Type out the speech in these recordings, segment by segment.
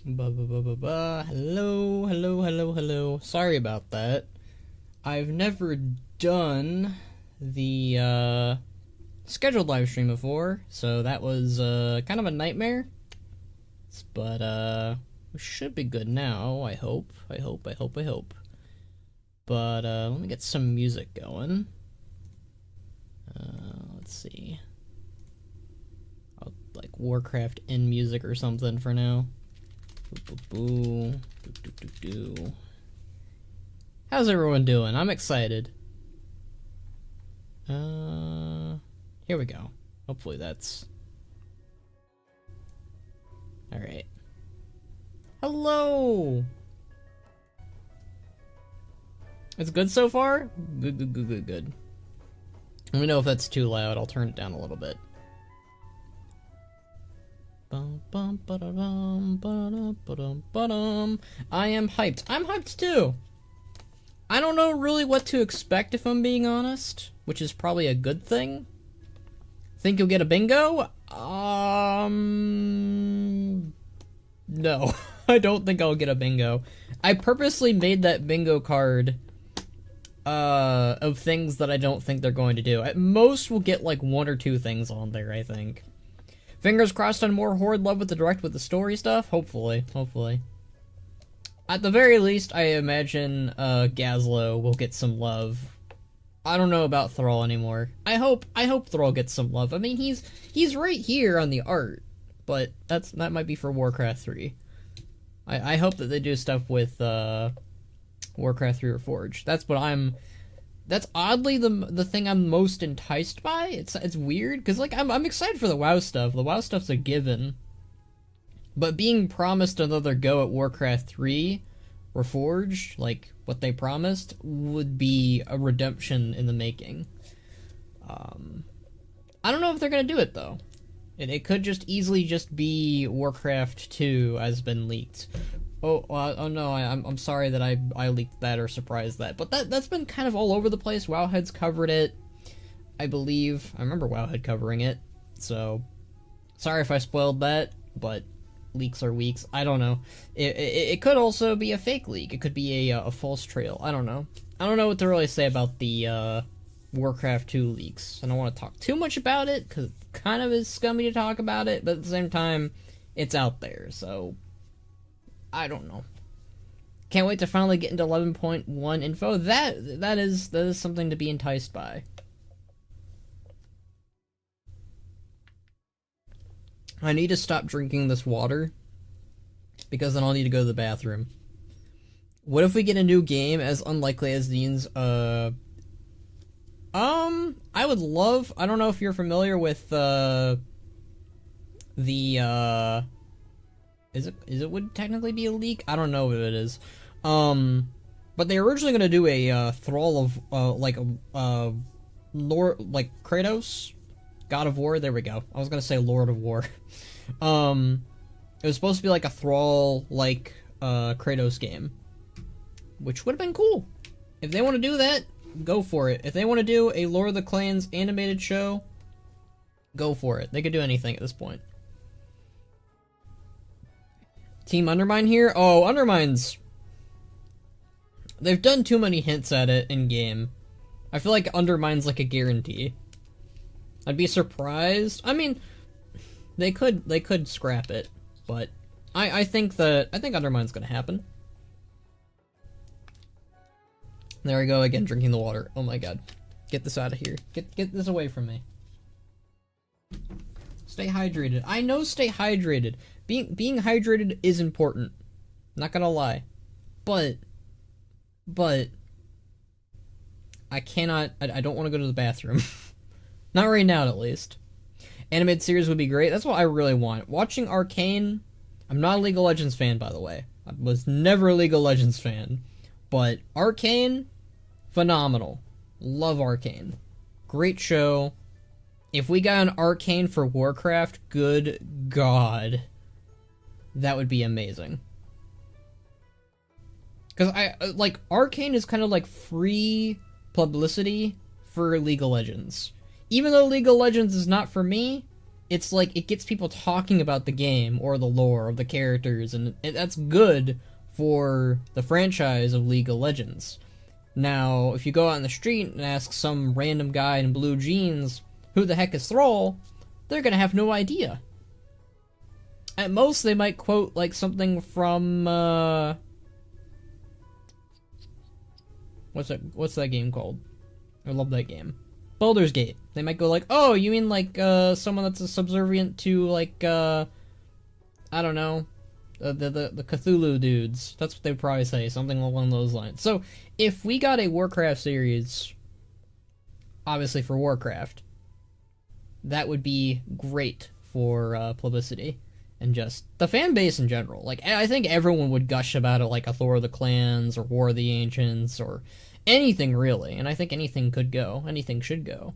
Hello, hello, hello, hello. Sorry about that. I've never done the scheduled live stream before, so that was kind of a nightmare. But we should be good now. I hope. But let me get some music going. Let's see. I'll like Warcraft in music or something for now. How's everyone doing? I'm excited. Here we go. Hopefully that's... Alright. Hello! It's good so far? Good. Let me know if that's too loud. I'll turn it down a little bit. I am hyped. I'm hyped too. I don't know really what to expect if I'm being honest, which is probably a good thing. Think you'll get a bingo? No. I don't think I'll get a bingo. I purposely made that bingo card of things that I don't think they're going to do. At most, we'll get like 1 or 2 things on there, I think. Fingers crossed on more Horde love with the direct with the story stuff. Hopefully. At the very least, I imagine Gazlo will get some love. I don't know about Thrall anymore. I hope Thrall gets some love. I mean, he's right here on the art, but that might be for Warcraft 3. I hope that they do stuff with Warcraft 3 Reforged. That's oddly the thing I'm most enticed by. It's weird because like I'm excited for the WoW stuff. The WoW stuff's a given, but being promised another go at Warcraft 3 Reforged, like what they promised, would be a redemption in the making. I don't know if they're gonna do it though. It could just easily just be Warcraft 2 has been leaked. Oh no, I'm sorry that I leaked that or surprised that. But that's been kind of all over the place. Wowhead's covered it, I believe. I remember Wowhead covering it. So, sorry if I spoiled that, but leaks are weeks. I don't know. It could also be a fake leak. It could be a false trail. I don't know. I don't know what to really say about the Warcraft 2 leaks. I don't want to talk too much about it, because it kind of is scummy to talk about it, but at the same time, it's out there, so... I don't know. Can't wait to finally get into 11.1 info. That is something to be enticed by. I need to stop drinking this water because then I'll need to go to the bathroom. What if we get a new game as unlikely as Dean's? I would love. I don't know if you're familiar with Is it would technically be a leak? I don't know if it is. But they're originally gonna do a Thrall of Lord, like Kratos, God of War. There we go. I was gonna say Lord of War. It was supposed to be like a Thrall like Kratos game, which would have been cool. If they want to do that, go for it. If they want to do a Lord of the Clans animated show, go for it. They could do anything at this point. Team Undermine here? Oh, Undermine's... They've done too many hints at it in-game. I feel like Undermine's like a guarantee. I'd be surprised. I mean, they could scrap it, but I think Undermine's gonna happen. There we go again, drinking the water. Oh my god. Get this out of here. Get this away from me. Stay hydrated. I know stay hydrated. Being hydrated is important. Not gonna lie. But I cannot I don't want to go to the bathroom. Not right now at least. Animated series would be great. That's what I really want. Watching Arcane, I'm not a League of Legends fan by the way. I was never a League of Legends fan. But Arcane, phenomenal. Love Arcane. Great show. If we got an Arcane for Warcraft, good god. That would be amazing. Because like, Arcane is kind of like free publicity for League of Legends. Even though League of Legends is not for me, it's like it gets people talking about the game or the lore of the characters, and that's good for the franchise of League of Legends. Now, if you go out in the street and ask some random guy in blue jeans who the heck is Thrall, they're gonna have no idea. At most, they might quote like something from what's that game called? I love that game. Baldur's Gate. They might go like, "Oh, you mean like someone that's subservient to like I don't know, the Cthulhu dudes." That's what they'd probably say, something along those lines. So, if we got a Warcraft series, obviously for Warcraft, that would be great for publicity and just the fan base in general. Like, I think everyone would gush about it, like a Thor of the Clans or War of the Ancients or anything really. And I think anything could go. Anything should go.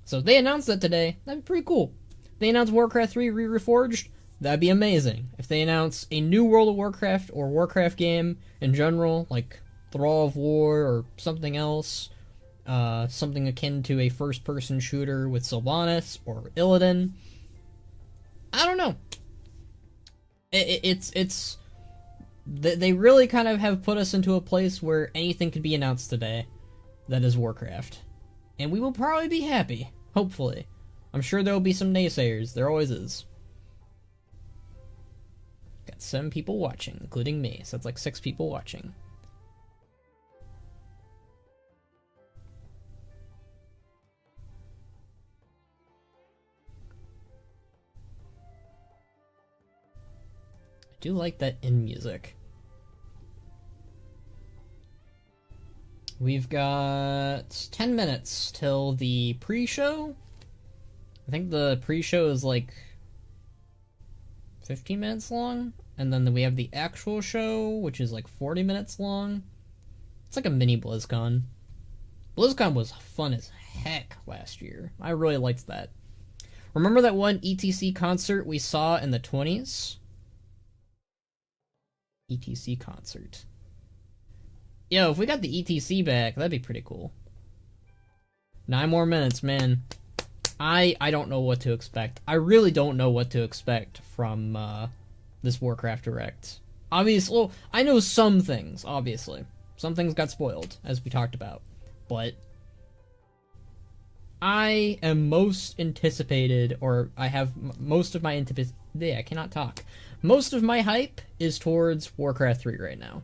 So if they announced that today, that'd be pretty cool. If they announced Warcraft 3 Reforged, that'd be amazing. If they announce a new World of Warcraft or Warcraft game in general, like Thrall of War or something else, something akin to a first-person shooter with Sylvanas or Illidan, I don't know. They really kind of have put us into a place where anything could be announced today that is Warcraft. And we will probably be happy, hopefully. I'm sure there will be some naysayers, there always is. Got 7 people watching, including me, so that's like 6 people watching. I do like that end music. We've got 10 minutes till the pre-show. I think the pre-show is like 15 minutes long, and then we have the actual show, which is like 40 minutes long. It's like a mini BlizzCon. BlizzCon was fun as heck last year. I really liked that. Remember that one ETC concert we saw in the 20s? ETC concert. Yo, if we got the ETC back, that'd be pretty cool. 9 more minutes, man. I don't know what to expect. I really don't know what to expect from this Warcraft Direct. Obviously, well, I know some things, obviously. Some things got spoiled, as we talked about. But I am most anticipated, or I have most of my I cannot talk. Most of my hype is towards Warcraft 3 right now.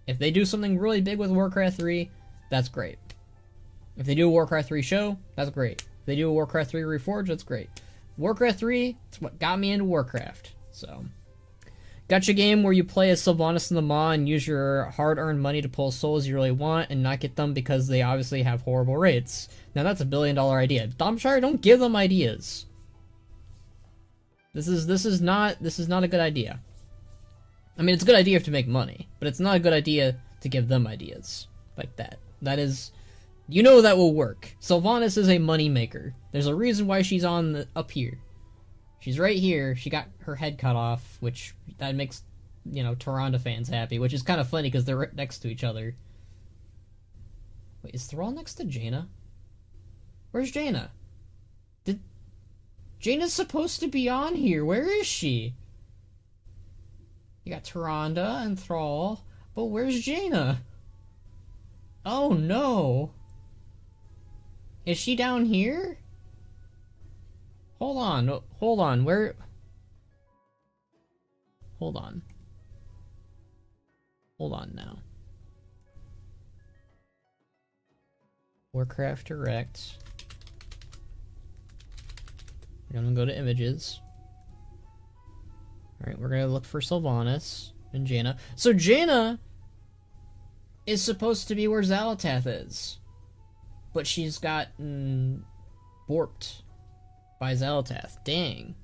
If they do something really big with Warcraft 3, that's great. If they do a Warcraft 3 show, that's great. If they do a Warcraft 3 Reforged, that's great. Warcraft 3, it's what got me into Warcraft. So, gacha game where you play as Sylvanas and the Maw and use your hard-earned money to pull souls you really want and not get them because they obviously have horrible rates. Now that's a $1 billion idea. Domshire, don't give them ideas. This is not a good idea. I mean, it's a good idea to make money, but it's not a good idea to give them ideas like that. That is, you know, that will work. Sylvanas is a money maker. There's a reason why she's up here. She's right here. She got her head cut off, which that makes, you know, Tyrande fans happy, which is kind of funny because they're right next to each other. Wait, is Thrall next to Jaina? Where's Jaina? Jaina's supposed to be on here. Where is she? You got Tyrande and Thrall, but where's Jaina? Oh no. Is she down here? Hold on, where? Hold on now. Warcraft Direct. We're gonna go to images. Alright, we're gonna look for Sylvanas and Jaina. So Jaina is supposed to be where Xal'atath is. But she's gotten warped by Xal'atath. Dang.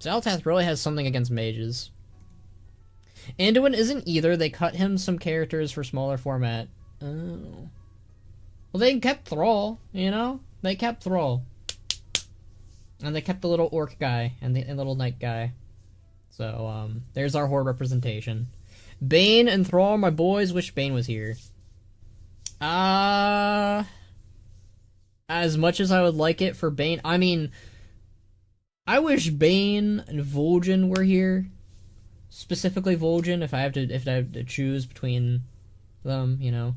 Xal'atath really has something against mages. Anduin isn't either. They cut him some characters for smaller format. Oh. Well, they kept Thrall, you know? They kept Thrall. And they kept the little orc guy and the little knight guy. So, there's our horde representation. Bane and Thrall, my boys. Wish Bane was here. As much as I would like it for Bane, I mean, I wish Bane and Vol'jin were here. Specifically Vol'jin, if I have to choose between them, you know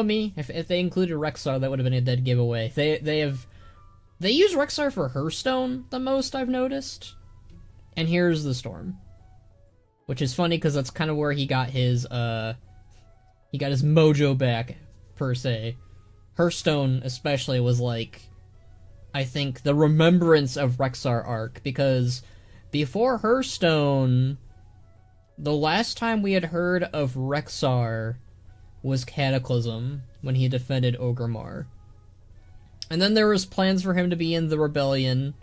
me. If they included Rexar, that would have been a dead giveaway. They use Rexar for Hearthstone the most, I've noticed. And here's the Storm, which is funny because that's kind of where he got his mojo back, per se. Hearthstone especially was like, I think, the remembrance of Rexar arc, because before Hearthstone, the last time we had heard of Rexar was Cataclysm, when he defended Orgrimmar. And then there was plans for him to be in the Rebellion,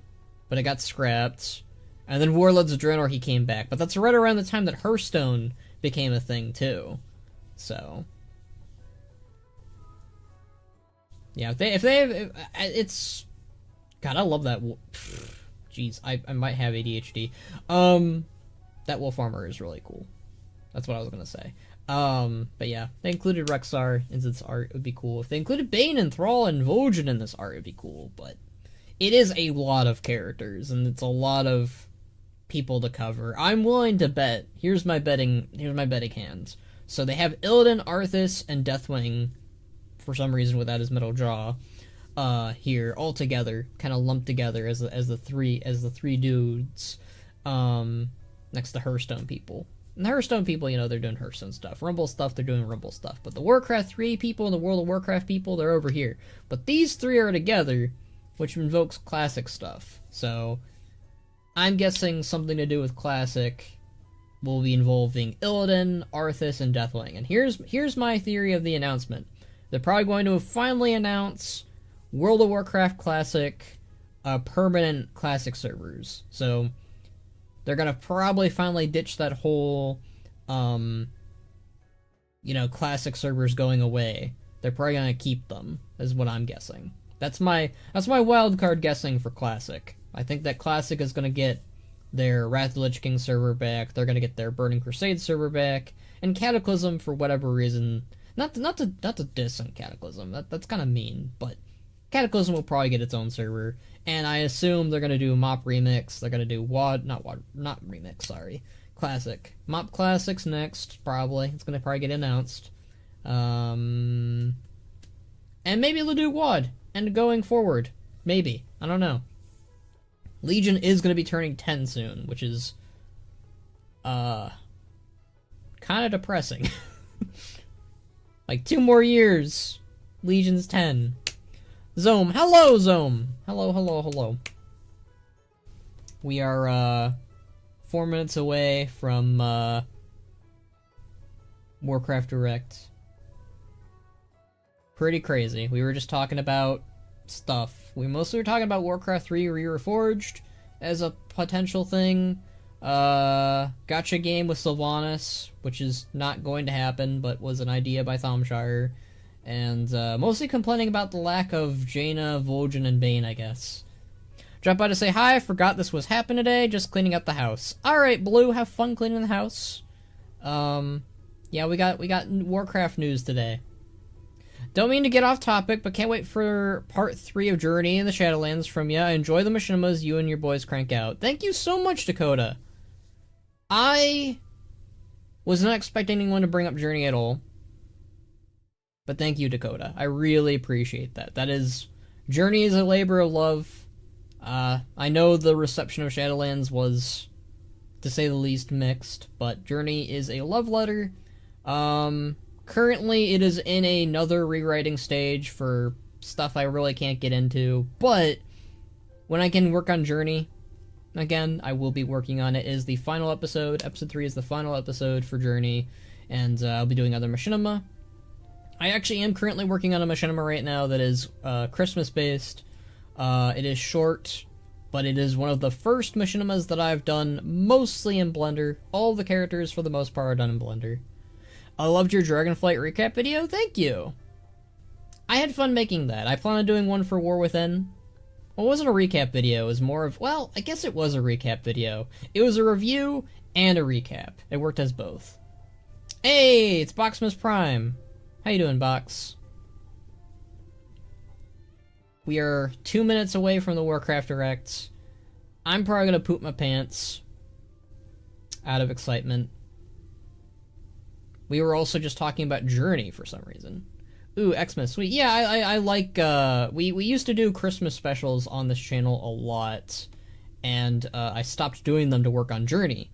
but it got scrapped. And then Warlords of Draenor, he came back. But that's right around the time that Hearthstone became a thing, too. So... yeah, it's... God, I love that... Jeez, I might have ADHD. That wolf armor is really cool. That's what I was gonna say. But yeah, they included Rexar in its art, it would be cool. If they included Bane and Thrall and Vol'jin in this art, it would be cool, but it is a lot of characters, and it's a lot of people to cover. I'm willing to bet, here's my betting hand. So they have Illidan, Arthas, and Deathwing, for some reason without his middle jaw, here, all together, kind of lumped together as the three dudes, next to Hearthstone people. And the Hearthstone people, they're doing Hearthstone stuff. Rumble stuff, they're doing Rumble stuff. But the Warcraft 3 people and the World of Warcraft people, they're over here. But these three are together, which invokes Classic stuff. So, I'm guessing something to do with Classic will be involving Illidan, Arthas, and Deathwing. And here's my theory of the announcement. They're probably going to finally announce World of Warcraft Classic, permanent Classic servers. So... they're gonna probably finally ditch that whole, Classic servers going away. They're probably gonna keep them, is what I'm guessing. That's my wild card guessing for Classic. I think that Classic is gonna get their Wrath of the Lich King server back. They're gonna get their Burning Crusade server back, and Cataclysm, for whatever reason, not to diss on Cataclysm. That's kind of mean, but Cataclysm will probably get its own server. And I assume they're gonna do Mop Remix. They're gonna do not Remix, sorry. Classic. Mop Classics next, probably. It's gonna probably get announced. And maybe they'll do WoD. And going forward. Maybe. I don't know. Legion is gonna be turning 10 soon, which is... kinda depressing. Like, 2 more years. Legion's 10. Zome. Hello, Zome. Hello. We are, 4 minutes away from, Warcraft Direct. Pretty crazy. We were just talking about stuff. We mostly were talking about Warcraft 3 Re-Reforged as a potential thing. Gacha game with Sylvanas, which is not going to happen, but was an idea by Thomshire. And mostly complaining about the lack of Jaina, Vol'jin, and Bane, I guess. Drop by to say hi, I forgot this was happening today, just cleaning up the house. Alright, Blue, have fun cleaning the house. Yeah, we got Warcraft news today. Don't mean to get off topic, but can't wait for part 3 of Journey in the Shadowlands from ya. Enjoy the machinimas you and your boys crank out. Thank you so much, Dakota. I was not expecting anyone to bring up Journey at all. But thank you, Dakota. I really appreciate that. Journey is a labor of love. I know the reception of Shadowlands was, to say the least, mixed, but Journey is a love letter. Currently it is in another rewriting stage for stuff I really can't get into, but when I can work on Journey again, I will be working on it. It is the final episode. Episode 3 is the final episode for Journey, and I'll be doing other machinima. I actually am currently working on a machinima right now that is Christmas-based. It is short, but it is one of the first machinimas that I've done mostly in Blender. All the characters, for the most part, are done in Blender. I loved your Dragonflight recap video. Thank you! I had fun making that. I plan on doing one for War Within. Well, it wasn't a recap video. It was more of... well, I guess it was a recap video. It was a review and a recap. It worked as both. Hey, it's Boxmas Prime. How you doing, Box? We are 2 minutes away from the Warcraft Direct. I'm probably gonna poop my pants out of excitement. We were also just talking about Journey for some reason. Ooh, Xmas, sweet. Yeah, I like, we used to do Christmas specials on this channel a lot, and I stopped doing them to work on Journey.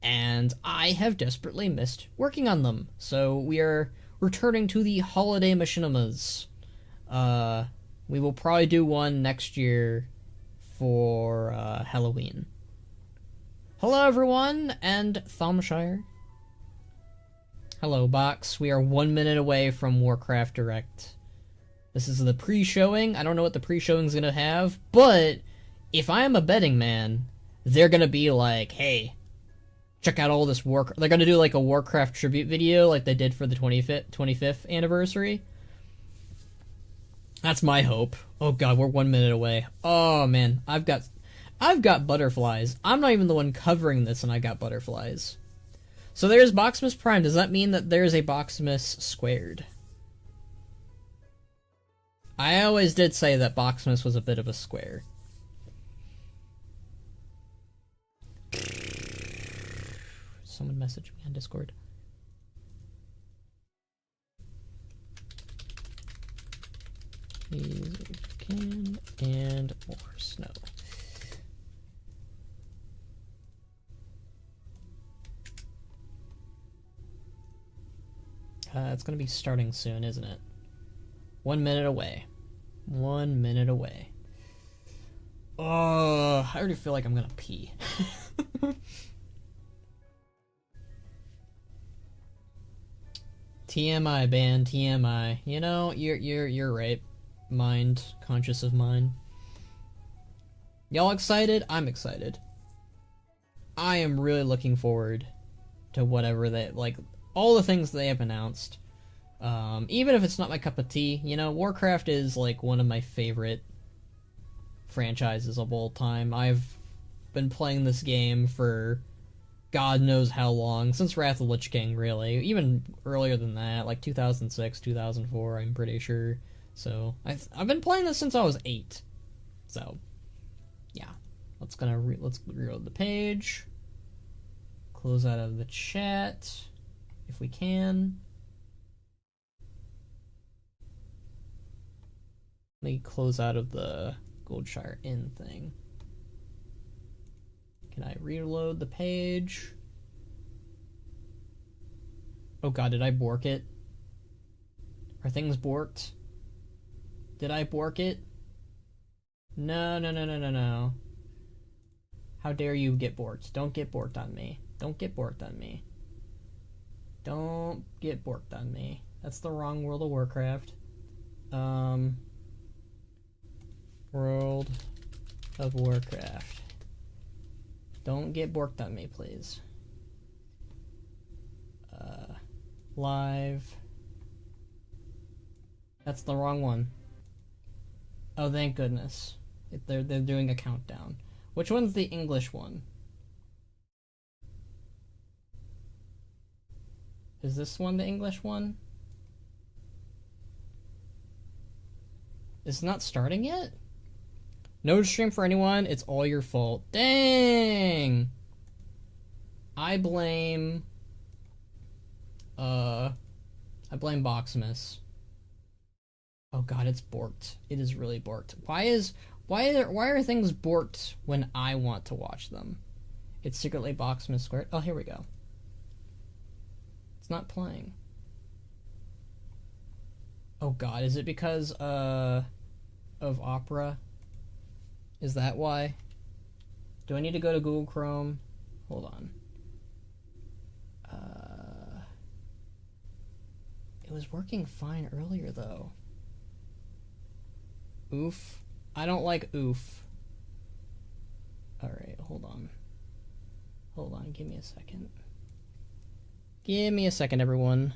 And I have desperately missed working on them. So we are returning to the holiday machinimas. We will probably do one next year for Halloween. Hello everyone, and Thomshire. Hello Box, we are 1 minute away from Warcraft Direct. This is the pre-showing. I don't know what the pre-showing's gonna have, but if I am a betting man, they're gonna be like, hey, check out all this they're gonna do like a Warcraft tribute video like they did for the 25th anniversary. That's my hope. Oh god, we're 1 minute away. Oh man, I've got butterflies. I'm not even the one covering this and I got butterflies. So there's Boxmas Prime. Does that mean that there's a Boxmas Squared? I always did say that Boxmas was a bit of a square. Someone messaged me on Discord. Please, if you can, and more snow. It's gonna be starting soon, isn't it? 1 minute away. 1 minute away. Oh, I already feel like I'm gonna pee. TMI, ban, TMI. You know, you're right. Mind, conscious of mine. Y'all excited? I'm excited. I am really looking forward to whatever they, like, all the things they have announced. Even if it's not my cup of tea, you know, Warcraft is, like, one of my favorite franchises of all time. I've been playing this game for God knows how long, since Wrath of the Lich King, really. Even earlier than that, like 2006, 2004, I'm pretty sure. So, I've been playing this since I was 8. So, yeah. Let's reload the page. Close out of the chat, if we can. Let me close out of the Goldshire Inn thing. Can I reload the page? Oh god, did I bork it? Are things borked? Did I bork it? No, no, no, no, no, no. How dare you get borked? Don't get borked on me. Don't get borked on me. Don't get borked on me. That's the wrong World of Warcraft. World of Warcraft. Don't get borked on me, please. Live. That's the wrong one. Oh, thank goodness. They're doing a countdown. Which one's the English one? Is this one the English one? It's not starting yet? No stream for anyone, it's all your fault. Dang! I blame Boxmas. Oh god, it's borked. It is really borked. Why are things borked when I want to watch them? It's secretly Boxmas Squared. Oh, here we go. It's not playing. Oh god, is it because of Opera? Is that why? Do I need to go to Google Chrome? Hold on. It was working fine earlier though. Oof. I don't like oof. Alright, hold on. Hold on, give me a second. Give me a second, everyone.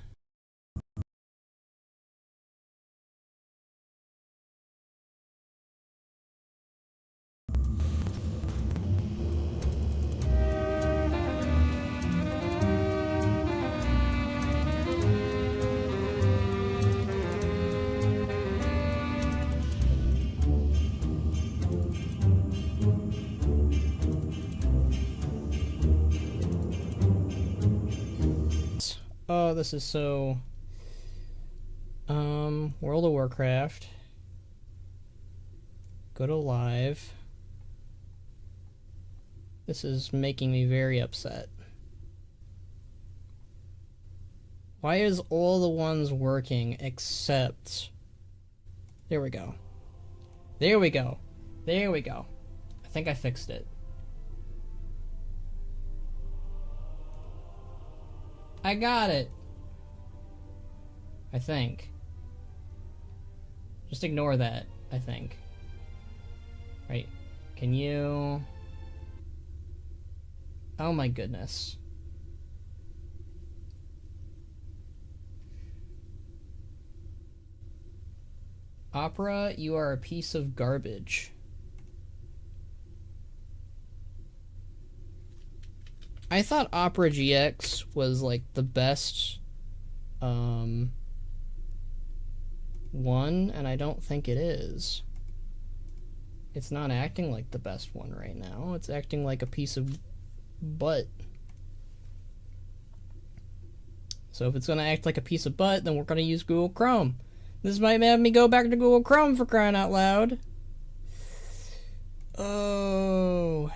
Oh, this is so... World of Warcraft. Go to live. This is making me very upset. Why is all the ones working except... There we go. There we go. There we go. I think I fixed it. I got it. I think. Just ignore that, I think. Right. Can you... Oh my goodness. Opera, you are a piece of garbage. I thought Opera GX was like the best one, and I don't think it is. It's not acting like the best one right now. It's acting like a piece of butt. So if it's gonna act like a piece of butt, then we're gonna use Google Chrome. This might have me go back to Google Chrome for crying out loud. Oh.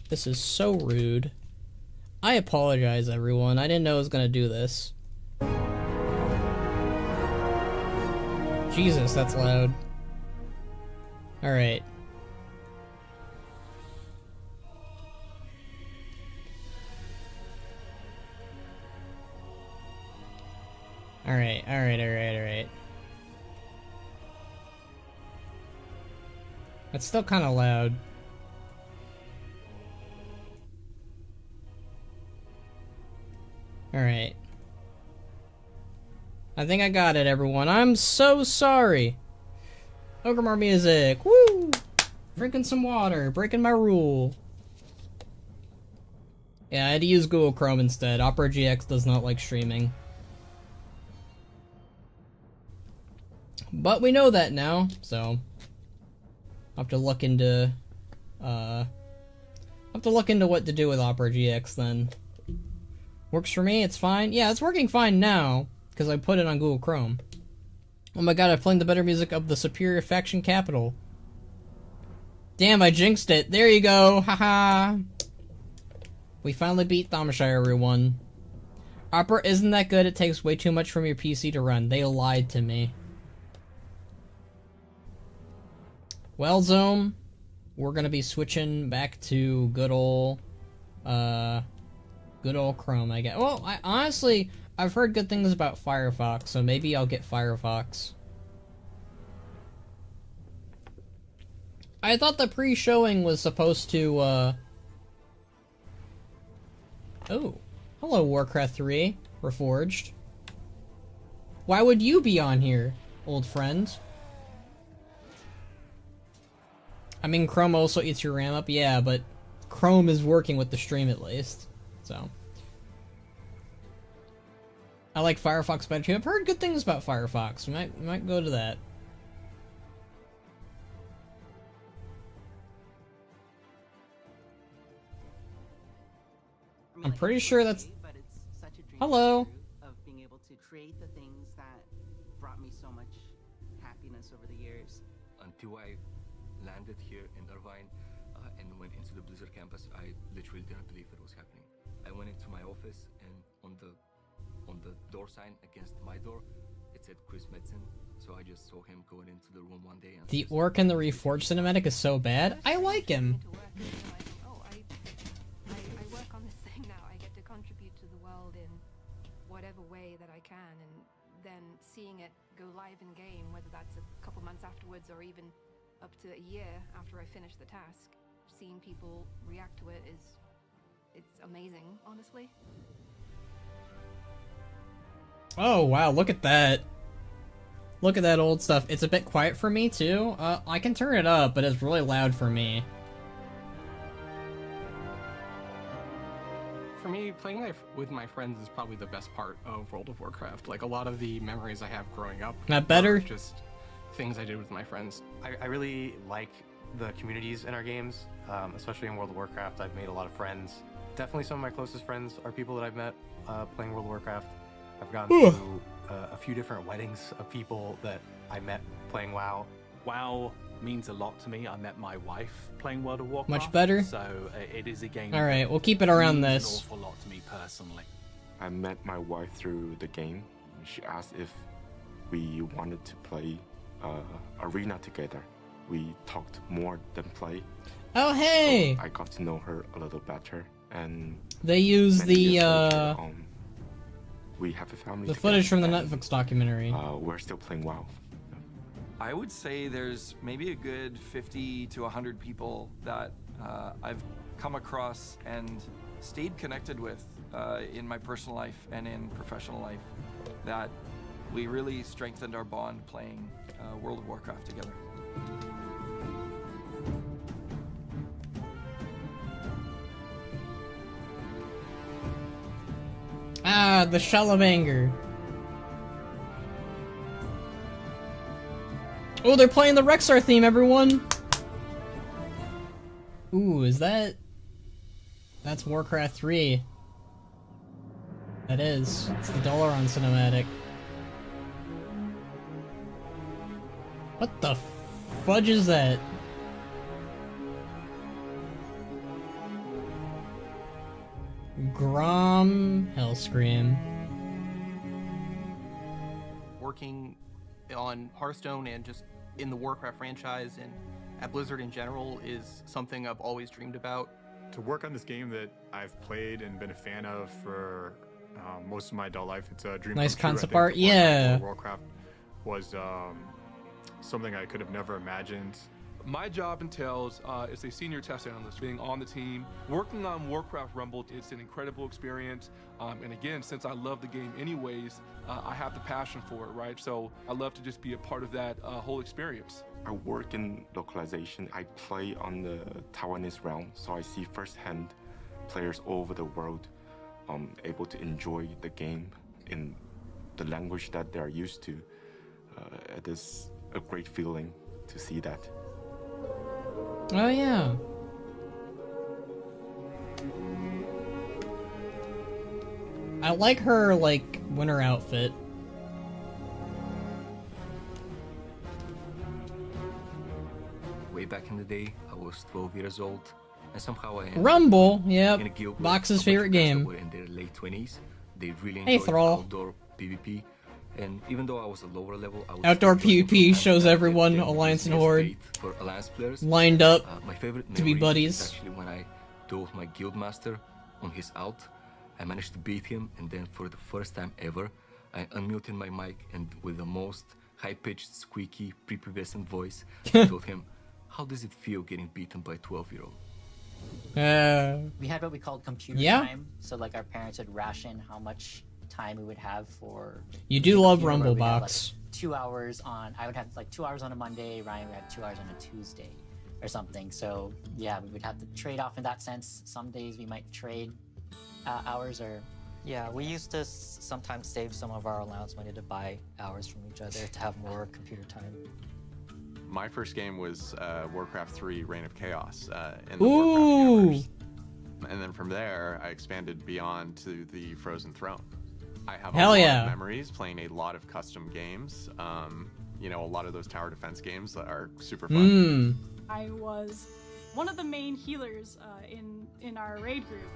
This is so rude. I apologize, everyone. I didn't know I was gonna do this. Jesus, that's loud. Alright. Alright. That's still kind of loud. Alright. I think I got it, everyone. I'm so sorry. Ogrimmar music. Woo! Drinking some water. Breaking my rule. Yeah, I had to use Google Chrome instead. Opera GX does not like streaming. But we know that now, so I'll have to look into what to do with Opera GX then. Works for me, it's fine. Yeah, it's working fine now, because I put it on Google Chrome. Oh my god, I'm playing the better music of the superior faction capital. Damn, I jinxed it. There you go, haha. We finally beat Thomshire, everyone. Opera isn't that good, it takes way too much from your PC to run. They lied to me. Well, Zoom, we're gonna be switching back to good old Chrome, I guess. Well, I've heard good things about Firefox, so maybe I'll get Firefox. I thought the pre-showing was supposed to, Oh. Hello, Warcraft 3, Reforged. Why would you be on here, old friend? I mean, Chrome also eats your RAM up, yeah, but Chrome is working with the stream at least, so. I like Firefox better too. I've heard good things about Firefox. We might go to that. I'm pretty sure that's... Hello! Of being able to create the things that brought me so much happiness over the years. Until I landed here in Irvine and went into the Blizzard campus, I literally didn't believe it was happening. I went into my office and on the door sign against my door, it said Chris Metzen. So I just saw him going into the room one day. And the orc in the Reforged cinematic is so bad. I like him. I work on this thing now. I get to contribute to the world in whatever way that I can, and then seeing it go live in game, whether that's a couple months afterwards or even up to a year after I finish the task, seeing people react to it it's amazing, honestly. Oh wow, look at that. Look at that old stuff. It's a bit quiet for me too. I can turn it up, but it's really loud for me. For me, playing with my friends is probably the best part of World of Warcraft. Like, a lot of the memories I have growing up Not better? are just things I did with my friends. I really like the communities in our games, especially in World of Warcraft. I've made a lot of friends Definitely some of my closest friends are people that I've met playing World of Warcraft. I've gone through a few different weddings of people that I met playing WoW. WoW means a lot to me. I met my wife playing World of Warcraft. Much better? So it is a game. All right, we'll keep it around means this. An awful lot to me personally. I met my wife through the game. She asked if we wanted to play arena together. We talked more than play. Oh, hey! So I got to know her a little better, and They use many years the later, we have a family. the together, footage from the and, Netflix documentary. We're still playing WoW. I would say there's maybe a good 50 to 100 people that I've come across and stayed connected with in my personal life and in professional life, that we really strengthened our bond playing World of Warcraft together. Ah, the Shalabanger. Oh, they're playing the Rexar theme, everyone! Ooh, is that... That's Warcraft 3. That is. It's the Dalaran cinematic. What the fudge is that? Grom Hellscream. Working on Hearthstone and just in the Warcraft franchise and at Blizzard in general is something I've always dreamed about. To work on this game that I've played and been a fan of for most of my adult life, it's a dream Nice come true. concept I think art, yeah. World of Warcraft was something I could have never imagined. My job entails as a senior test analyst, being on the team, working on Warcraft Rumble. It's an incredible experience. And again, since I love the game anyways, I have the passion for it, right? So I love to just be a part of that whole experience. I work in localization. I play on the Taiwanese realm, so I see firsthand players all over the world able to enjoy the game in the language that they are used to. It is a great feeling to see that. Oh yeah. I like her, like, winter outfit. Way back in the day, I was 12 years old, and somehow I ended Rumble, in yep. a guild with Box's a bunch favorite of guys that game. were in their late 20s. They really Hey, enjoyed Thrall. outdoor PvP, and even though I was a lower level, I would Outdoor still join PvP them shows and everyone, get Alliance and CS Horde, rate for Alliance players. lined up My favorite to be memory buddies. is actually when I dove my guild master on his ult. I managed to beat him, and then for the first time ever, I unmuted my mic and with the most high-pitched, squeaky, prepubescent voice, I told him, "How does it feel getting beaten by a 12-year-old?" We had what we called computer Yeah. time. So like our parents would ration how much time we would have for. You do the love computer, where Rumble we'd have, Box. Like, 2 hours on. I would have like 2 hours on a Monday. Ryan would have 2 hours on a Tuesday, or something. So yeah, we would have to trade off in that sense. Some days we might trade hours or. Yeah, we used to sometimes save some of our allowance money to buy hours from each other to have more computer time. My first game was Warcraft 3 Reign of Chaos in the Ooh. Warcraft universe. And then from there, I expanded beyond to the Frozen Throne. I have Hell a lot yeah. of memories playing a lot of custom games. You know, a lot of those tower defense games that are super fun. I was one of the main healers in our raid group.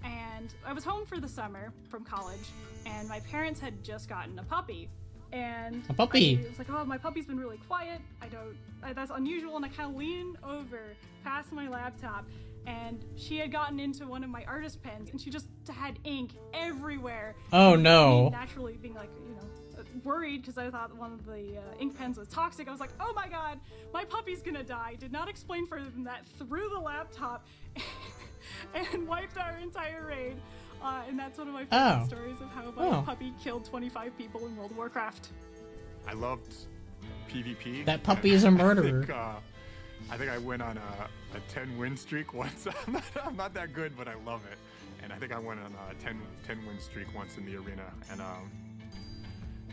And I was home for the summer from college, and my parents had just gotten a puppy. And A puppy. I was like, oh, my puppy's been really quiet. That's unusual. And I kind of lean over past my laptop, and she had gotten into one of my artist pens, and she just had ink everywhere. Oh, And no. me naturally being like, worried because I thought one of the ink pens was toxic. I was like, oh my god, my puppy's gonna die. Did not explain further than that. Threw the laptop and wiped our entire raid. And that's one of my favorite stories of how my puppy killed 25 people in World of Warcraft. I loved PvP. That puppy is a murderer. I think I went on a 10 win streak once. I'm not that good, but I love it. And I think I went on a 10 win streak once in the arena,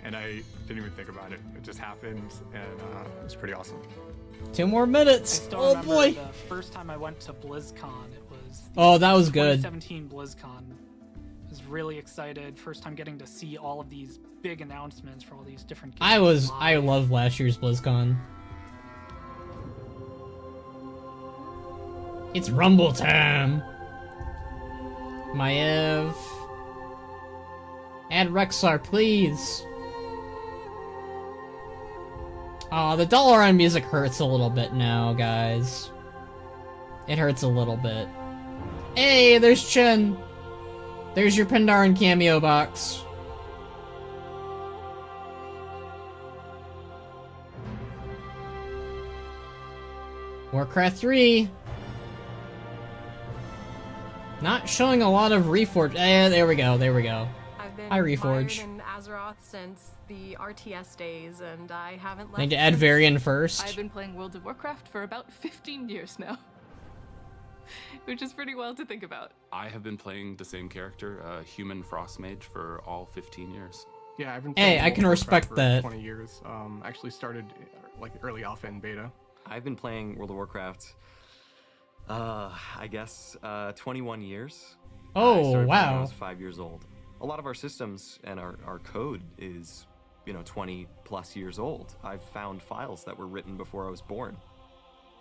and I didn't even think about it. It just happened, and it was pretty awesome. 2 more minutes. I still Oh remember boy. the first time I went to BlizzCon. It was. Oh, that was good. 2017 BlizzCon. I was really excited. First time getting to see all of these big announcements for all these different games. I love last year's BlizzCon. It's Rumble time. Maev. Add Rexar, please. Aw, the dollar on music hurts a little bit now, guys. It hurts a little bit. Hey, there's Chen. There's your Pandaren cameo box. Warcraft 3. Not showing a lot of Reforged. There we go, there we go. I've been Hi, Reforge. fired in Azeroth since the RTS days, and I haven't left. Need to add since. Varian first. I've been playing World of Warcraft for about 15 years now. Which is pretty wild to think about. I have been playing the same character, human frost mage, for all 15 years. Yeah, I've been. Hey, playing I can World of respect Warcraft for that. 20 years. Actually started like early alpha and beta. I've been playing World of Warcraft. I guess 21 years. Oh, I started playing when I wow. was 5 years old. A lot of our systems and our code is, 20 plus years old. I've found files that were written before I was born.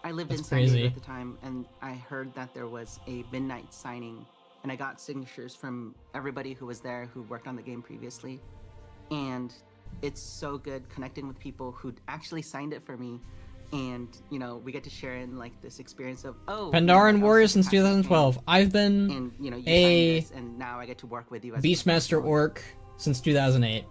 I lived That's in San Diego crazy. at the time, and I heard that there was a midnight signing, and I got signatures from everybody who was there who worked on the game previously. And it's so good connecting with people who actually signed it for me. And, we get to share in like this experience of, Pandaren Warrior since 2012. I've been and you signed a this, and now I get to work with you as Beastmaster Orc since 2008.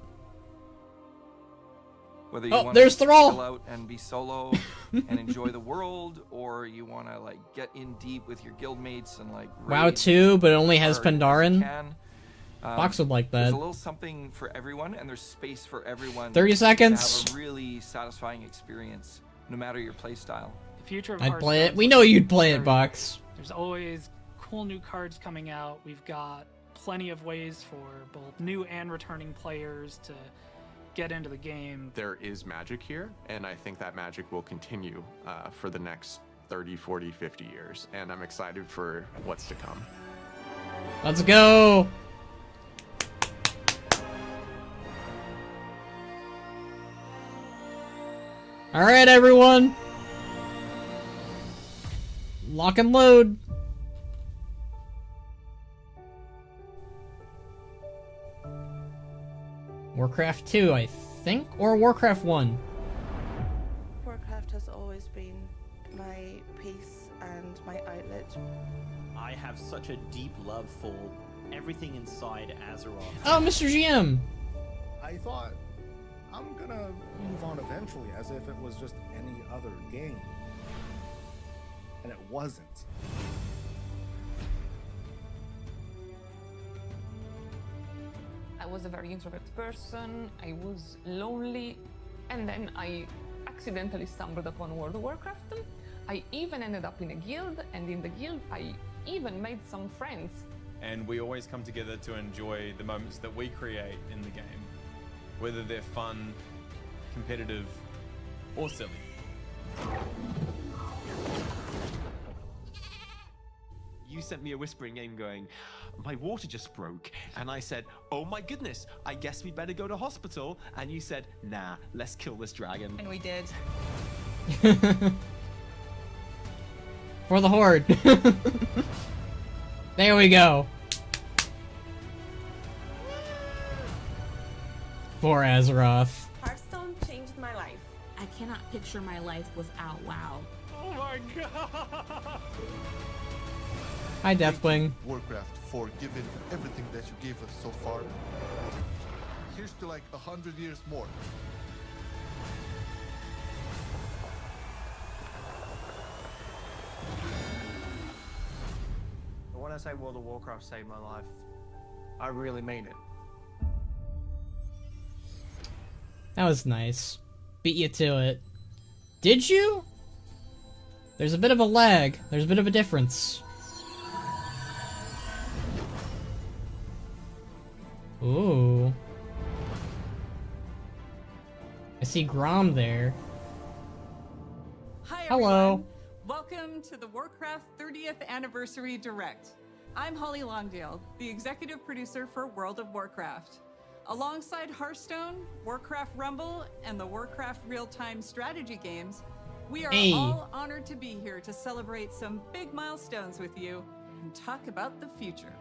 Whether you Oh, want there's to Thrall! chill out and be solo and enjoy the world, or you want to like get in deep with your guildmates and like WoW raid 2, but it only has hard as you Pandaren. can. Fox would like There's that. a little something for everyone, and there's space for everyone. 30 to seconds. have a really satisfying experience, no matter your playstyle. The future of I'd play it. Hearthstone's We know you'd play it, Box. There's always cool new cards coming out. We've got plenty of ways for both new and returning players to get into the game. There is magic here, and I think that magic will continue for the next 30, 40, 50 years, and I'm excited for what's to come. Let's go! Alright, everyone! Lock and load! Warcraft 2, I think? Or Warcraft 1? Warcraft has always been my peace and my outlet. I have such a deep love for everything inside Azeroth. Oh, Mr. GM! I thought I'm gonna move on eventually as if it was just any other game. And it wasn't. I was a very introverted person, I was lonely, and then I accidentally stumbled upon World of Warcraft. I even ended up in a guild, and in the guild I even made some friends. And we always come together to enjoy the moments that we create in the game, whether they're fun, competitive, or silly. You sent me a whispering game going, my water just broke. And I said, oh my goodness, I guess we better go to hospital. And you said, nah, let's kill this dragon. And we did. For the Horde. There we go. For Azeroth. Hearthstone changed my life. I cannot picture my life without WoW. Oh my god! Hi, Deathwing. Warcraft for giving everything that you gave us so far. Here's to like 100 years more. When I say World of Warcraft saved my life, I really mean it. That was nice. Beat you to it. Did you? There's a bit of a lag. There's a bit of a difference. Ooh. I see Grom there. Hi Hello. everyone. welcome to the Warcraft 30th Anniversary Direct. I'm Holly Longdale, the executive producer for World of Warcraft. Alongside Hearthstone, Warcraft Rumble, and the Warcraft real-time strategy games, we are all honored to be here to celebrate some big milestones with you and talk about the future.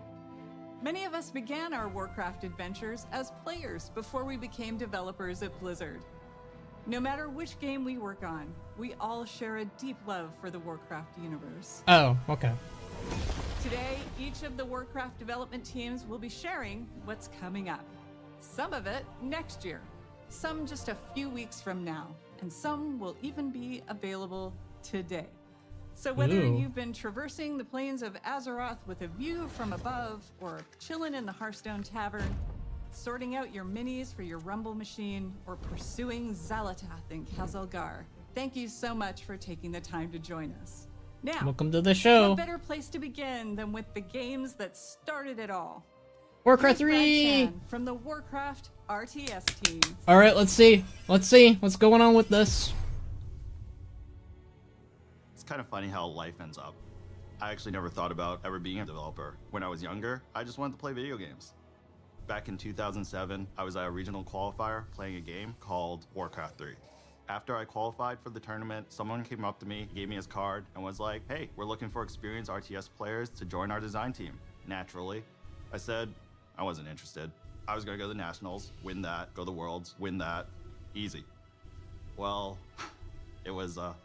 Many of us began our Warcraft adventures as players before we became developers at Blizzard. No matter which game we work on, we all share a deep love for the Warcraft universe. Oh, okay. Today, each of the Warcraft development teams will be sharing what's coming up. Some of it next year, some just a few weeks from now, and some will even be available today. So whether you've been traversing the plains of Azeroth with a view from above, or chilling in the Hearthstone Tavern, sorting out your minis for your Rumble machine, or pursuing Xalatath in Khazalgar, thank you so much for taking the time to join us. Now, welcome to the show. What better place to begin than with the games that started it all? Warcraft Here's Brad 3! Chan from the Warcraft RTS team. Alright, let's see. Let's see what's going on with this. It's kind of funny how life ends up. I actually never thought about ever being a developer. When I was younger, I just wanted to play video games. Back in 2007, I was at a regional qualifier playing a game called Warcraft 3. After I qualified for the tournament, someone came up to me, gave me his card, and was like, hey, we're looking for experienced RTS players to join our design team. Naturally, I said I wasn't interested. I was gonna go to the Nationals, win that, go to the Worlds, win that, easy. Well, it was a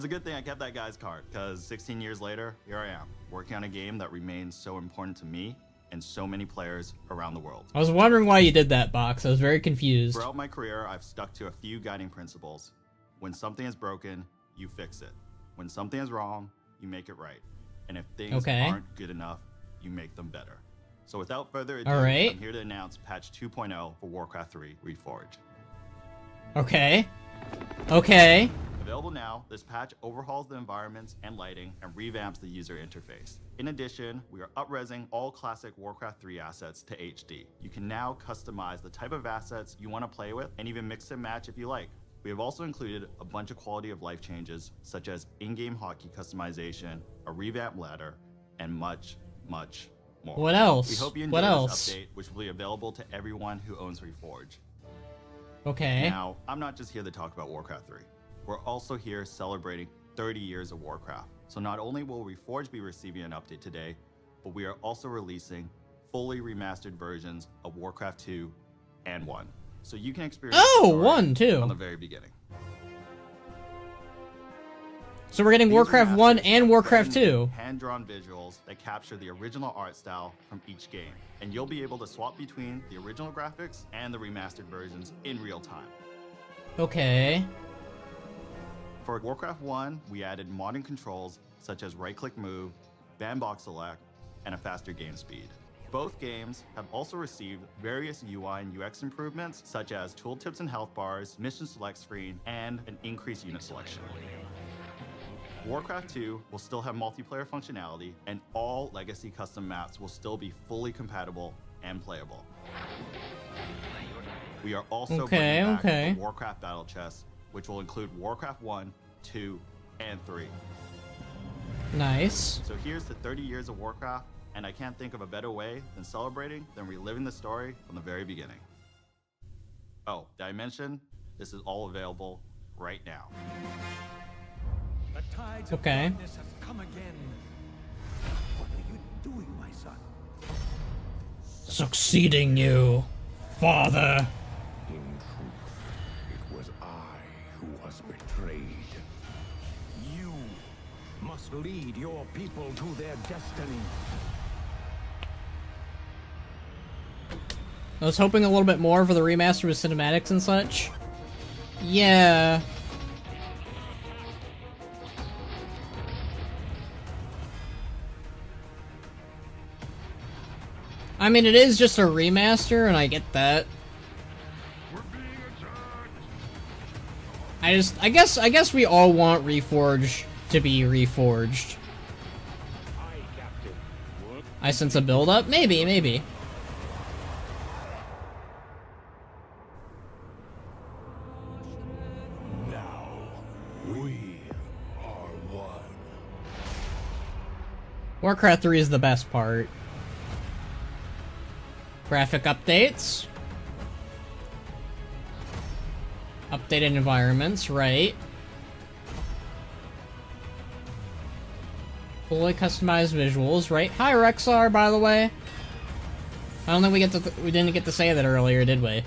good thing I kept that guy's card, because 16 years later, here I am, working on a game that remains so important to me and so many players around the world. I was wondering why you did that, Box. I was very confused. Throughout my career, I've stuck to a few guiding principles. When something is broken, you fix it. When something is wrong, you make it right. And if things aren't good enough, you make them better. So without further ado, I'm here to announce patch 2.0 for Warcraft 3 Reforged. Okay. Okay. Available now, this patch overhauls the environments and lighting and revamps the user interface. In addition, we are up-resing all classic Warcraft 3 assets to HD. You can now customize the type of assets you want to play with and even mix and match if you like. We have also included a bunch of quality of life changes, such as in-game hotkey customization, a revamped ladder, and much, much more. What else? We hope you enjoy this update, which will be available to everyone who owns Reforged. Okay. Now, I'm not just here to talk about Warcraft 3. We're also here celebrating 30 years of Warcraft. So not only will Reforged be receiving an update today, but we are also releasing fully remastered versions of Warcraft 2 and 1. So you can experience the story 1 too from the very beginning. So we're getting Warcraft 1 and Warcraft 2. Hand-drawn visuals that capture the original art style from each game. And you'll be able to swap between the original graphics and the remastered versions in real time. Okay. For Warcraft 1, we added modern controls such as right-click move, bandbox select, and a faster game speed. Both games have also received various UI and UX improvements such as tooltips and health bars, mission select screen, and an increased unit selection. Warcraft 2 will still have multiplayer functionality, and all legacy custom maps will still be fully compatible and playable. We are also bringing back the Warcraft Battle Chest, which will include Warcraft 1, 2, and 3. Nice. So here's to 30 years of Warcraft, and I can't think of a better way than celebrating than reliving the story from the very beginning. Oh, did I mention? This is all available right now. The tides of darkness have come again. What are you doing, my son? Succeeding you, father. In truth, it was I who was betrayed. You must lead your people to their destiny. I was hoping a little bit more for the remaster with cinematics and such. Yeah. I mean, it is just a remaster, and I get that. I guess we all want Reforged to be Reforged. I sense a build-up? Maybe. Now, we are one. Warcraft 3 is the best part. Graphic updates. Updated environments, right. Fully customized visuals, right? Hi, Rexar, by the way. I don't think we didn't get to say that earlier, did we?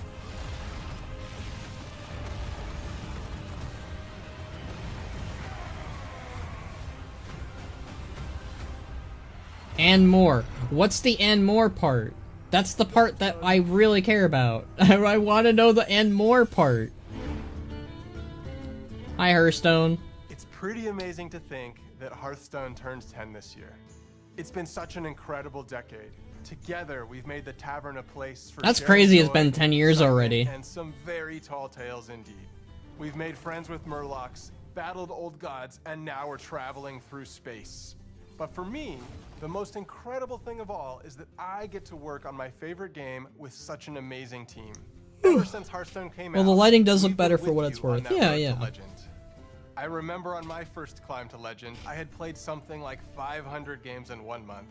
And more. What's the and more part? That's the part that I really care about. I want to know the and more part. Hi, Hearthstone. It's pretty amazing to think that Hearthstone turns 10 this year. It's been such an incredible decade. Together, we've made the tavern a place for That's shared crazy, it's joy, been 10 years excitement, already. And some very tall tales indeed. We've made friends with Murlocs, battled old gods, and now we're traveling through space. But for me, the most incredible thing of all is that I get to work on my favorite game with such an amazing team. Ever since Hearthstone came Well, out, the lighting does look we've better been for what with it's you on worth. that Yeah, road to yeah. Legend. I remember on my first climb to Legend, I had played something like 500 games in 1 month.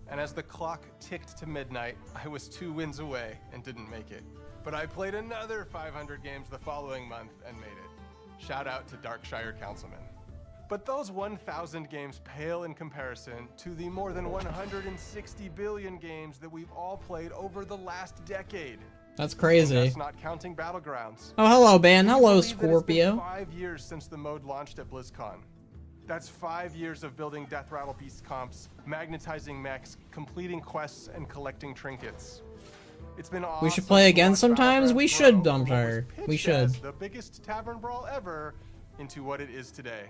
And as the clock ticked to midnight, I was 2 wins away and didn't make it. But I played another 500 games the following month and made it. Shout out to Darkshire Councilman. But those 1,000 games pale in comparison to the more than 160 billion games that we've all played over the last decade. That's crazy. And that's not counting Battlegrounds. Oh, hello, Ben. Can you Hello, believe that it's been Scorpio. 5 years since the mode launched at BlizzCon. That's 5 years of building Death Rattle Beast comps, magnetizing mechs, completing quests, and collecting trinkets. It's been awesome. We should play again watch sometimes? Battlegrounds We grow should, from what was Dumpster. We pitched as should. the biggest tavern brawl ever into what it is today.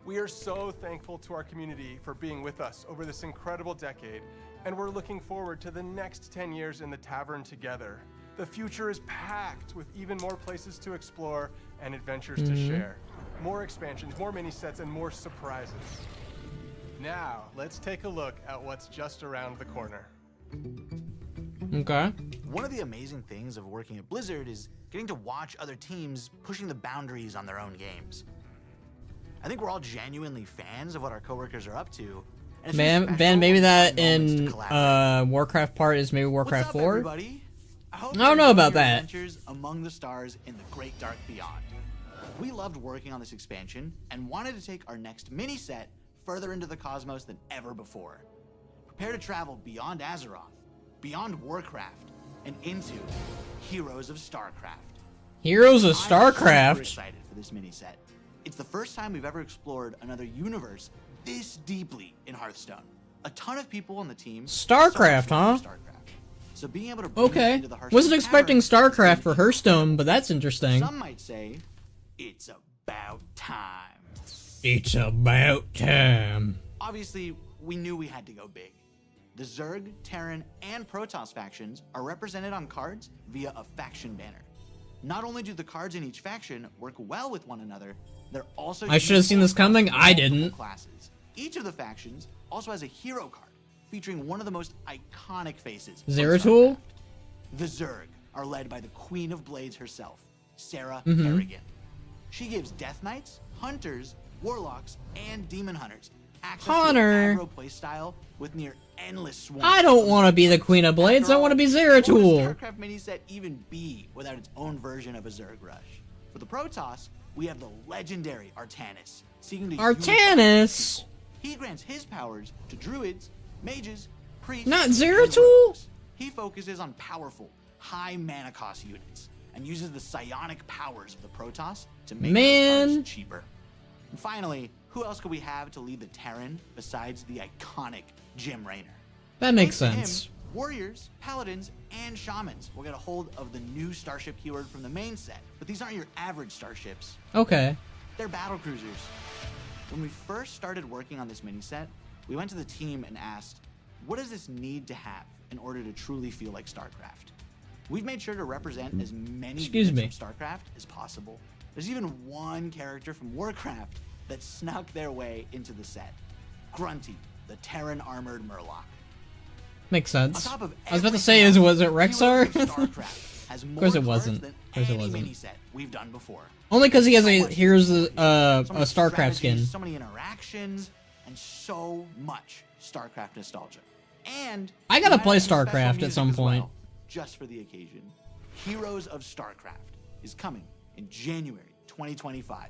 We are so thankful to our community for being with us over this incredible decade, and we're looking forward to the next 10 years in the tavern together. The future is packed with even more places to explore and adventures to share. More expansions, more mini sets, and more surprises. Now, let's take a look at what's just around the corner. Okay. One of the amazing things of working at Blizzard is getting to watch other teams pushing the boundaries on their own games. I think we're all genuinely fans of what our coworkers are up to. And it's really special Ben, maybe when we that find moments to in collaborate. Warcraft part is maybe Warcraft What's up, 4? everybody? I hope I you're don't know enjoying about your that. Adventures among the stars in the great dark beyond. We loved working on this expansion and wanted to take our next mini set further into the cosmos than ever before. Prepare to travel beyond Azeroth, beyond Warcraft, and into Heroes of StarCraft. Heroes of I'm super StarCraft? excited for this mini set. It's the first time we've ever explored another universe this deeply in Hearthstone. A ton of people on the team. StarCraft, huh? So being able to bring it Okay. into the Hearthstone Wasn't expecting tavern, StarCraft for Hearthstone, but that's interesting. some might say it's about time. It's about time. Obviously, we knew we had to go big. The Zerg, Terran, and Protoss factions are represented on cards via a faction banner. Not only do the cards in each faction work well with one another, they're also I should have seen this coming. I didn't. classes. Each of the factions also has a hero card featuring one of the most iconic faces. of Zeratul? The Zerg are led by the Queen of Blades herself, Sarah Mhm. Kerrigan. She gives Death Knights, Hunters, Warlocks, and Demon Hunters access Hunter. to an aggro playstyle with near endless swarms. I don't want to be the Queen of Blades. I want to be Zeratul. What would StarCraft mini set even be without its own version of a Zerg rush? For the Protoss, we have the legendary Artanis, seeking to Artanis? unify people. He grants his powers to druids, mages, priests, Not and Zeratul? rogues. He focuses on powerful, high mana cost units and uses the psionic powers of the Protoss to make Man. those cards cheaper. And finally, who else could we have to lead the Terran besides the iconic Jim Raynor? That makes Thanks to sense. him, warriors, paladins, and shamans will get a hold of the new starship keyword from the main set. But these aren't your average starships. Okay. They're battle cruisers. When we first started working on this mini set, we went to the team and asked, what does this need to have in order to truly feel like StarCraft? We've made sure to represent as many Excuse units me. from StarCraft as possible. There's even one character from Warcraft that snuck their way into the set. Grunty, the Terran armored Murloc. Makes sense. On top of I was about to everything say, else, was it Rexar? Heroes of StarCraft has Of more course it cards wasn't. than Of course it any wasn't. mini set we've done before. Only because he has here's a So many StarCraft skin. strategies, so many interactions, and so much StarCraft nostalgia. And I gotta play special StarCraft at music some as well, point. just for the occasion. Heroes of StarCraft is coming in January 2025.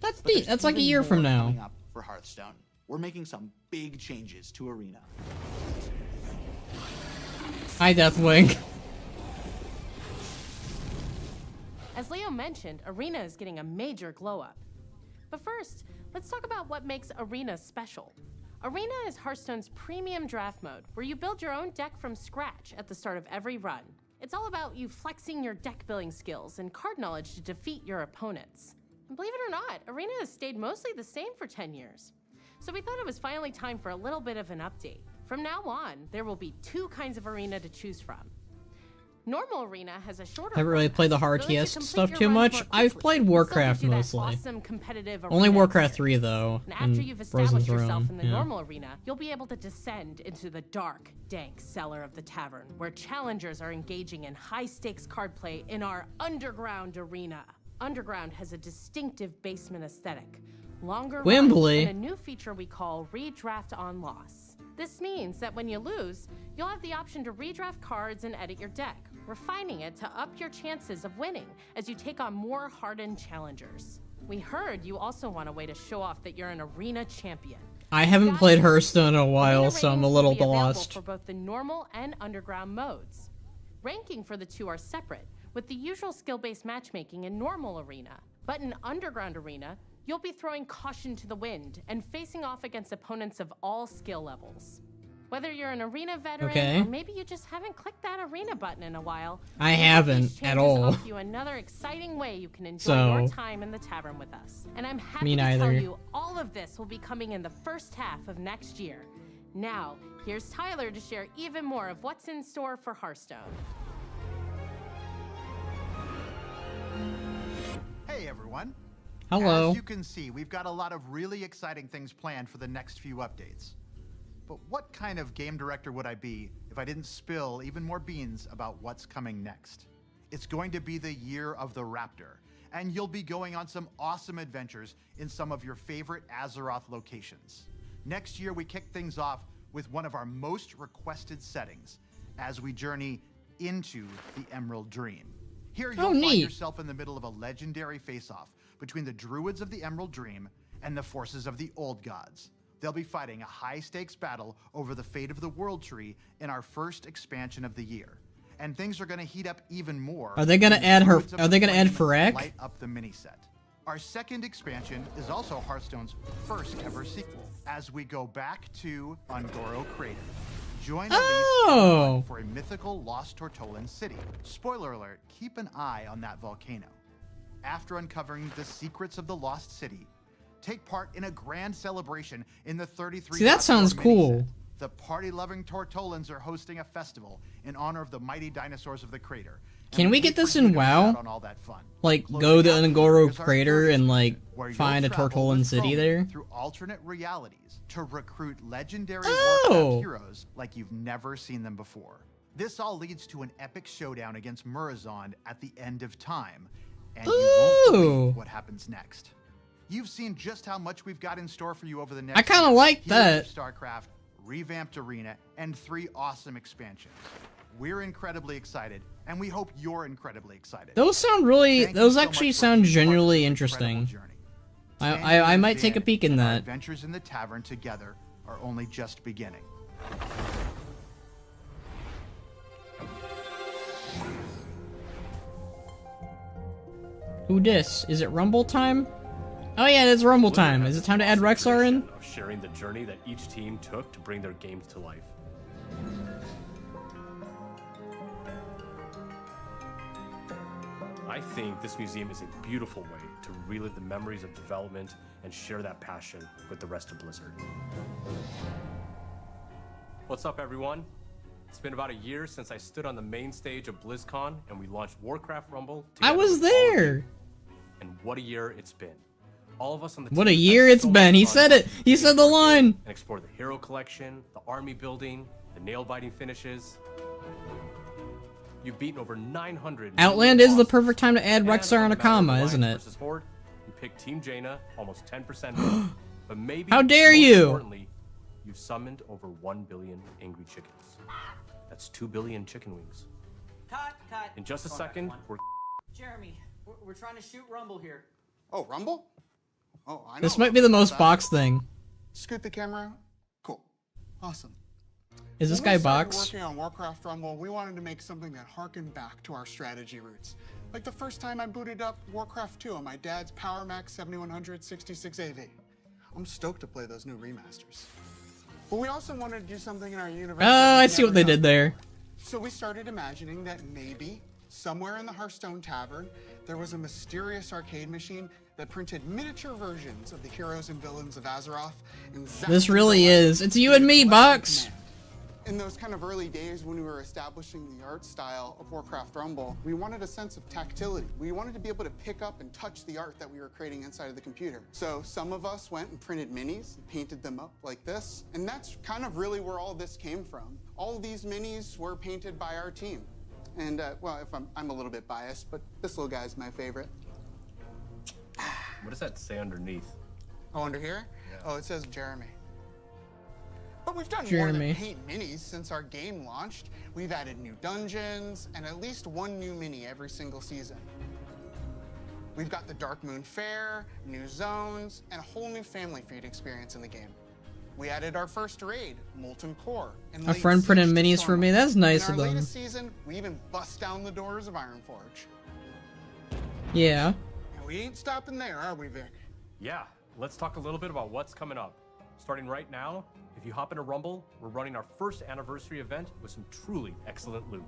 That's But neat. there's That's like a even year from more now. coming up for Hearthstone. We're making some big changes to Arena. Hi, Deathwing. As Leo mentioned, Arena is getting a major glow up. But first, let's talk about what makes Arena special. Arena is Hearthstone's premium draft mode, where you build your own deck from scratch at the start of every run. It's all about you flexing your deck building skills and card knowledge to defeat your opponents. And believe it or not, Arena has stayed mostly the same for 10 years. So we thought it was finally time for a little bit of an update. From now on, there will be 2 kinds of Arena to choose from. Normal Arena has a shorter Haven't really played the RTS stuff too much. I've played Warcraft mostly. awesome competitive Only arena Warcraft experience. 3 though. And and after you've Frozen established yourself Throne. in the Yeah. normal arena, you'll be able to descend into the dark, dank cellar of the tavern, where challengers are engaging in high-stakes card play in our underground arena. Underground has a distinctive basement aesthetic, longer runs, Wembley. and a new feature we call redraft on loss. This means that when you lose, you'll have the option to redraft cards and edit your deck, refining it to up your chances of winning as you take on more hardened challengers. We heard you also want a way to show off that you're an arena champion. I haven't played Hearthstone in a while, so I'm a little Will be available lost. for both the normal and underground modes. Ranking for the 2 are separate, with the usual skill-based matchmaking in normal arena. But in underground arena, you'll be throwing caution to the wind and facing off against opponents of all skill levels. Whether you're an arena veteran Okay. or maybe you just haven't clicked that arena button in a while, I these haven't changes at all. offer you another exciting way you can enjoy So- your time in the tavern with us. And I'm happy Me to tell neither. you all of this will be coming in the first half of next year. Now, here's Tyler to share even more of what's in store for Hearthstone. Hey everyone. Hello. As you can see, we've got a lot of really exciting things planned for the next few updates. But what kind of game director would I be if I didn't spill even more beans about what's coming next? It's going to be the year of the Raptor, and you'll be going on some awesome adventures in some of your favorite Azeroth locations. Next year, we kick things off with one of our most requested settings as we journey into the Emerald Dream. Here you'll find neat. yourself in the middle of a legendary face-off between the Druids of the Emerald Dream and the forces of the Old Gods. They'll be fighting a high-stakes battle over the fate of the World Tree in our first expansion of the year. And things are going to heat up even more. Are they gonna when the add her? Druids of Are they the gonna add Flame Farek? light up the mini-set. Our second expansion is also Hearthstone's first ever sequel, as we go back to Ungoro Crater. Join Elise for a mythical lost Tortolan city. Spoiler alert, keep an eye on that volcano. After uncovering the secrets of the lost city, take part in a grand celebration in the 33. See, that sounds cool. The party-loving Tortolans are hosting a festival in honor of the mighty dinosaurs of the crater. Can we get this in WoW? Like, go to Ungoro Crater and, like, where find a you'll travel Tortolan with city Chromie there? through alternate realities to recruit legendary Oh! Warcraft heroes like you've never seen them before. This all leads to an epic showdown against Murozond at the end of time, and you won't believe what happens next. You've seen just how much we've got in store for you over the next I kinda year. like Heroes that. of StarCraft, revamped arena, and 3 awesome expansions. We're incredibly excited, and we hope you're incredibly excited. Those sound really. Thank you Those so actually much for sound being part of genuinely this interesting. incredible journey. I might take a peek in Our that. adventures in the tavern together are only just beginning. Who dis? Is it Rumble time? Oh yeah, it's Rumble time. Is it time to add Rexar in? Of sharing the journey that each team took to bring their games to life. I think this museum is a beautiful way to relive the memories of development and share that passion with the rest of Blizzard. What's up, everyone? It's been about a year since I stood on the main stage of BlizzCon and we launched Warcraft Rumble. I together was with all of you. there. And what a year it's been. All of us on the What team a had year it's so been. much He fun said it. He digging said into the our game line. And explore the hero collection, the army building, the nail-biting finishes. You've beaten over 900. Outland is the perfect time to add And Rexar on and the matter of Akama, Alliance isn't it? versus Horde, you picked Team Jaina almost 10% more. But maybe How dare most you? importantly, you've summoned over 1 billion angry chickens. That's 2 billion chicken wings. Cut. In just a second, we're... Jeremy, we're trying to shoot Rumble here. Oh, Rumble? Oh, I know. This might be the most box thing. Scoot the camera out. Cool. Awesome. Is this When guy we started box? working on Warcraft Rumble, we wanted to make something that harkened back to our strategy roots. Like the first time I booted up Warcraft 2 on my dad's Power Mac 7100 66 AV. I'm stoked to play those new remasters. But we also wanted to do something in our universe. Oh, I see what they did there. So we started imagining that maybe somewhere in the Hearthstone Tavern, there was a mysterious arcade machine that printed miniature versions of the heroes and villains of Azeroth. And This really is. It's you and me, Box. in those kind of early days when we were establishing the art style of Warcraft Rumble, we wanted a sense of tactility. We wanted to be able to pick up and touch the art that we were creating inside of the computer. So some of us went and printed minis and painted them up like this. And that's kind of really where all this came from. All of these minis were painted by our team. And well, if I'm a little bit biased, but this little guy's my favorite. What does that say underneath? Oh, under here? Yeah. Oh, it says Jeremy. But we've done more Jeremy. than paint minis since our game launched. We've added new dungeons and at least one new mini every single season. We've got the Dark Moon Fair, new zones, and a whole new family feud experience in the game. We added our first raid, Molten Core. And A friend printed minis for me. That's nice in of our them. latest season, we even bust down the doors of Ironforge. Yeah. And we ain't stopping there, are we, Vic? Yeah, let's talk a little bit about what's coming up. Starting right now, if you hop into Rumble, we're running our first anniversary event with some truly excellent loot.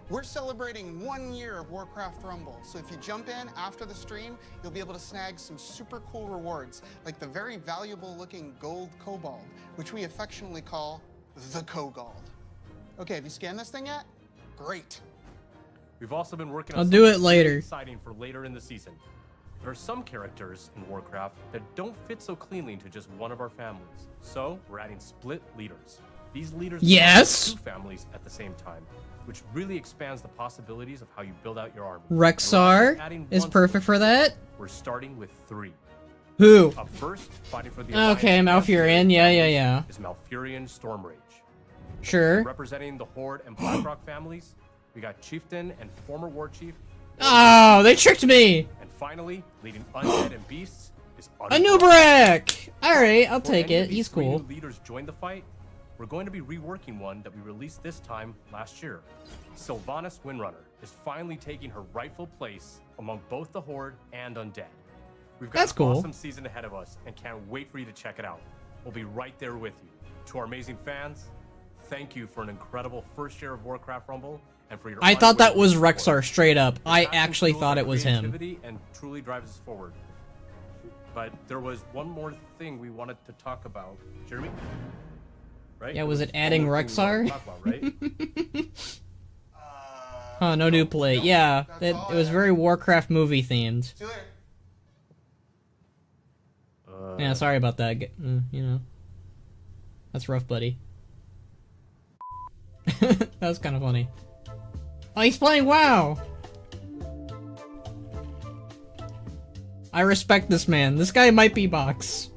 We're celebrating 1 year of Warcraft Rumble, so if you jump in after the stream, you'll be able to snag some super cool rewards, like the very valuable looking gold kobold, which we affectionately call the Kogald. Okay, have you scanned this thing yet? Great. We've also been working I'll on do something it later. really exciting for later in the season. There are some characters in Warcraft that don't fit so cleanly into just one of our families. So we're adding split leaders. These leaders Yes! belong to two families at the same time, which really expands the possibilities of how you build out your army. Rexar is perfect for that. We're starting with 3. Who? Up first, fighting for the Okay, Alliance Malfurion. Yeah. is Malfurion Stormrage. Sure. Representing the Horde and Blackrock families, we got Chieftain and former War Chief. Oh, they tricked me. And finally, leading Undead and Beasts is Anubarak! Alright, I'll take it. He's Three cool. new leaders join the fight. We're going to be reworking one that we released this time last year. Sylvanas Windrunner is finally taking her rightful place among both the Horde and Undead. We've got That's an cool. awesome season ahead of us and can't wait for you to check it out. We'll be right there with you. To our amazing fans, thank you for an incredible first year of Warcraft Rumble and for your I thought that was unwavering support. Rexar straight up. I Your passion actually fuels thought our it was him. creativity and truly drives us forward. But there was one more thing we wanted to talk about. Jeremy? Right? Yeah, was There it adding one more thing we Rexar? wanted to talk about, right? Huh, no new play. Yeah, it was very Warcraft movie themed. Yeah, sorry about that. You know. That's rough, buddy. That was kind of funny. Oh, he's playing WoW! I respect this man. This guy might be box.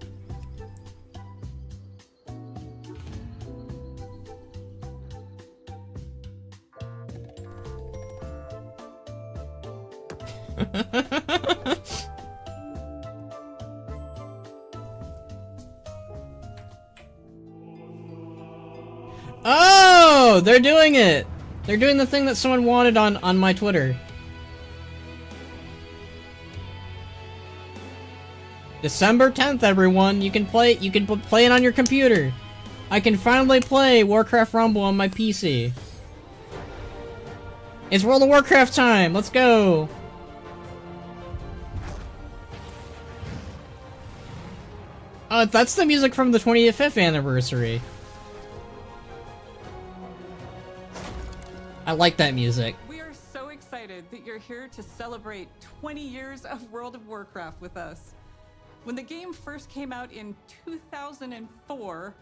Oh, they're doing it. They're doing the thing that someone wanted on my Twitter. December 10th, everyone. You can play it on your computer. I can finally play Warcraft Rumble on my PC. It's World of Warcraft time. Let's go. Oh, that's the music from the 25th anniversary. I like that music. We are so excited that you're here to celebrate 20 years of World of Warcraft with us. When the game first came out in 2004,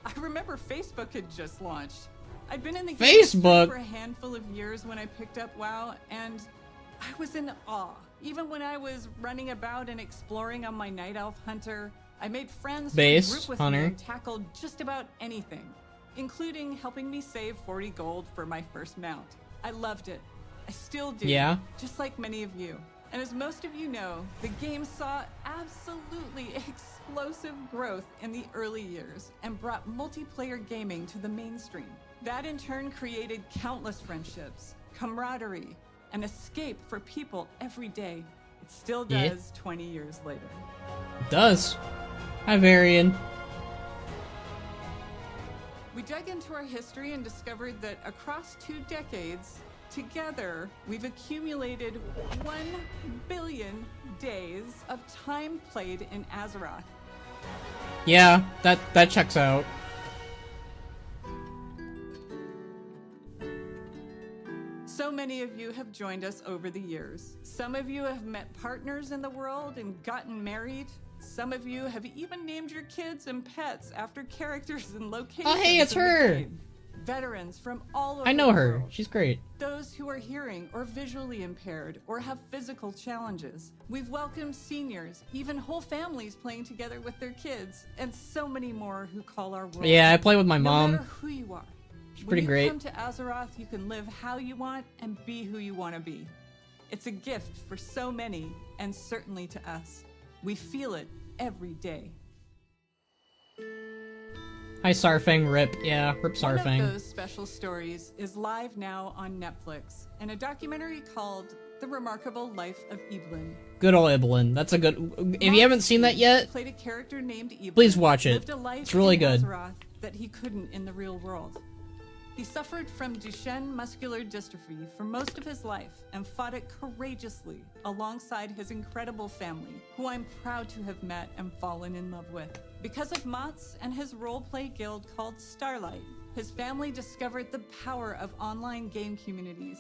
I remember Facebook had just launched. I'd been in the game Facebook? for a handful of years when I picked up WoW, and I was in awe. Even when I was running about and exploring on my Night Elf Hunter, I made friends Base, who group with Hunter. me and tackled just about anything, including helping me save 40 gold for my first mount. I loved it. I still do. Yeah. Just like many of you. And as most of you know, the game saw absolutely explosive growth in the early years and brought multiplayer gaming to the mainstream. That in turn created countless friendships, camaraderie, and escape for people every day. It still Yeah. does 20 years later. It does. Hi, Varian. We dug into our history and discovered that across 2 decades, together, we've accumulated 1 billion days of time played in Azeroth. Yeah, that checks out. So many of you have joined us over the years. Some of you have met partners in the world and gotten married. Some of you have even named your kids and pets after characters and locations. Oh, hey, it's in the her. game. Veterans from all over I know the her. world. She's great. Those who are hearing or visually impaired or have physical challenges. We've welcomed seniors, even whole families playing together with their kids, and so many more who call our world. Yeah, I play with my no mom. matter who you are. She's pretty when you great. come to Azeroth, you can live how you want and be who you want to be. It's a gift for so many, and certainly to us. We feel it every day. Hi, Sarfang. Rip. Yeah, rip One of Sarfang. those special stories is live now on Netflix in a documentary called The Remarkable Life of Evelyn. Good old Evelyn. That's a good. If you haven't seen that yet, Played a character named Evelyn. please watch it. Lived a life It's really in good. Azeroth that he couldn't in the real world. He suffered from Duchenne muscular dystrophy for most of his life and fought it courageously alongside his incredible family, who I'm proud to have met and fallen in love with. Because of Mott's and his role-play guild called Starlight, his family discovered the power of online game communities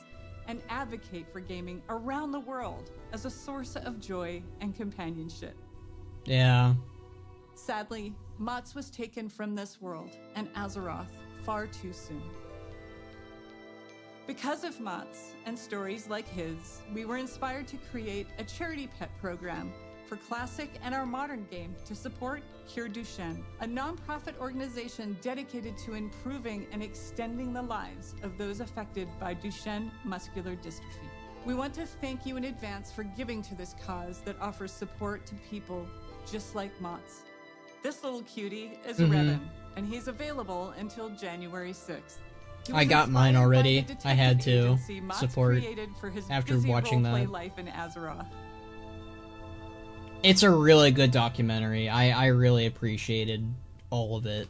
and advocate for gaming around the world as a source of joy and companionship. Yeah. Sadly, Mott's was taken from this world and Azeroth far too soon. Because of Mott's and stories like his, we were inspired to create a charity pet program for Classic and our modern game to support Cure Duchenne, a nonprofit organization dedicated to improving and extending the lives of those affected by Duchenne muscular dystrophy. We want to thank you in advance for giving to this cause that offers support to people just like Mott's. This little cutie is Revan, and he's available until January 6th. He I was got mine inspired by already. the I had detective to agency Mott's support created for his after busy watching role-play that. life in Azeroth. It's a really good documentary. I really appreciated all of it.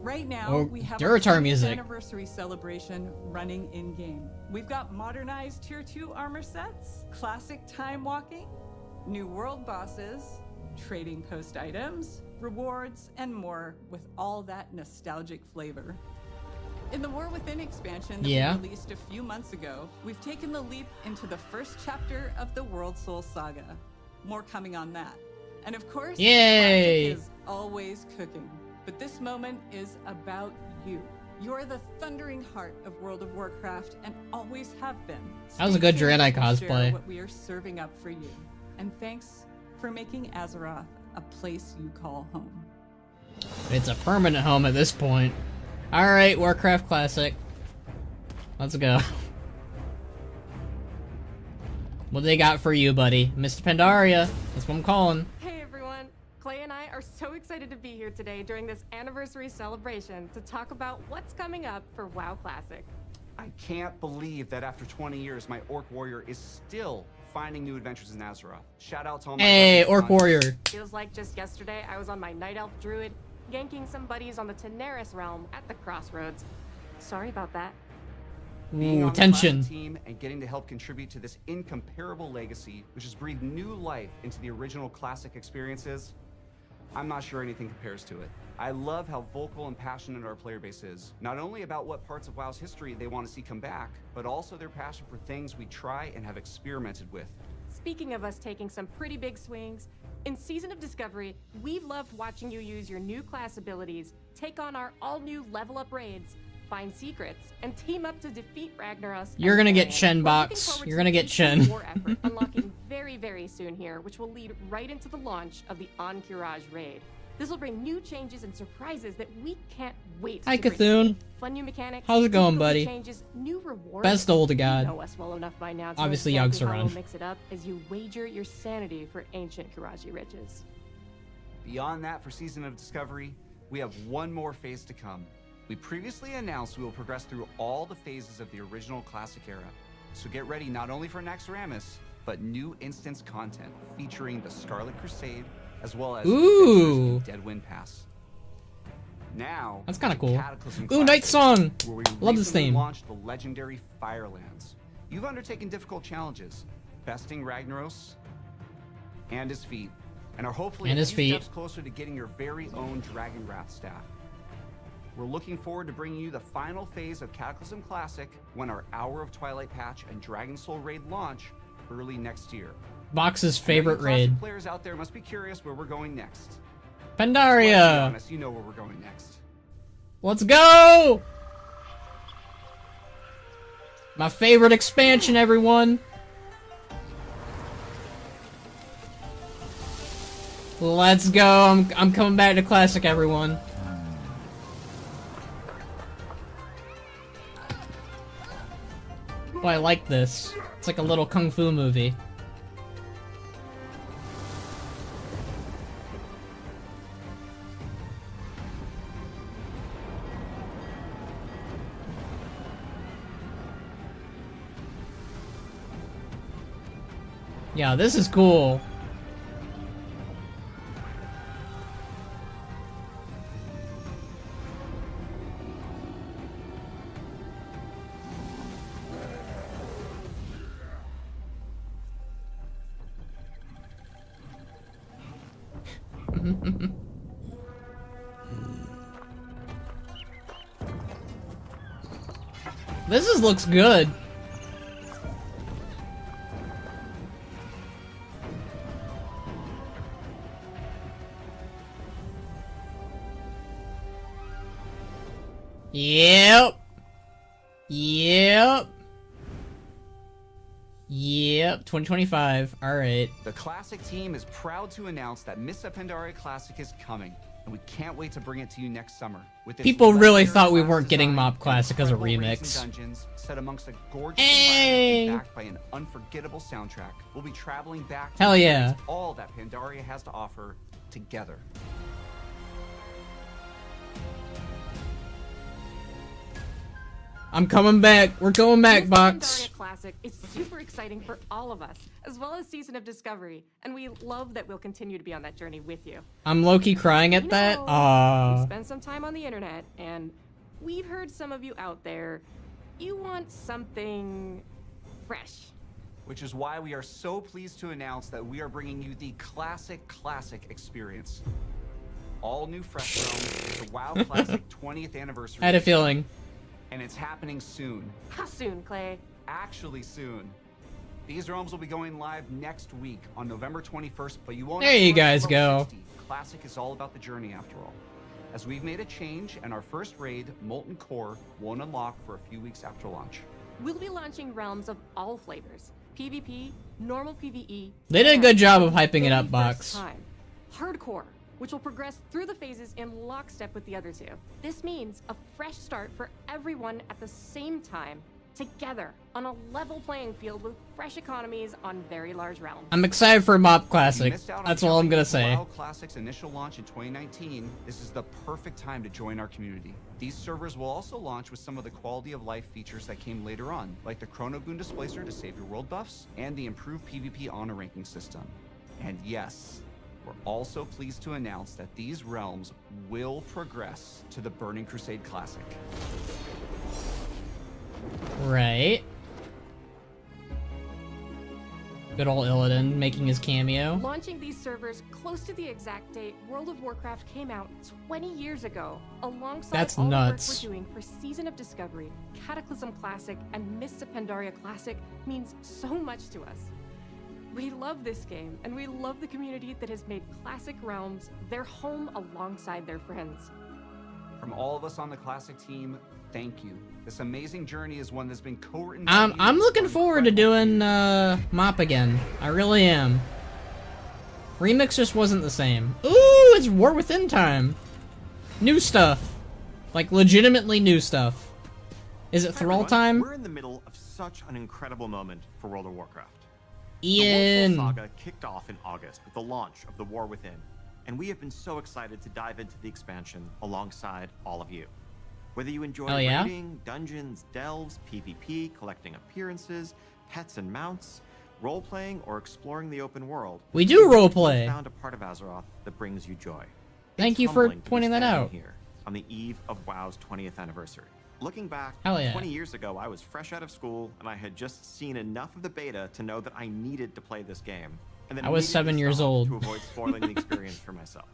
Right now, Oh, we have Duratar our 20th music. anniversary celebration running in-game. We've got modernized Tier 2 armor sets, classic time walking, new world bosses, trading post items, rewards, and more with all that nostalgic flavor. In the War Within expansion that Yeah. we released a few months ago, we've taken the leap into the first chapter of the World Soul Saga. More coming on that. And of course, Yay! classic is always cooking. But this moment is about you. You're the thundering heart of World of Warcraft and always have been. That was a Stay good tuned Draenei to share cosplay. what we are serving up for you. And thanks for making Azeroth a place you call home. It's a permanent home at this point. Alright, Warcraft Classic. Let's go. What do they got for you, buddy? Mr. Pandaria. That's what I'm calling. Hey everyone! Clay and I are so excited to be here today during this anniversary celebration to talk about what's coming up for WoW Classic. I can't believe that after 20 years, my Orc Warrior is still finding new adventures in Azeroth. Shout out to all my Hey, buddies Orc on- Warrior. Feels like just yesterday I was on my Night Elf Druid, yanking some buddies on the Teneris realm at the crossroads. Sorry about that. Being Ooh, on the tension. Classic team and getting to help contribute to this incomparable legacy, which has breathed new life into the original Classic experiences, I'm not sure anything compares to it. I love how vocal and passionate our player base is, not only about what parts of WoW's history they want to see come back, but also their passion for things we try and have experimented with. Speaking of us taking some pretty big swings, in Season of Discovery, we've loved watching you use your new class abilities, take on our all-new level-up raids, find secrets, and team up to defeat Ragnaros. You're gonna get Shen box. You're gonna get Shen. War effort unlocking very, very soon here, which will lead right into the launch of the Encourage raid. This will bring new changes and surprises that we can't wait Hi, to bring Cthulhu. to you. Fun new mechanics. How's it going, difficulty buddy? Changes, new rewards. Best old to God. You know us well enough by now to Obviously, know exactly how Yogg-Saron. we'll mix it up as you wager your sanity for ancient Kiraji riches. Beyond that, for Season of Discovery, we have one more phase to come. We previously announced we will progress through all the phases of the original Classic era. So get ready not only for Naxxramas, but new instance content featuring the Scarlet Crusade, as well as Ooh. Deadwind Pass. Now, That's kind of cool. Cataclysm Ooh, Classic, Night Song. where we Love this recently theme. launched the legendary Firelands. You've undertaken difficult challenges, besting Ragnaros and his feet, and are hopefully And a his few feet. steps closer to getting your very own Dragon Wrath staff. We're looking forward to bringing you the final phase of Cataclysm Classic when our Hour of Twilight patch and Dragon Soul raid launch early next year. Box's I know favorite you Classic raid. players out there must be curious where we're going next. Pandaria. Let's be honest, you know where we're going next. Let's go! My favorite expansion, everyone. Let's go. I'm coming back to Classic, everyone. Oh, I like this. It's like a little kung fu movie. Yeah, this is cool. Looks good. Yep. 2025. Alright. The Classic team is proud to announce that Mists of Pandaria Classic is coming, and we can't wait to bring it to you next summer. With its People really legendary thought we class weren't getting design Mob and Classic as a incredible raids remix. and dungeons set amongst a gorgeous Hey. environment and backed by an unforgettable soundtrack. We'll be traveling back to Hell yeah. experience all that Pandaria has to offer together. I'm coming back. We're going back, This Box. Pandaria Classic is super exciting for all of us, as well as Season of Discovery, and we love that we'll continue to be on that journey with you. I'm low-key crying at that. We spent some time on the internet, and we've heard some of you out there. You want something fresh. Which is why we are so pleased to announce that we are bringing you the Classic experience. All new Fresh Realms is the WoW Classic 20th anniversary. I had a feeling. And it's happening soon. How soon, Clay? Actually soon. These realms will be going live next week on November 21st, but you won't There have to you rush guys to go. level 60. Classic is all about the journey after all. As we've made a change, and our first raid, Molten Core, won't unlock for a few weeks after launch. We'll be launching realms of all flavors. PvP, normal PvE. They did a and good job of for the hyping it up, very Box. first time, Hardcore, which will progress through the phases in lockstep with the other two. This means a fresh start for everyone at the same time, together, on a level playing field with fresh economies on very large realms. I'm excited for Mob If you Classic. missed out on That's all I'm gonna jumping say. into WoW Classic's initial launch in 2019, this is the perfect time to join our community. These servers will also launch with some of the quality of life features that came later on, like the Chronogoon Displacer to save your world buffs, and the improved PvP honor ranking system. And yes, we're also pleased to announce that these realms will progress to the Burning Crusade Classic. Right. Good old Illidan making his cameo. Launching these servers close to the exact date World of Warcraft came out 20 years ago, alongside That's all nuts. the work we're doing for Season of Discovery, Cataclysm Classic, and Mists of Pandaria Classic means so much to us. We love this game, and we love the community that has made Classic Realms their home alongside their friends. From all of us on the Classic team, thank you. This amazing journey is one that's been co-written. I'm looking forward to doing Mop again. I really am. Remix just wasn't the same. Ooh, it's War Within time. New stuff. Like, legitimately new stuff. Is it Thrall time? We're in the middle of such an incredible moment for World of Warcraft. Ian. The World Saga kicked off in August with the launch of the War Within, and we have been so excited to dive into the expansion alongside all of you. Whether you enjoy raiding, dungeons, delves, PvP, collecting appearances, pets and mounts, role-playing, or exploring the open world, we do roleplay. You found a part of Azeroth that brings you joy. Thank you for pointing that out. Here on the eve of WoW's 20th anniversary. Looking back, Hell yeah. 20 years ago, I was fresh out of school, and I had just seen enough of the beta to know that I needed to play this game. And then I was 7 years old. to avoid spoiling the experience for myself.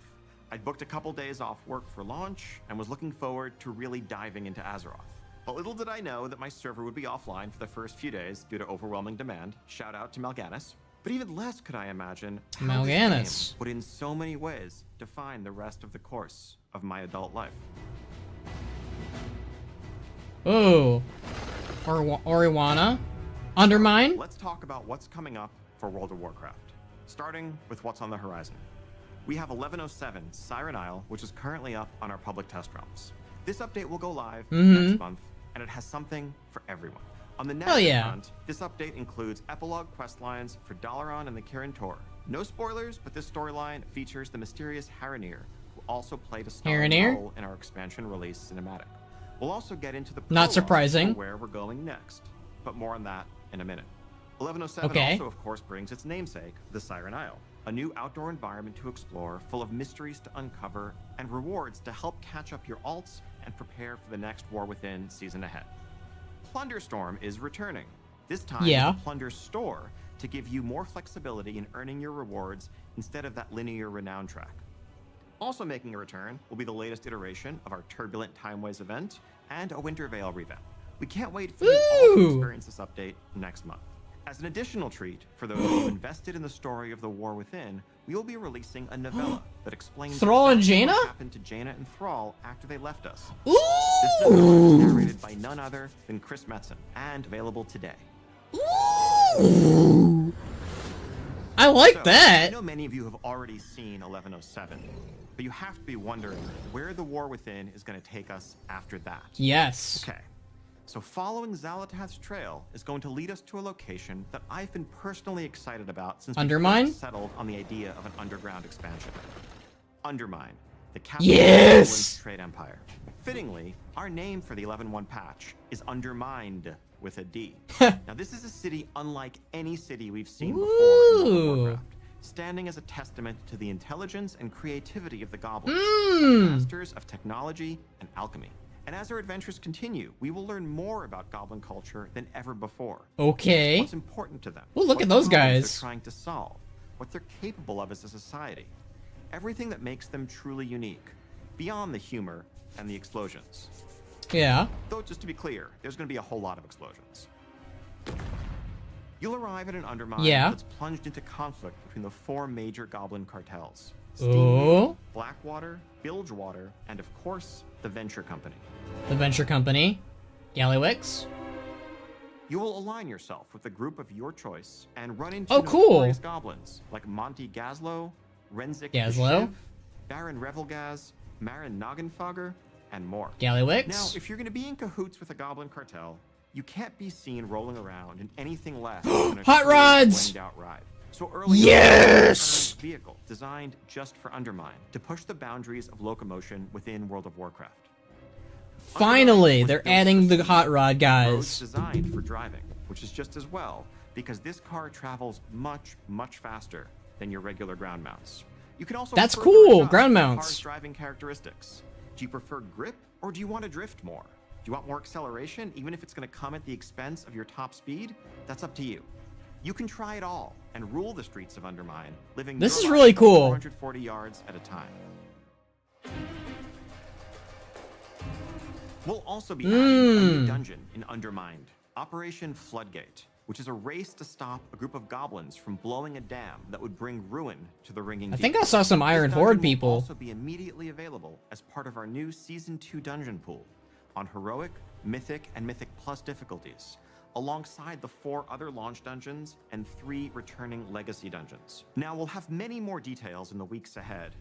I'd booked a couple days off work for launch, and was looking forward to really diving into Azeroth. But little did I know that my server would be offline for the first few days due to overwhelming demand. Shout out to Mal'Ganis. But even less could I imagine how this game would in so many ways define the rest of the course of my adult life. Oh, Oriwana, Undermine. Let's talk about what's coming up for World of Warcraft, starting with what's on the horizon. We have 1107 Siren Isle, which is currently up on our public test realms. This update will go live next month, and it has something for everyone. On the narrative front, this update includes epilogue questlines for Dalaran and the Kirin Tor. No spoilers, but this storyline features the mysterious Haranir, who also played a starring role in our expansion release cinematic. We'll also get into the not surprising where we're going next, but more on that in a minute. 1107 also, of course, brings its namesake, the Siren Isle, a new outdoor environment to explore, full of mysteries to uncover and rewards to help catch up your alts and prepare for the next War Within season ahead. Plunderstorm is returning. This time, the Plunder Store to give you more flexibility in earning your rewards instead of that linear renown track. Also making a return will be the latest iteration of our Turbulent Timeways event and a Winter Veil revamp. We can't wait for you all to experience this update next month. As an additional treat for those who invested in the story of the War Within, we will be releasing a novella that explains Thrall and Jaina? what happened to Jaina and Thrall after they left us. This novella is narrated by none other than Chris Metzen and available today. I like that. I know many of you have already seen 1107, but you have to be wondering where the War Within is going to take us after that. Yes. Okay. So following Xal'atath's trail is going to lead us to a location that I've been personally excited about since we first settled on the idea of an underground expansion. Undermine, the capital of England's trade empire. Fittingly, our name for the 11.1 patch is Undermined with a D. Now this is a city unlike any city we've seen before in World of Warcraft, standing as a testament to the intelligence and creativity of the goblins, masters of technology and alchemy. And as our adventures continue, we will learn more about goblin culture than ever before. Okay. What's important to them. Well, look at those guys. They're trying to solve, what they're capable of as a society. Everything that makes them truly unique, beyond the humor and the explosions. Yeah. Though, just to be clear, there's going to be a whole lot of explosions. You'll arrive at an Undermine that's plunged into conflict between the 4 major goblin cartels. Steamweed, Blackwater, Bilgewater, and of course, the Venture Company. The Venture Company. Gallywix. You will align yourself with a group of your choice and run into notorious goblins like Monty Gazlo, Renzik Gazlo, Baron Revelgaz, Marin Noggenfogger, and more. Gallywix. Now, if you're going to be in cahoots with a goblin cartel, you can't be seen rolling around in anything less than a hot rods out ride. So early yes! Vehicle designed just for Undermine to push the boundaries of locomotion within World of Warcraft. Finally, they're adding the hot rod guys. Designed for driving, which is just as well because this car travels much, much faster than your regular ground mounts. You can also that's cool. Ground mounts. Car's driving characteristics. Do you prefer grip or do you want to drift more? Do you want more acceleration, even if it's going to come at the expense of your top speed? That's up to you. You can try it all and rule the streets of Undermine, living this is really cool. 440 yards at a time. We'll also be adding a new dungeon in Undermined, Operation Floodgate, which is a race to stop a group of goblins from blowing a dam that would bring ruin to the Ringing I Deep. think I saw some Iron Horde Will people. also be immediately available as part of our new Season 2 dungeon pool on Heroic, Mythic and Mythic Plus difficulties, alongside the 4 other launch dungeons and 3 returning legacy dungeons. Now, we'll have many more details in the weeks ahead,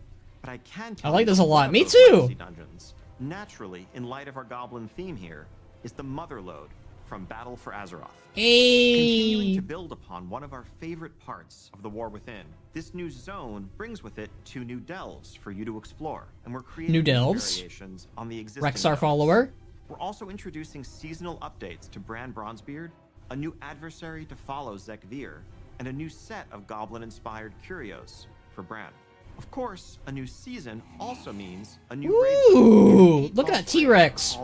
but I can tell I like you this a that one lot. of Me those too. legacy dungeons, naturally, in light of our goblin theme here, is the Motherlode from Battle for Azeroth. Continuing to build upon one of our favorite parts of the War Within, this new zone brings with it 2 new delves for you to explore, and we're creating New delves? variations on the existing Rexar delves. follower. We're also introducing seasonal updates to Bran Bronzebeard, a new adversary to follow Zek Veer, and a new set of goblin-inspired curios for Bran. Of course, a new season also means a new Ooh, look at that T-Rex.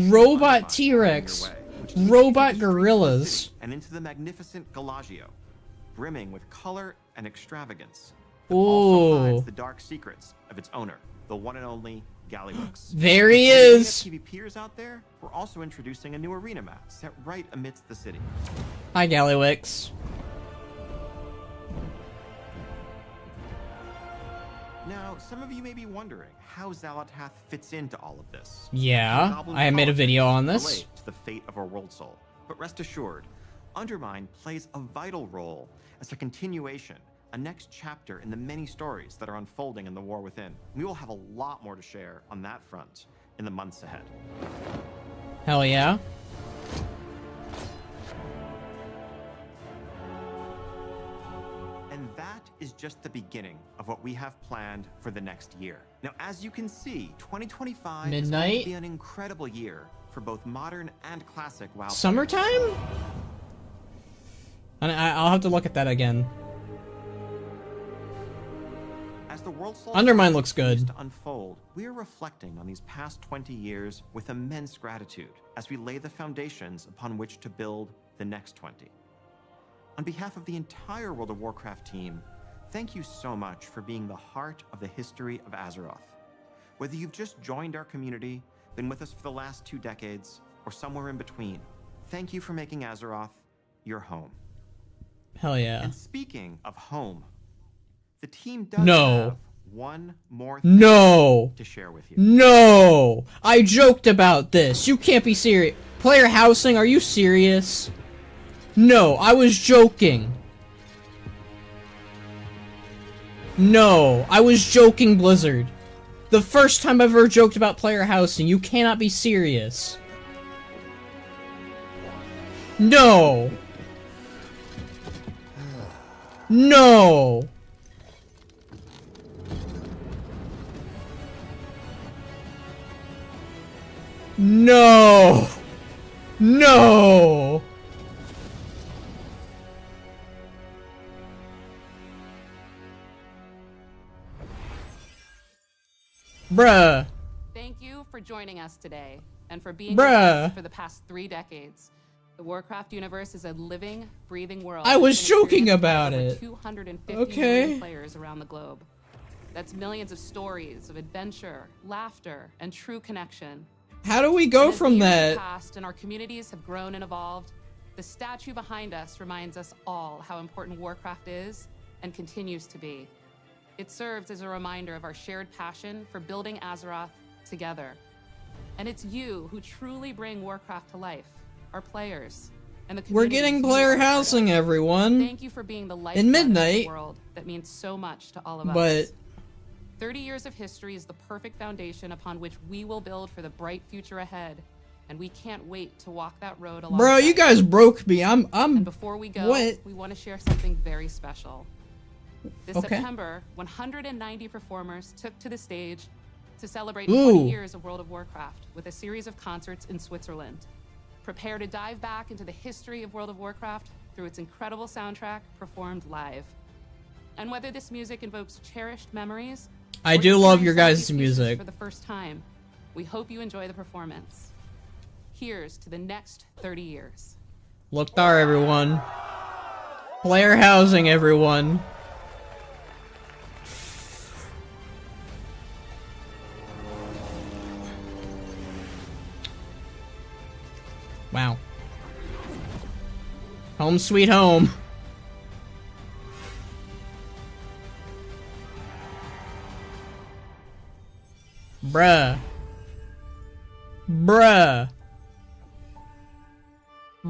Robot T-Rex. Robot gorillas. And into the magnificent Galagio, brimming with color and extravagance. Ooh. Hides the dark secrets of its owner, the one and only Gallywix. There he is. PvPers out there, we're also introducing a new arena map set right amidst the city. Hi, Gallywix. Now, some of you may be wondering how Xalatath fits into all of this. Yeah, Goblin I made a video on this. relate to the fate of our world soul. But rest assured, Undermine plays a vital role as a continuation, a next chapter in the many stories that are unfolding in the War Within. We will have a lot more to share on that front in the months ahead. Hell yeah. And that is just the beginning of what we have planned for the next year. Now, as you can see, 2025 is going Midnight? to be an incredible year for both modern and classic WoW. Summertime? I'll have to look at that again. As the world Undermine looks good. to unfold, we are reflecting on these past 20 years with immense gratitude as we lay the foundations upon which to build the next 20. On behalf of the entire World of Warcraft team, thank you so much for being the heart of the history of Azeroth. Whether you've just joined our community, been with us for the last 2 decades, or somewhere in between, thank you for making Azeroth your home. Hell yeah. And speaking of home, the team does No. have one more thing No. to share with you. No. I joked about this. You can't be serious. Player housing, are you serious? No, I was joking. No, I was joking, Blizzard. The first time I've ever joked about player housing, you cannot be serious. No. No. No. No. Bruh. Thank you for joining us today and for being Bruh. with us for the past 3 decades. The Warcraft universe is a living, breathing world. I was that's been joking experienced by about over it. 250 Okay. million players around the globe. That's millions of stories of adventure, laughter, and true connection. How do we go And as the from years have that? passed and our communities have grown and evolved, the statue behind us reminds us all how important Warcraft is and continues to be. It serves as a reminder of our shared passion for building Azeroth together. And it's you who truly bring Warcraft to life, our players, and the We're communities getting you player are part of. housing, everyone. Thank you for being the In lifeblood of Midnight. this world that means so much to all of But us. 30 years of history is the perfect foundation upon which we will build for the bright future ahead, and we can't wait to walk that road along. bro, you guys broke me. I'm And before we go, what? we want to share something very special. This Okay. September, 190 performers took to the stage to celebrate Ooh. 20 years of World of Warcraft with a series of concerts in Switzerland. Prepare to dive back into the history of World of Warcraft through its incredible soundtrack performed live. And whether this music invokes cherished memories, I or do you love hear your some of guys' these pieces music. for the first time, we hope you enjoy the performance. Here's to the next 30 years. Loktar, everyone. Player housing, everyone. Wow. Home sweet home. Bruh. Bruh.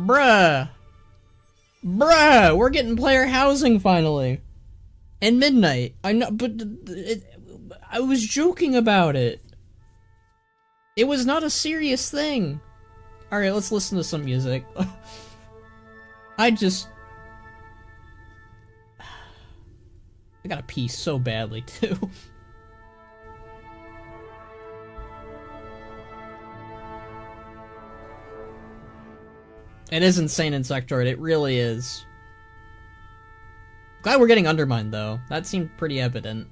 Bruh! Bruh! We're getting player housing finally! And midnight. I know, but I was joking about it. It was not a serious thing. Alright, let's listen to some music. I gotta pee so badly, too. It is insane Insectoid, it really is. Glad we're getting Undermined, though. That seemed pretty evident.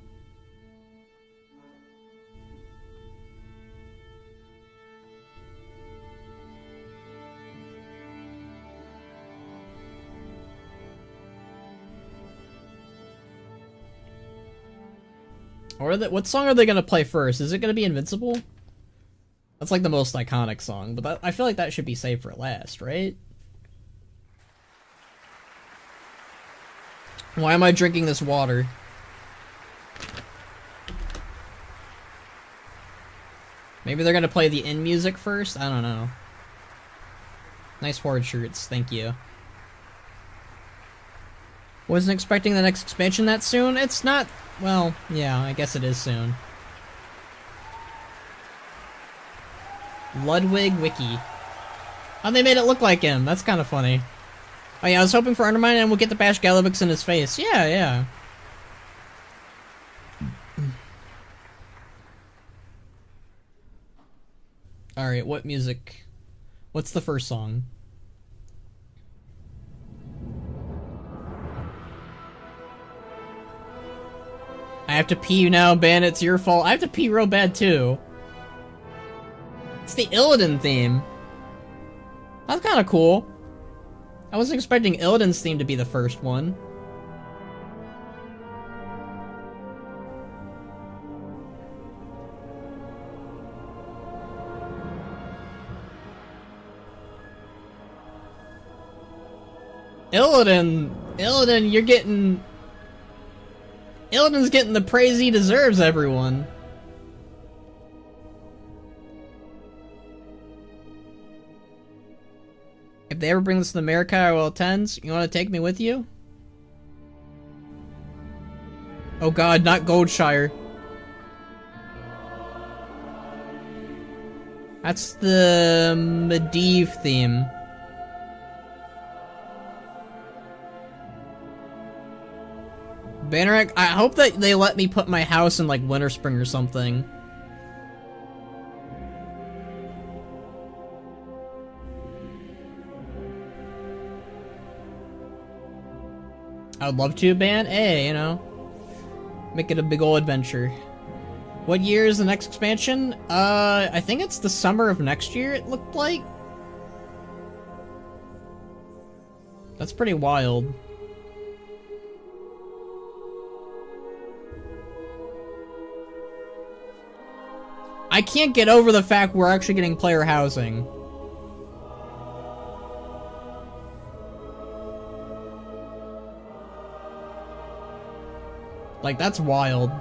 Or what song are they gonna play first? Is it gonna be Invincible? That's like the most iconic song, but I feel like that should be saved for last, right? Why am I drinking this water? Maybe they're gonna play the end music first? I don't know. Nice horde shirts, thank you. Wasn't expecting the next expansion that soon? It's not... Well, yeah, I guess it is soon. Ludwig Wiki. Oh, they made it look like him. That's kind of funny. Oh yeah, I was hoping for Undermine and we'll get the Bash Galabix in his face. Yeah, yeah. Alright, what music? What's the first song? I have to pee now, Ben. It's your fault. I have to pee real bad, too. It's the Illidan theme. That's kind of cool. I wasn't expecting Illidan's theme to be the first one. Illidan, you're getting... Illidan's getting the praise he deserves, everyone. If they ever bring this to America, I will attend. You want to take me with you? Oh god, not Goldshire. That's the Medivh theme. Banneret, I hope that they let me put my house in like Winter Spring or something. I would love to, ban. Hey, you know. Make it a big ol' adventure. What year is the next expansion? I think it's the summer of next year, it looked like. That's pretty wild. I can't get over the fact we're actually getting player housing. Like, that's wild.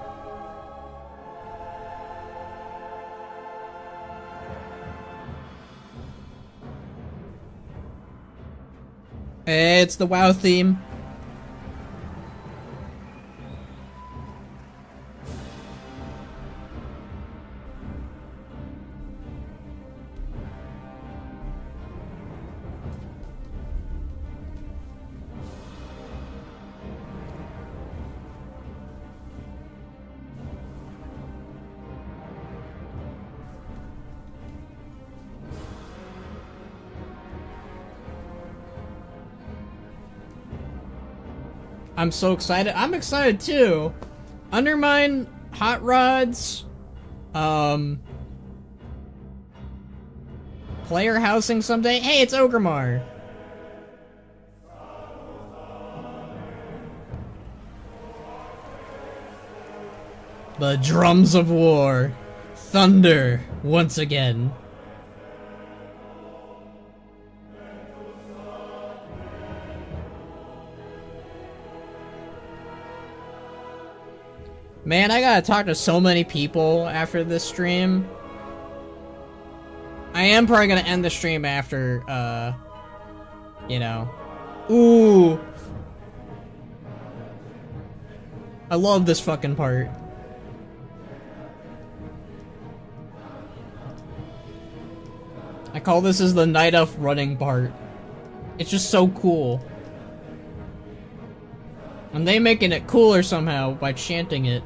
Hey, it's the WoW theme. I'm so excited. I'm excited too. Undermine, Hot Rods, player housing someday. Hey, it's Ogremar. The drums of war. Thunder once again. Man, I gotta talk to so many people after this stream. I am probably gonna end the stream after, You know. Ooh. I love this fucking part. I call this as the night elf running part. It's just so cool. And they making it cooler somehow by chanting it.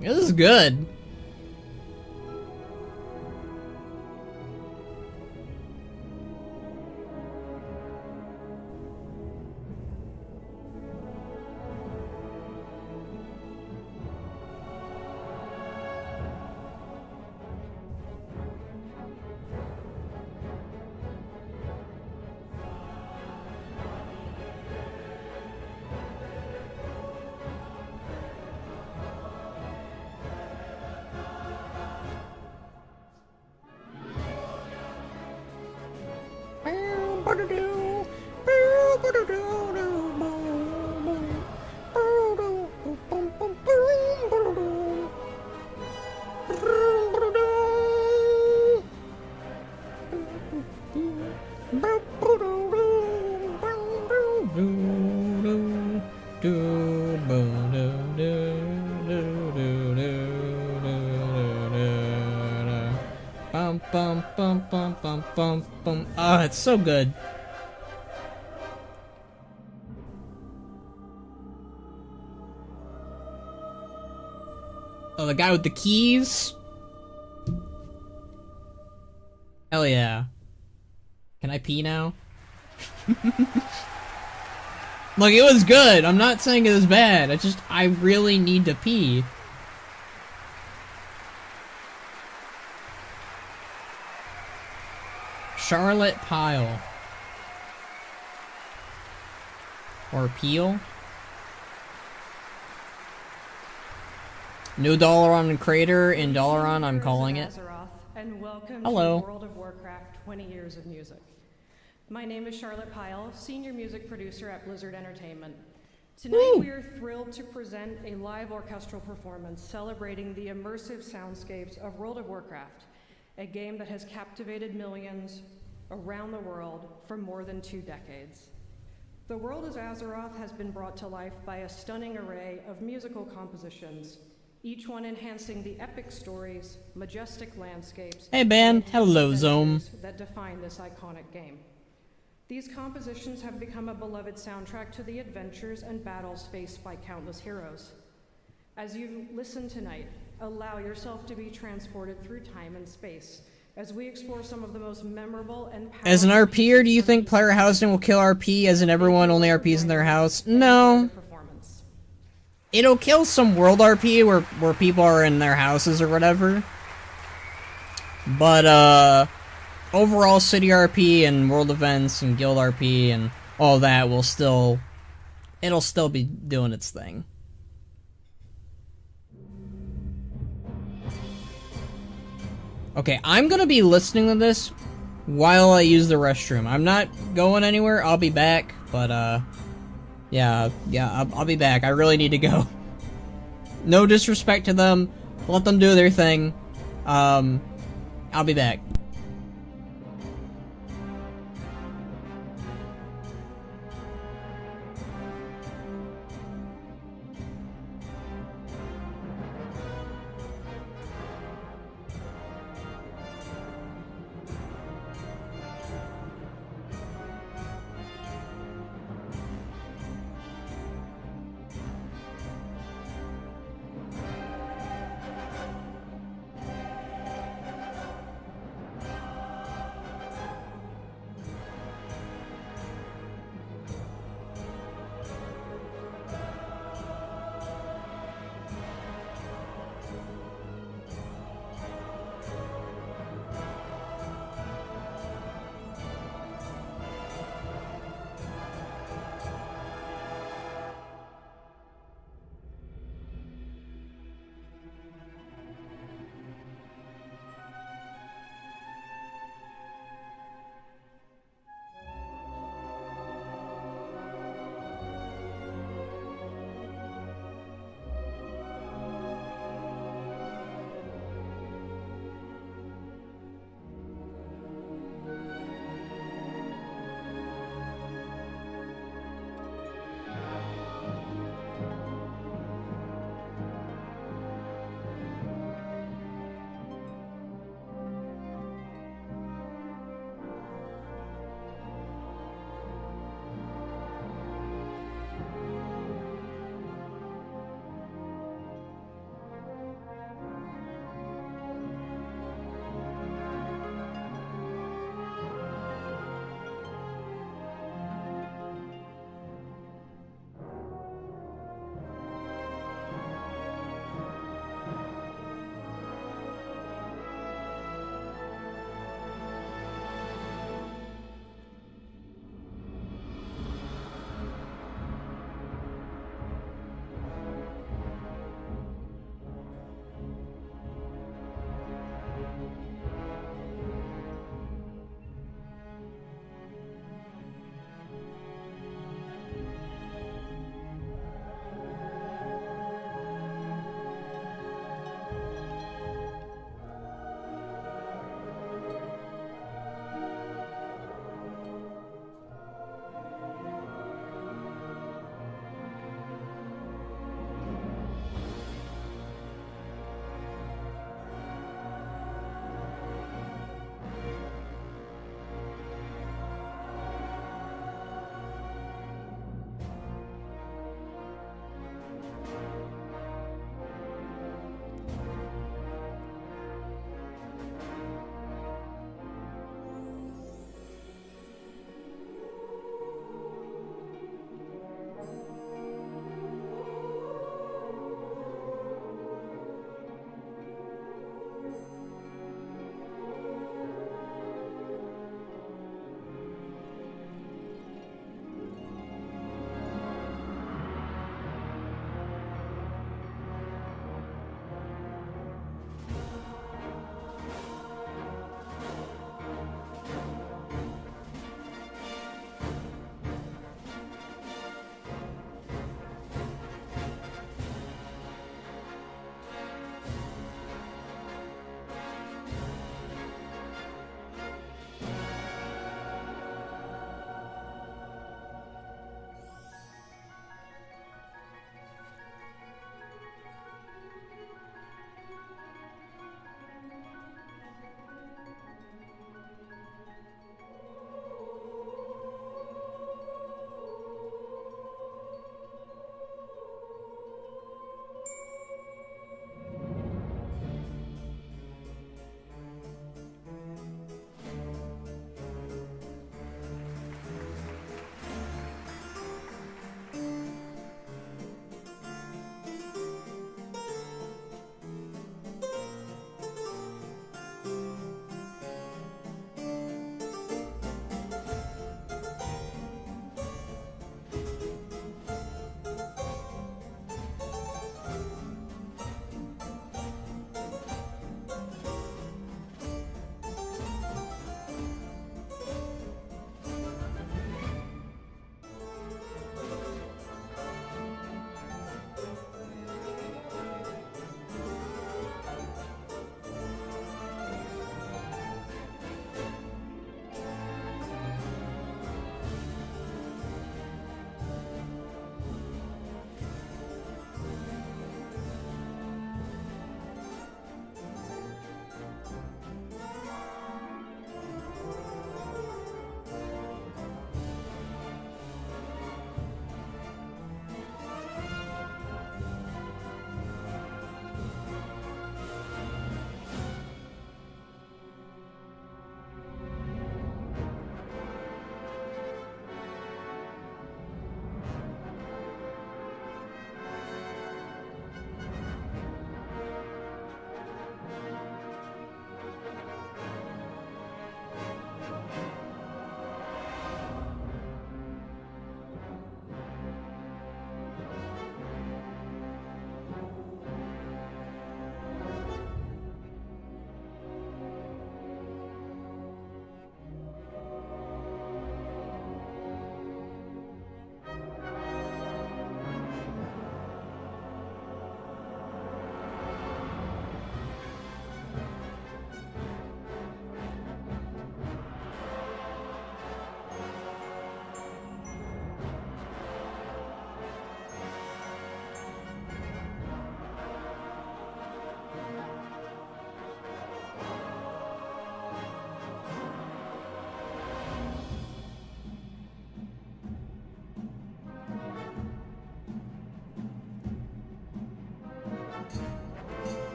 This is good. Oh, it's so good. Oh, the guy with the keys? Hell yeah. Can I pee now? Look, it was good. I'm not saying it was bad. I really need to pee. Charlotte Pyle. Or Peel. New Dalaran Crater in Dalaran, I'm calling it. And welcome Hello. to World of Warcraft 20 Years of Music. My name is Charlotte Pyle, Senior Music Producer at Blizzard Entertainment. Tonight we are thrilled to present a live orchestral performance celebrating the immersive soundscapes of World of Warcraft, a game that has captivated millions around the world for more than 2 decades. The world of Azeroth has been brought to life by a stunning array of musical compositions, each one enhancing the epic stories, majestic landscapes, Hey Ben, and hello intense Zome. adventures that define this iconic game. These compositions have become a beloved soundtrack to the adventures and battles faced by countless heroes. As you listen tonight, allow yourself to be transported through time and space as we explore some of the most memorable and As an RPer, do you think player housing will kill RP as in everyone only RPs in their house? No. It'll kill some world RP where people are in their houses or whatever. But, overall city RP and world events and guild RP and all that will still... It'll still be doing its thing. Okay, I'm gonna be listening to this while I use the restroom. I'm not going anywhere, I'll be back, but, yeah, I'll be back. I really need to go. No disrespect to them, let them do their thing. I'll be back.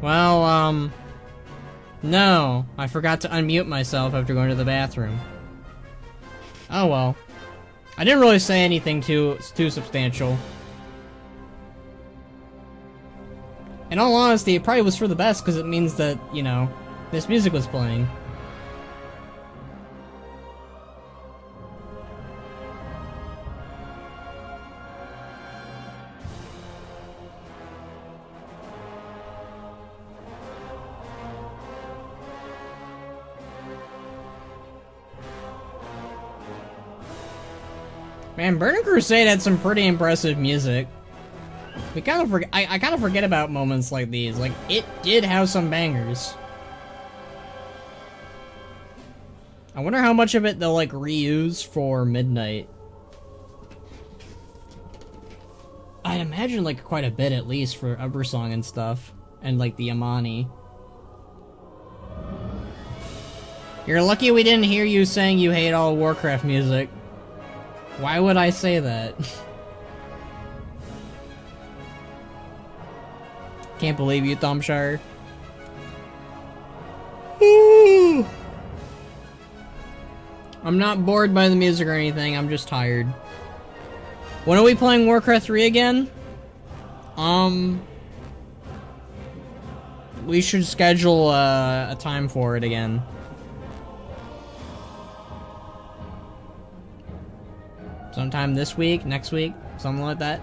Well, no. I forgot to unmute myself after going to the bathroom. Oh well. I didn't really say anything too substantial. In all honesty, it probably was for the best, because it means that, you know, this music was playing. Man, Burning Crusade had some pretty impressive music. We kind of I kind of forget about moments like these. Like, it did have some bangers. I wonder how much of it they'll, like, reuse for Midnight. I'd imagine, like, quite a bit at least for Ubersong and stuff. And, like, the Amani. You're lucky we didn't hear you saying you hate all Warcraft music. Why would I say that? Can't believe you, Thumbshire. I'm not bored by the music or anything, I'm just tired. When are we playing Warcraft 3 again? We should schedule a time for it again. Sometime this week, next week, something like that.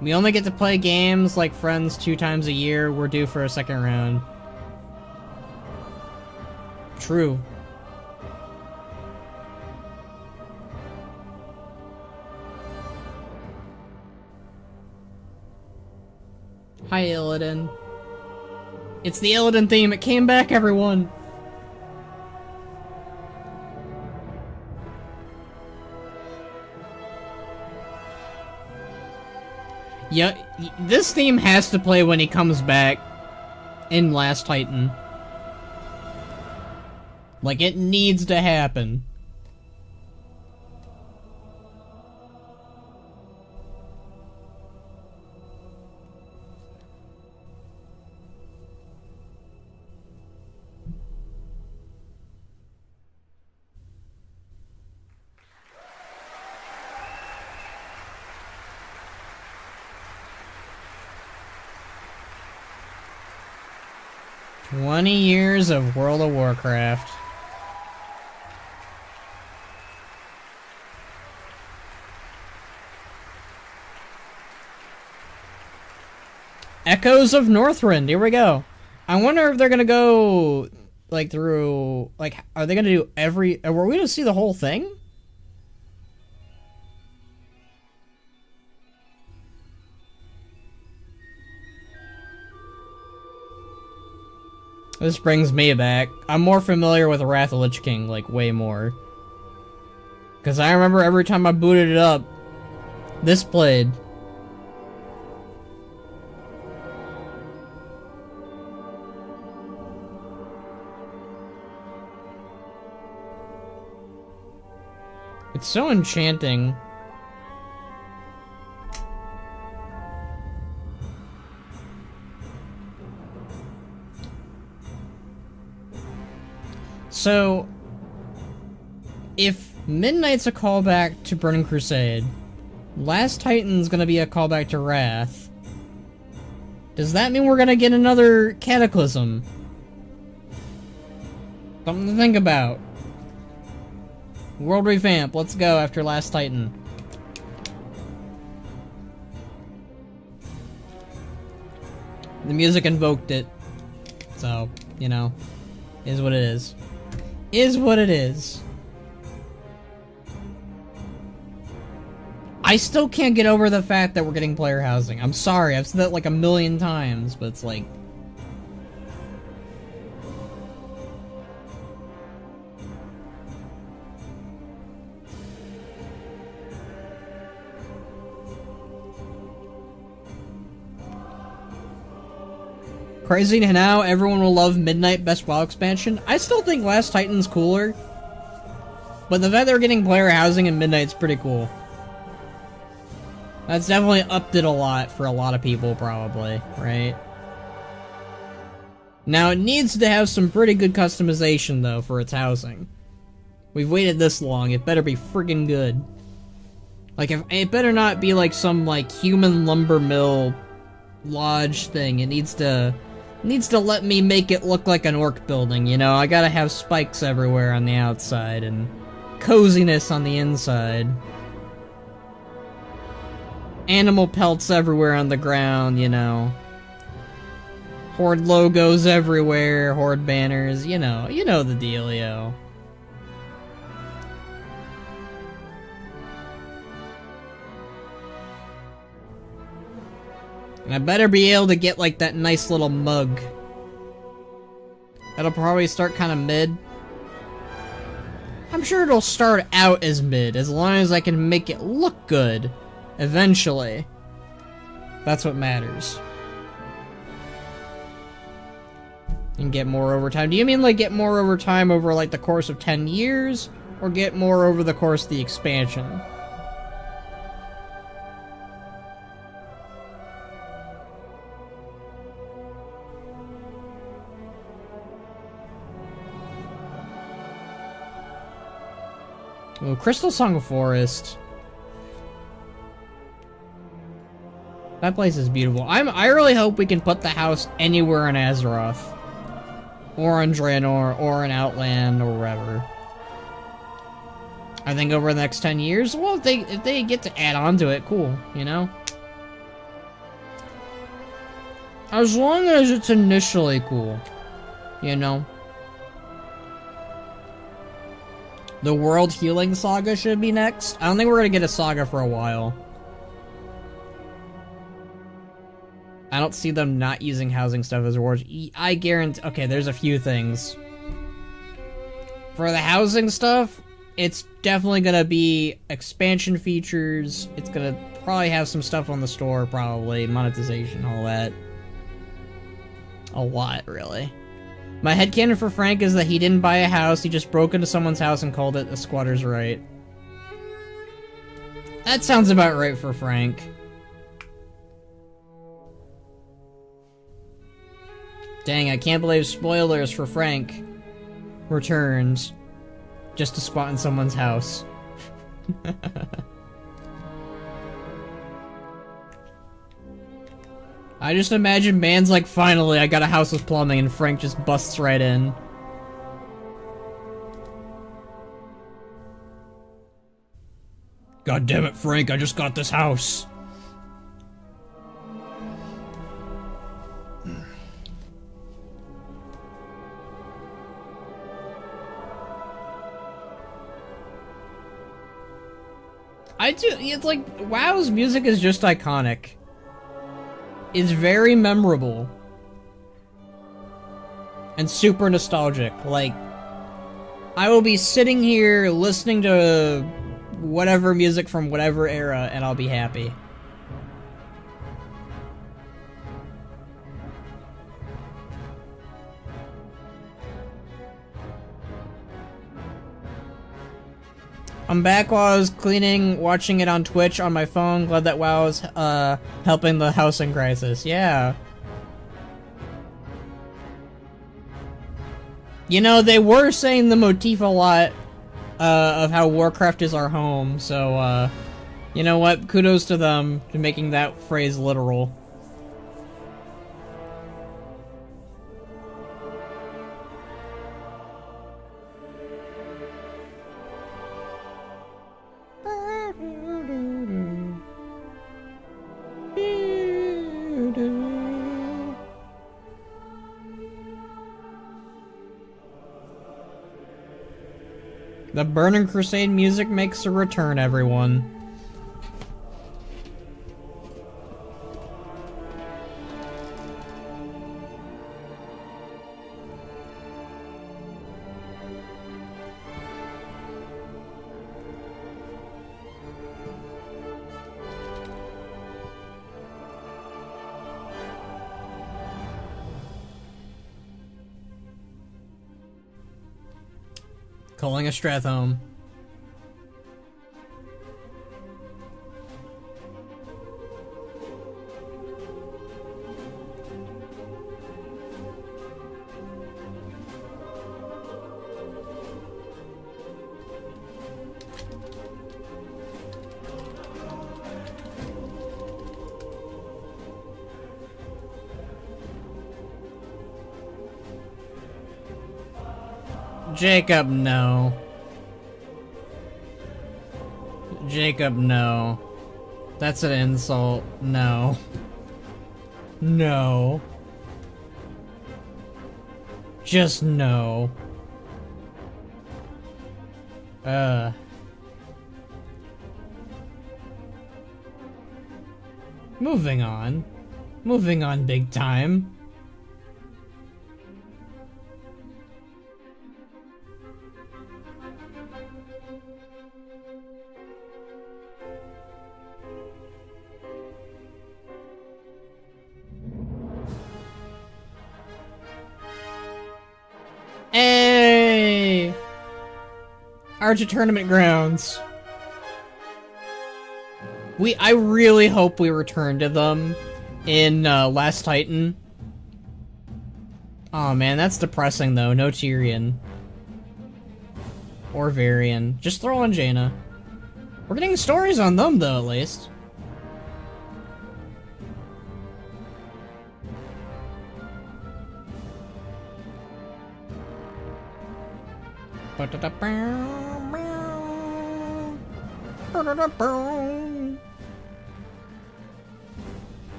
We only get to play games like Friends 2 times a year. We're due for a second round. True. Hi, Illidan. It's the Illidan theme. It came back, everyone. Yeah, this theme has to play when he comes back in Last Titan. Like, it needs to happen. "20 years of World of Warcraft." Echoes of Northrend, here we go. I wonder if they're gonna go, like, through, like, are they gonna do every, were we gonna see the whole thing? This brings me back. I'm more familiar with Wrath of Lich King, like, way more. Because I remember every time I booted it up, this played. It's so enchanting. So, if Midnight's a callback to Burning Crusade, Last Titan's gonna be a callback to Wrath, does that mean we're gonna get another Cataclysm? Something to think about. World revamp, let's go after Last Titan. The music invoked it, so, you know, is what it is. Is what it is. I still can't get over the fact that we're getting player housing. I'm sorry, I've said that like a million times, but it's like... Crazy now, everyone will love Midnight Best WoW expansion. I still think Last Titan's cooler, but the fact they're getting player housing in Midnight's pretty cool. That's definitely upped it a lot for a lot of people, probably, right? Now, it needs to have some pretty good customization, though, for its housing. We've waited this long, it better be friggin' good. Like, it better not be like some, like, human lumber mill lodge thing. It needs to let me make it look like an orc building, you know? I gotta have spikes everywhere on the outside, and coziness on the inside. Animal pelts everywhere on the ground, you know. Horde logos everywhere, Horde banners, you know the dealio. And I better be able to get like that nice little mug. That'll probably start kind of mid. I'm sure it'll start out as mid, as long as I can make it look good. Eventually. That's what matters. And get more overtime. Do you mean like get more overtime over like the course of 10 years? Or get more over the course of the expansion? Oh, Crystal Song Forest. That place is beautiful. I really hope we can put the house anywhere in Azeroth. Or in Draenor, or in Outland, or wherever. I think over the next 10 years, well, if they get to add on to it, cool, you know? As long as it's initially cool, you know? The World Healing Saga should be next. I don't think we're gonna get a saga for a while. I don't see them not using housing stuff as rewards. I guarantee... Okay, there's a few things. For the housing stuff, it's definitely gonna be expansion features. It's gonna probably have some stuff on the store, probably. Monetization, all that. A lot, really. My headcanon for Frank is that he didn't buy a house, he just broke into someone's house and called it a squatter's right. That sounds about right for Frank. Dang, I can't believe spoilers for Frank returns just to squat in someone's house. I just imagine man's like, finally, I got a house with plumbing, and Frank just busts right in. God damn it, Frank, I just got this house. It's like, WoW's music is just iconic. It's very memorable. And super nostalgic. Like, I will be sitting here listening to whatever music from whatever era, and I'll be happy. I'm back while I was cleaning, watching it on Twitch on my phone. Glad that WoW is helping the housing crisis. Yeah. You know, they were saying the motif a lot of how Warcraft is our home, so you know what? Kudos to them for making that phrase literal. The Burning Crusade music makes a return, everyone. Calling a Strath home. Jacob, no. Jacob, no. That's an insult. No. No. Just no. Moving on. Moving on big time. Hey! Archer Tournament Grounds. I really hope we return to them in Last Titan. Oh man, that's depressing though. No Tyrion. Or Varian. Just throw on Jaina. We're getting stories on them though, at least.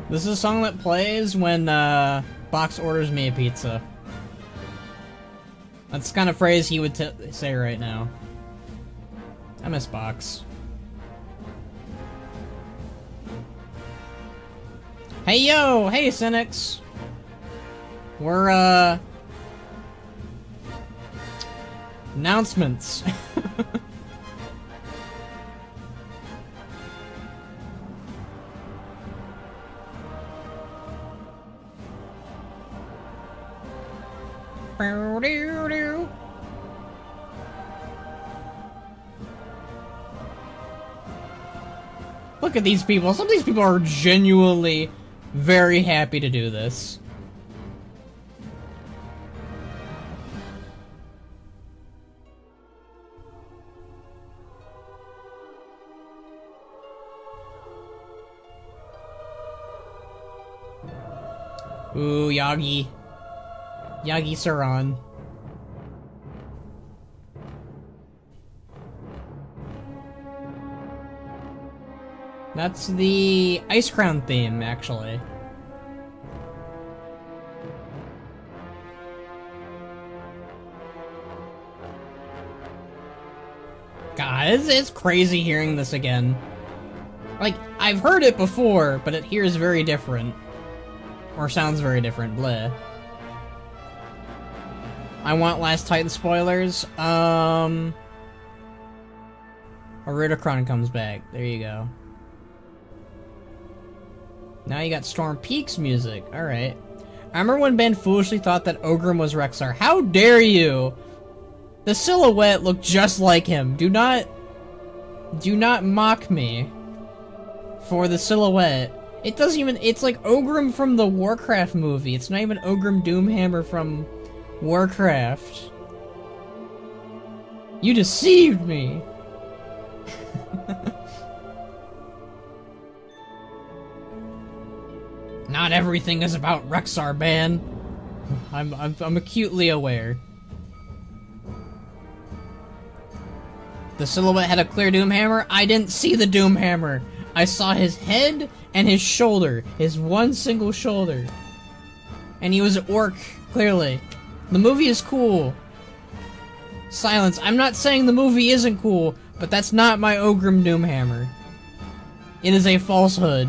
This is a song that plays when Box orders me a pizza. That's the kind of phrase he would say right now. I miss Box. Hey yo! Hey Cynics! We're announcements. Look at these people. Some of these people are genuinely very happy to do this. Ooh, Yagi. Yagi Saran. That's the Ice Crown theme, actually. God, it's crazy hearing this again. Like, I've heard it before, but it hears very different. Or sounds very different, bleh. I want Last Titan spoilers. Arudacron comes back. There you go. Now you got Storm Peaks music. Alright. I remember when Ben foolishly thought that Ogrim was Rexar. How dare you! The silhouette looked just like him. Do not mock me for the silhouette. It doesn't even, it's like Ogrim from the Warcraft movie. It's not even Ogrim Doomhammer from Warcraft. You deceived me! Not everything is about Rexar, Ban. I'm acutely aware. The silhouette had a clear Doomhammer. I didn't see the Doomhammer. I saw his head and his shoulder. His one single shoulder. And he was an orc, clearly. The movie is cool. Silence. I'm not saying the movie isn't cool, but that's not my Ogrim Doomhammer. It is a falsehood.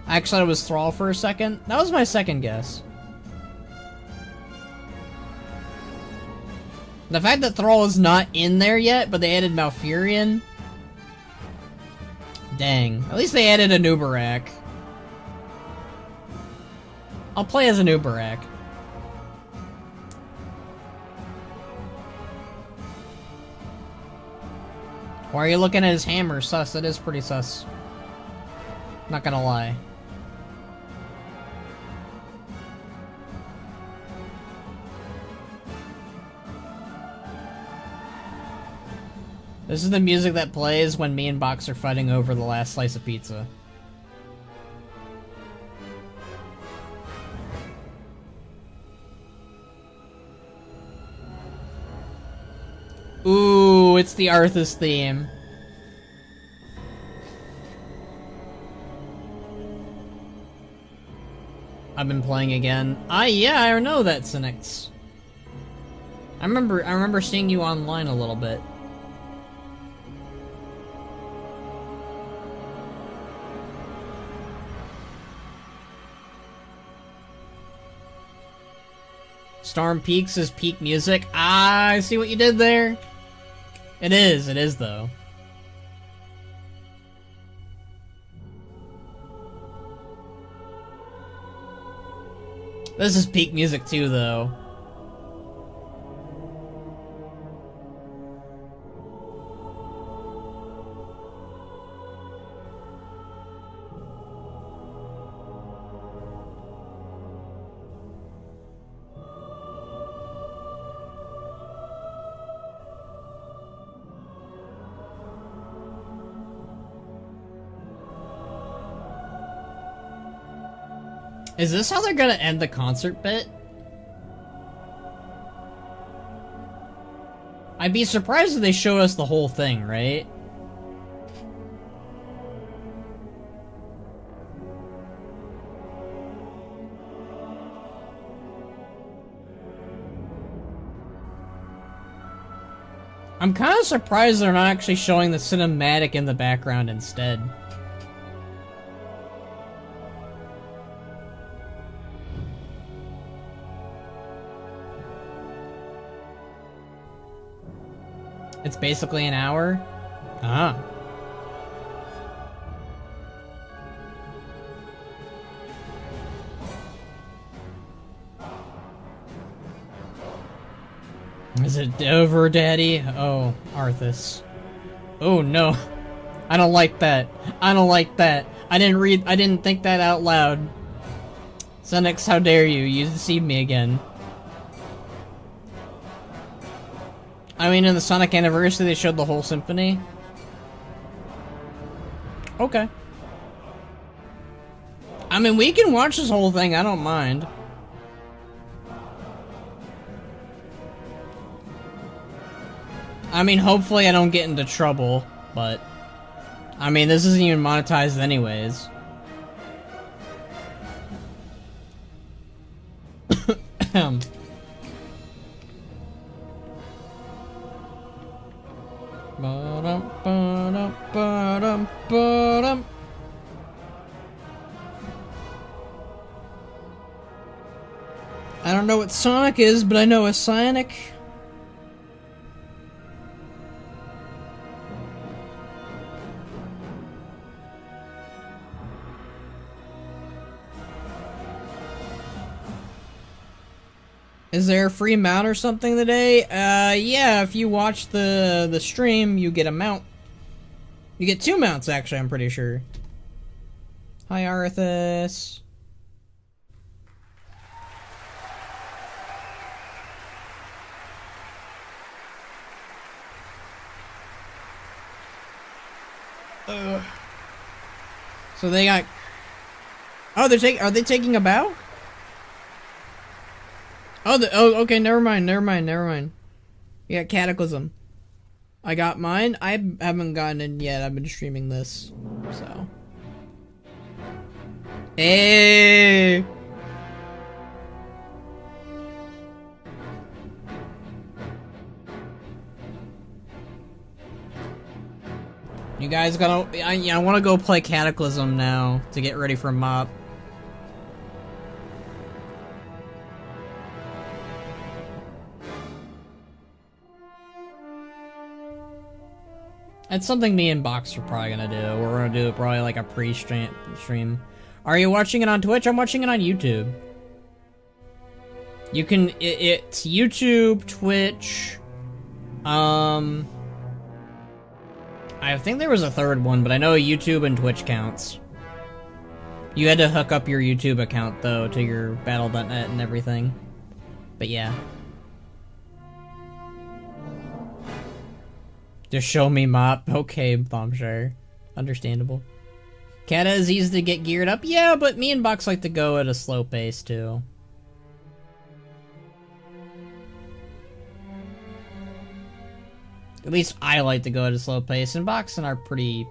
I actually thought it was Thrall for a second. That was my second guess. The fact that Thrall is not in there yet, but they added Malfurion. Dang. At least they added a Nubarak. I'll play as a Nubarak. Why are you looking at his hammer? Sus. It is pretty sus. Not gonna lie. This is the music that plays when me and Box are fighting over the last slice of pizza. Ooh, it's the Arthas theme. I've been playing again. Yeah, I know that, Cynics. I remember seeing you online a little bit. Storm Peaks is peak music. Ah, I see what you did there. It is though. This is peak music too, though. Is this how they're gonna end the concert bit? I'd be surprised if they show us the whole thing, right? I'm kind of surprised they're not actually showing the cinematic in the background instead. It's basically an hour? Ah. Is it over, Daddy? Oh, Arthas. Oh no. I don't like that. I don't like that. I didn't think that out loud. Sunix, how dare you? You deceived me again. I mean, in the Sonic Anniversary, they showed the whole symphony. Okay. I mean, we can watch this whole thing, I don't mind. I mean, hopefully I don't get into trouble, but... I mean, this isn't even monetized anyways. I don't know what Sonic is, but I know a Sonic. Is there a free mount or something today? Yeah, if you watch the stream, you get a mount. You get 2 mounts, actually, I'm pretty sure. Hi, Arthas. So they got... Oh, are they taking a bow? Oh, okay, never mind. You got Cataclysm. I got mine. I haven't gotten it yet. I've been streaming this, so. Hey! You guys gotta... I want to go play Cataclysm now to get ready for MOP. It's something me and Box are probably gonna do. We're gonna do probably like a pre-stream. Are you watching it on Twitch? I'm watching it on YouTube. You can... It's YouTube, Twitch... I think there was a third one, but I know YouTube and Twitch counts. You had to hook up your YouTube account, though, to your Battle.net and everything. But yeah. Just show me mop. Okay, Bombshire. Understandable. Kata is easy to get geared up. Yeah, but me and Box like to go at a slow pace, too. At least I like to go at a slow pace, and Box and are pretty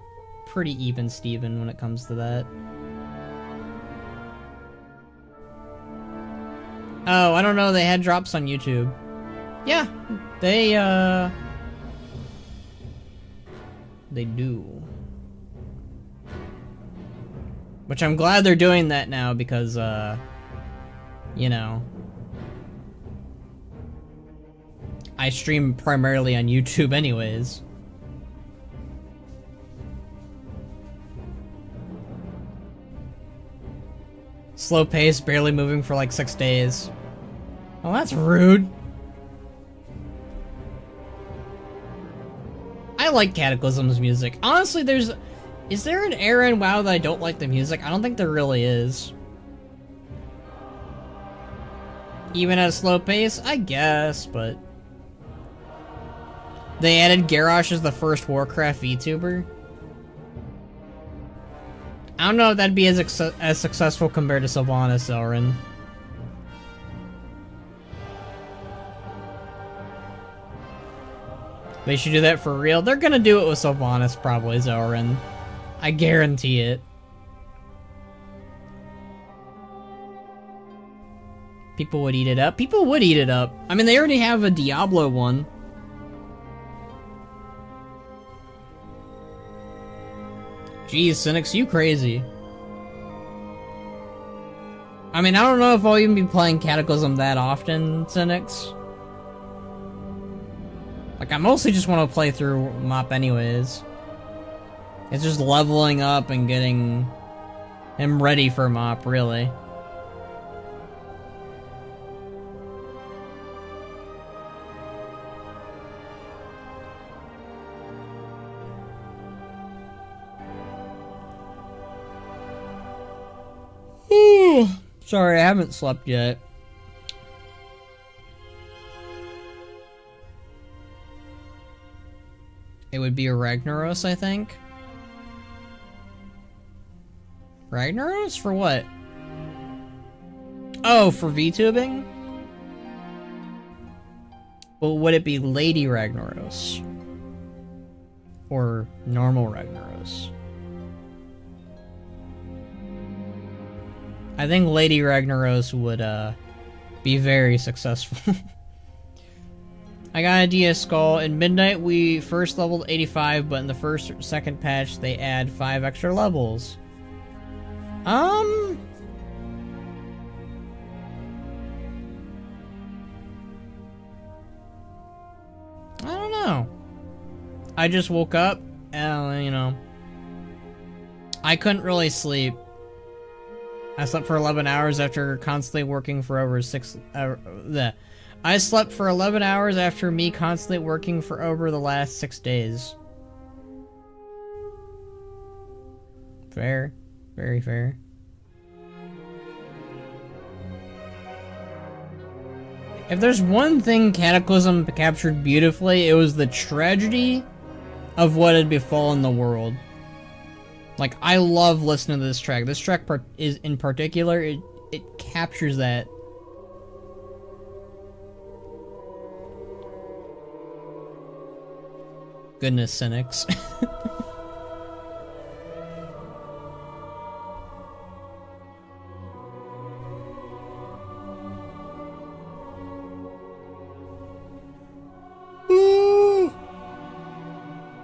even Steven when it comes to that. Oh, I don't know, they had drops on YouTube. Yeah, they do. Which I'm glad they're doing that now because, you know, I stream primarily on YouTube anyways. Slow pace, barely moving for like 6 days. Oh, that's rude. I like Cataclysm's music. Honestly, is there an era in WoW that I don't like the music? I don't think there really is. Even at a slow pace? I guess, but... They added Garrosh as the first Warcraft VTuber. I don't know if that'd be as successful compared to Sylvanas, Elrin. They should do that for real. They're gonna do it with Sylvanas, probably, Zorin. I guarantee it. People would eat it up. People would eat it up. I mean, they already have a Diablo one. Jeez, Cynics, you crazy. I mean, I don't know if I'll even be playing Cataclysm that often, Cynics. Like, I mostly just want to play through MoP anyways. It's just leveling up and getting him ready for MoP, really. Sorry, I haven't slept yet. It would be a Ragnaros, I think. Ragnaros? For what? Oh, for VTubing? Well, would it be Lady Ragnaros? Or normal Ragnaros? I think Lady Ragnaros would, be very successful. I got a DS Skull. In Midnight, we first leveled 85, but in the first or second patch, they add 5 extra levels. I don't know. I just woke up, and, you know, I couldn't really sleep. I slept for 11 hours after constantly working for over I slept for 11 hours after me constantly working for over the last 6 days. Fair. Very fair. If there's one thing Cataclysm captured beautifully, it was the tragedy of what had befallen the world. Like, I love listening to this track. This track is, in particular, it captures that. Goodness, Cynics.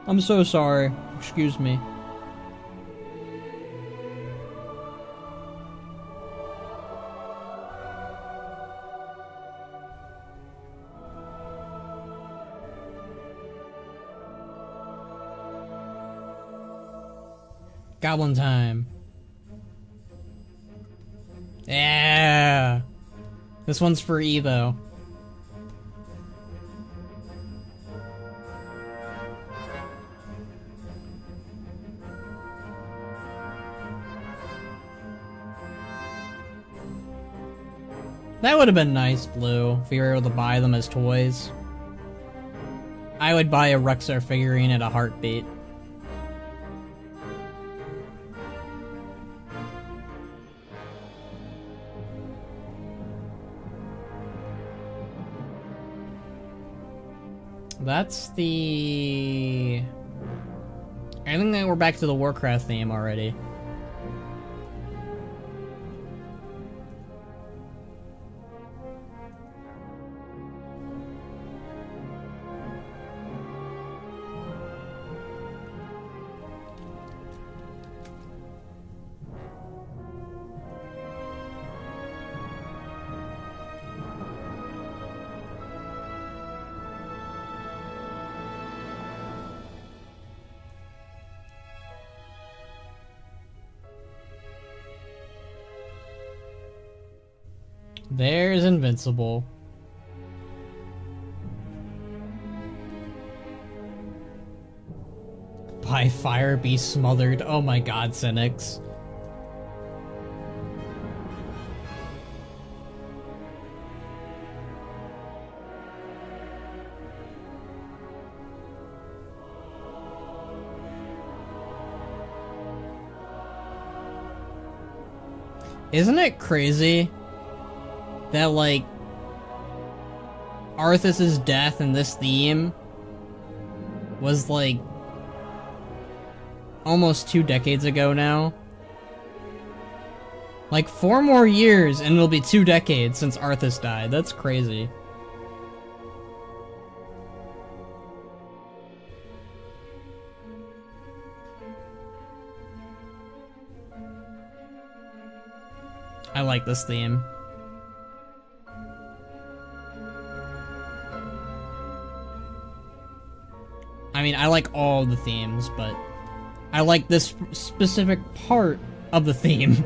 I'm so sorry. Excuse me. Goblin time. Yeah. This one's for Evo. That would have been nice, Blue, if you were able to buy them as toys. I would buy a Rexar figurine at a heartbeat. That's the... I think that we're back to the Warcraft theme already. There's Invincible. By fire be smothered. Oh my god, cynics. Isn't it crazy that, like, Arthas's death in this theme was, like, almost 2 decades ago now? Like, 4 more years and it'll be 2 decades since Arthas died. That's crazy. I like this theme. I mean, I like all the themes, but I like this specific part of the theme.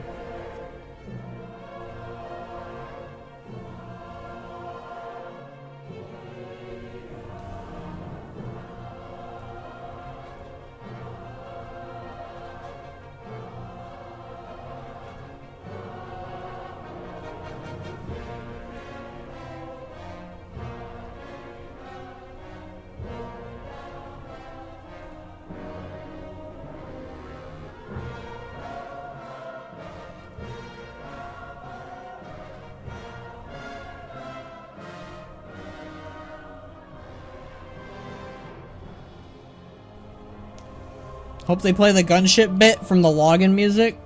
Hope they play the gunship bit from the login music.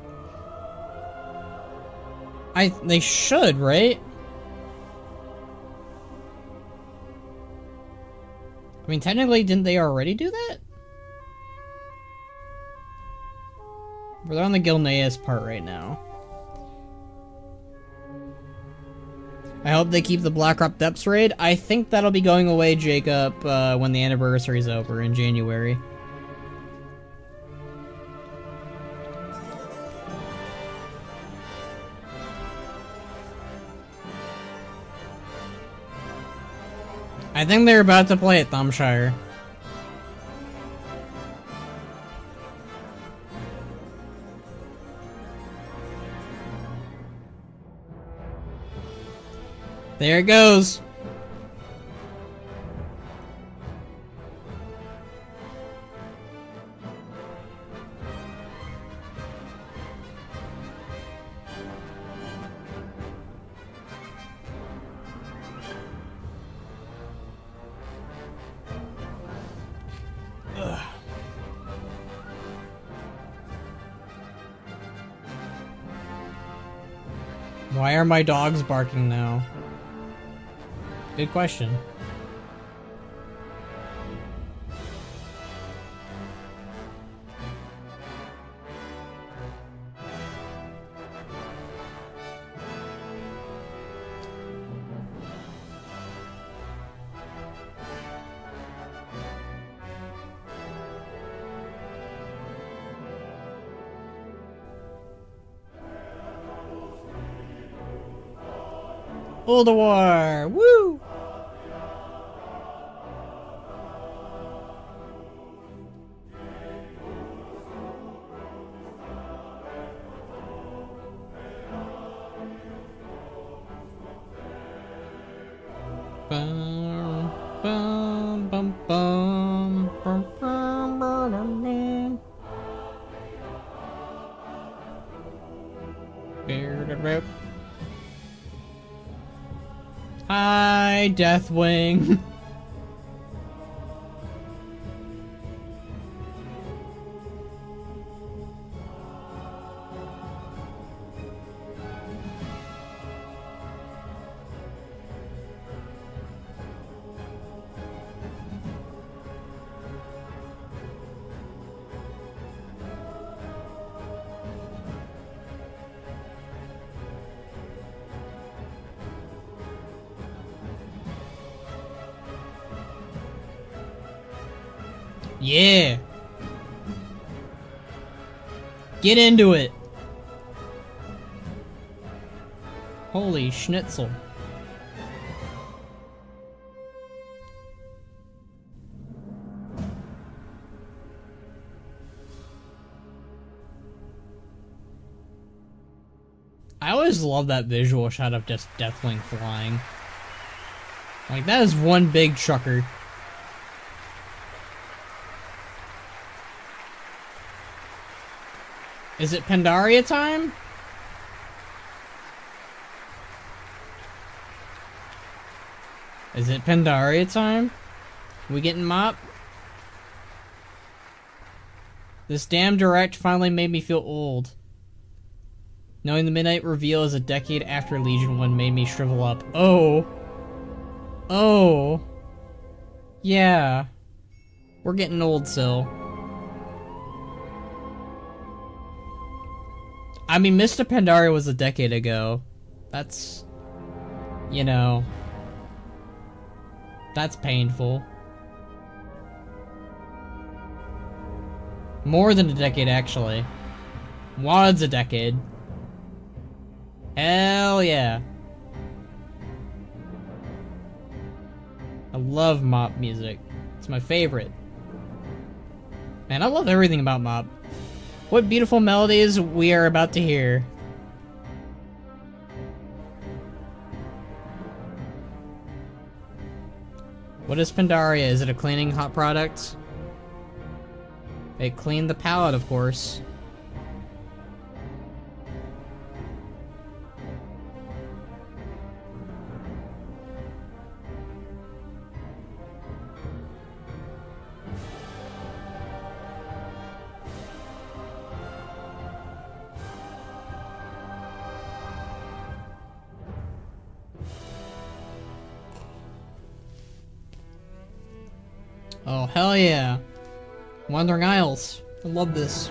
They should, right? I mean, technically, didn't they already do that? We're on the Gilneas part right now. I hope they keep the Blackrock Depths raid. I think that'll be going away, Jacob, when the anniversary's over in January. I think they're about to play at Thumbshire. There it goes. Why are my dogs barking now? Good question. War! Woo! Bum, bum, bum, bum. Hi, Deathwing. Yeah. Get into it. Holy schnitzel. I always love that visual shot of just Deathwing flying. Like, that is one big trucker. Is it Pandaria time? Is it Pandaria time? We getting Mop? This damn direct finally made me feel old. Knowing the midnight reveal is a decade after Legion 1 made me shrivel up. Oh. Oh. Yeah. We're getting old, Sil. I mean, Mr. Pandaria was a decade ago. That's... You know... That's painful. More than a decade, actually. WOD's a decade. Hell yeah. I love Mop music. It's my favorite. Man, I love everything about Mop. What beautiful melodies we are about to hear. What is Pandaria? Is it a cleaning hot product? It cleaned the palette, of course. Oh, hell yeah. Wandering Isles. I love this.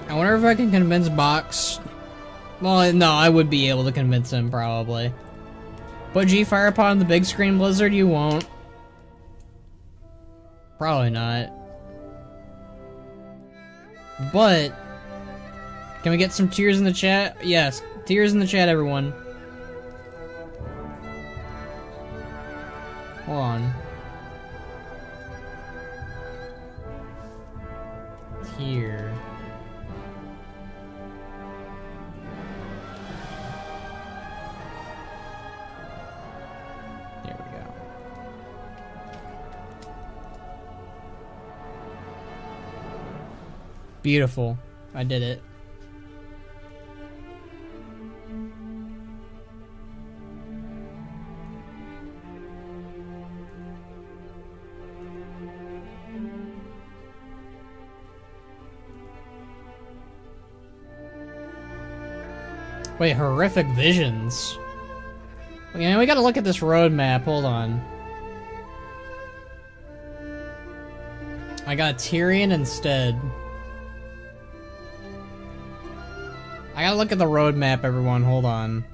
I wonder if I can convince Box. Well, no, I would be able to convince him, probably. Put G-Firepod on the big screen, Blizzard? You won't. Probably not. But, can we get some tears in the chat? Yes, tears in the chat, everyone. Hold on. Here. There we go. Beautiful. I did it. Wait, horrific visions. Okay, we gotta look at this roadmap. Hold on. I got Tyrion instead. I gotta look at the roadmap, everyone. Hold on.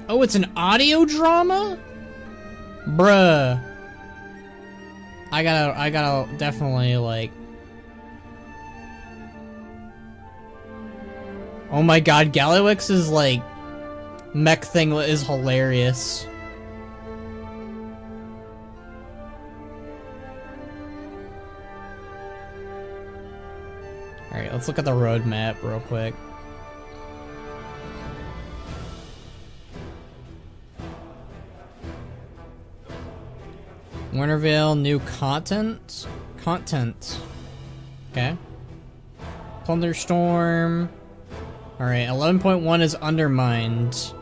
Oh, it's an audio drama? Bruh. I gotta definitely, like... Oh my god, Galliwix's, like, mech thing is hilarious. Alright, let's look at the roadmap real quick. Wintervale, new content? Content. Okay. Thunderstorm. Alright, 11.1 is Undermined.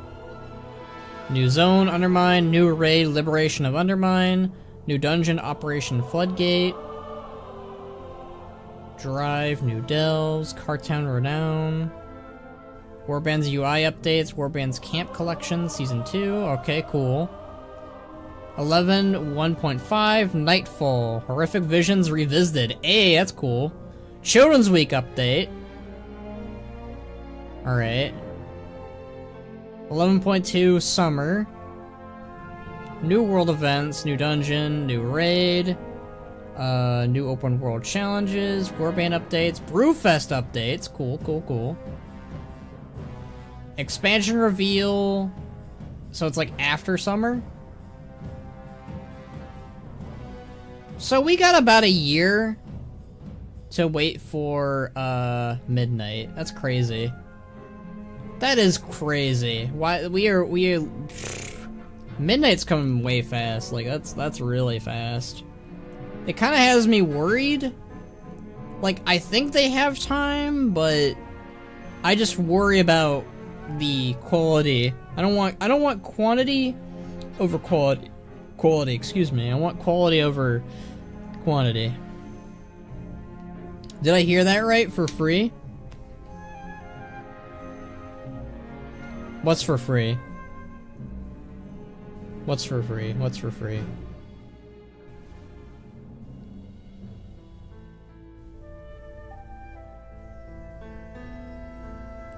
New zone, Undermine. New raid, Liberation of Undermine. New dungeon, Operation Floodgate. Drive, new delves, Cartown Renown. Warband's UI updates, Warband's Camp Collection, Season 2. Okay, cool. 11, 1.5, Nightfall. Horrific Visions Revisited. Hey, that's cool. Children's Week update. Alright. 11.2, Summer. New world events, new dungeon, new raid. New open world challenges, Warband updates, Brewfest updates. Cool, cool, cool. Expansion reveal. So it's like after summer? So we got about a year to wait for midnight. That's crazy. That is crazy. Why we are midnight's coming way fast. Like that's really fast. It kind of has me worried. Like, I think they have time, but I just worry about the quality. I don't want quantity over quality. Quality, excuse me. I want quality over quantity. Did I hear that right? For free? What's for free? What's for free? What's for free?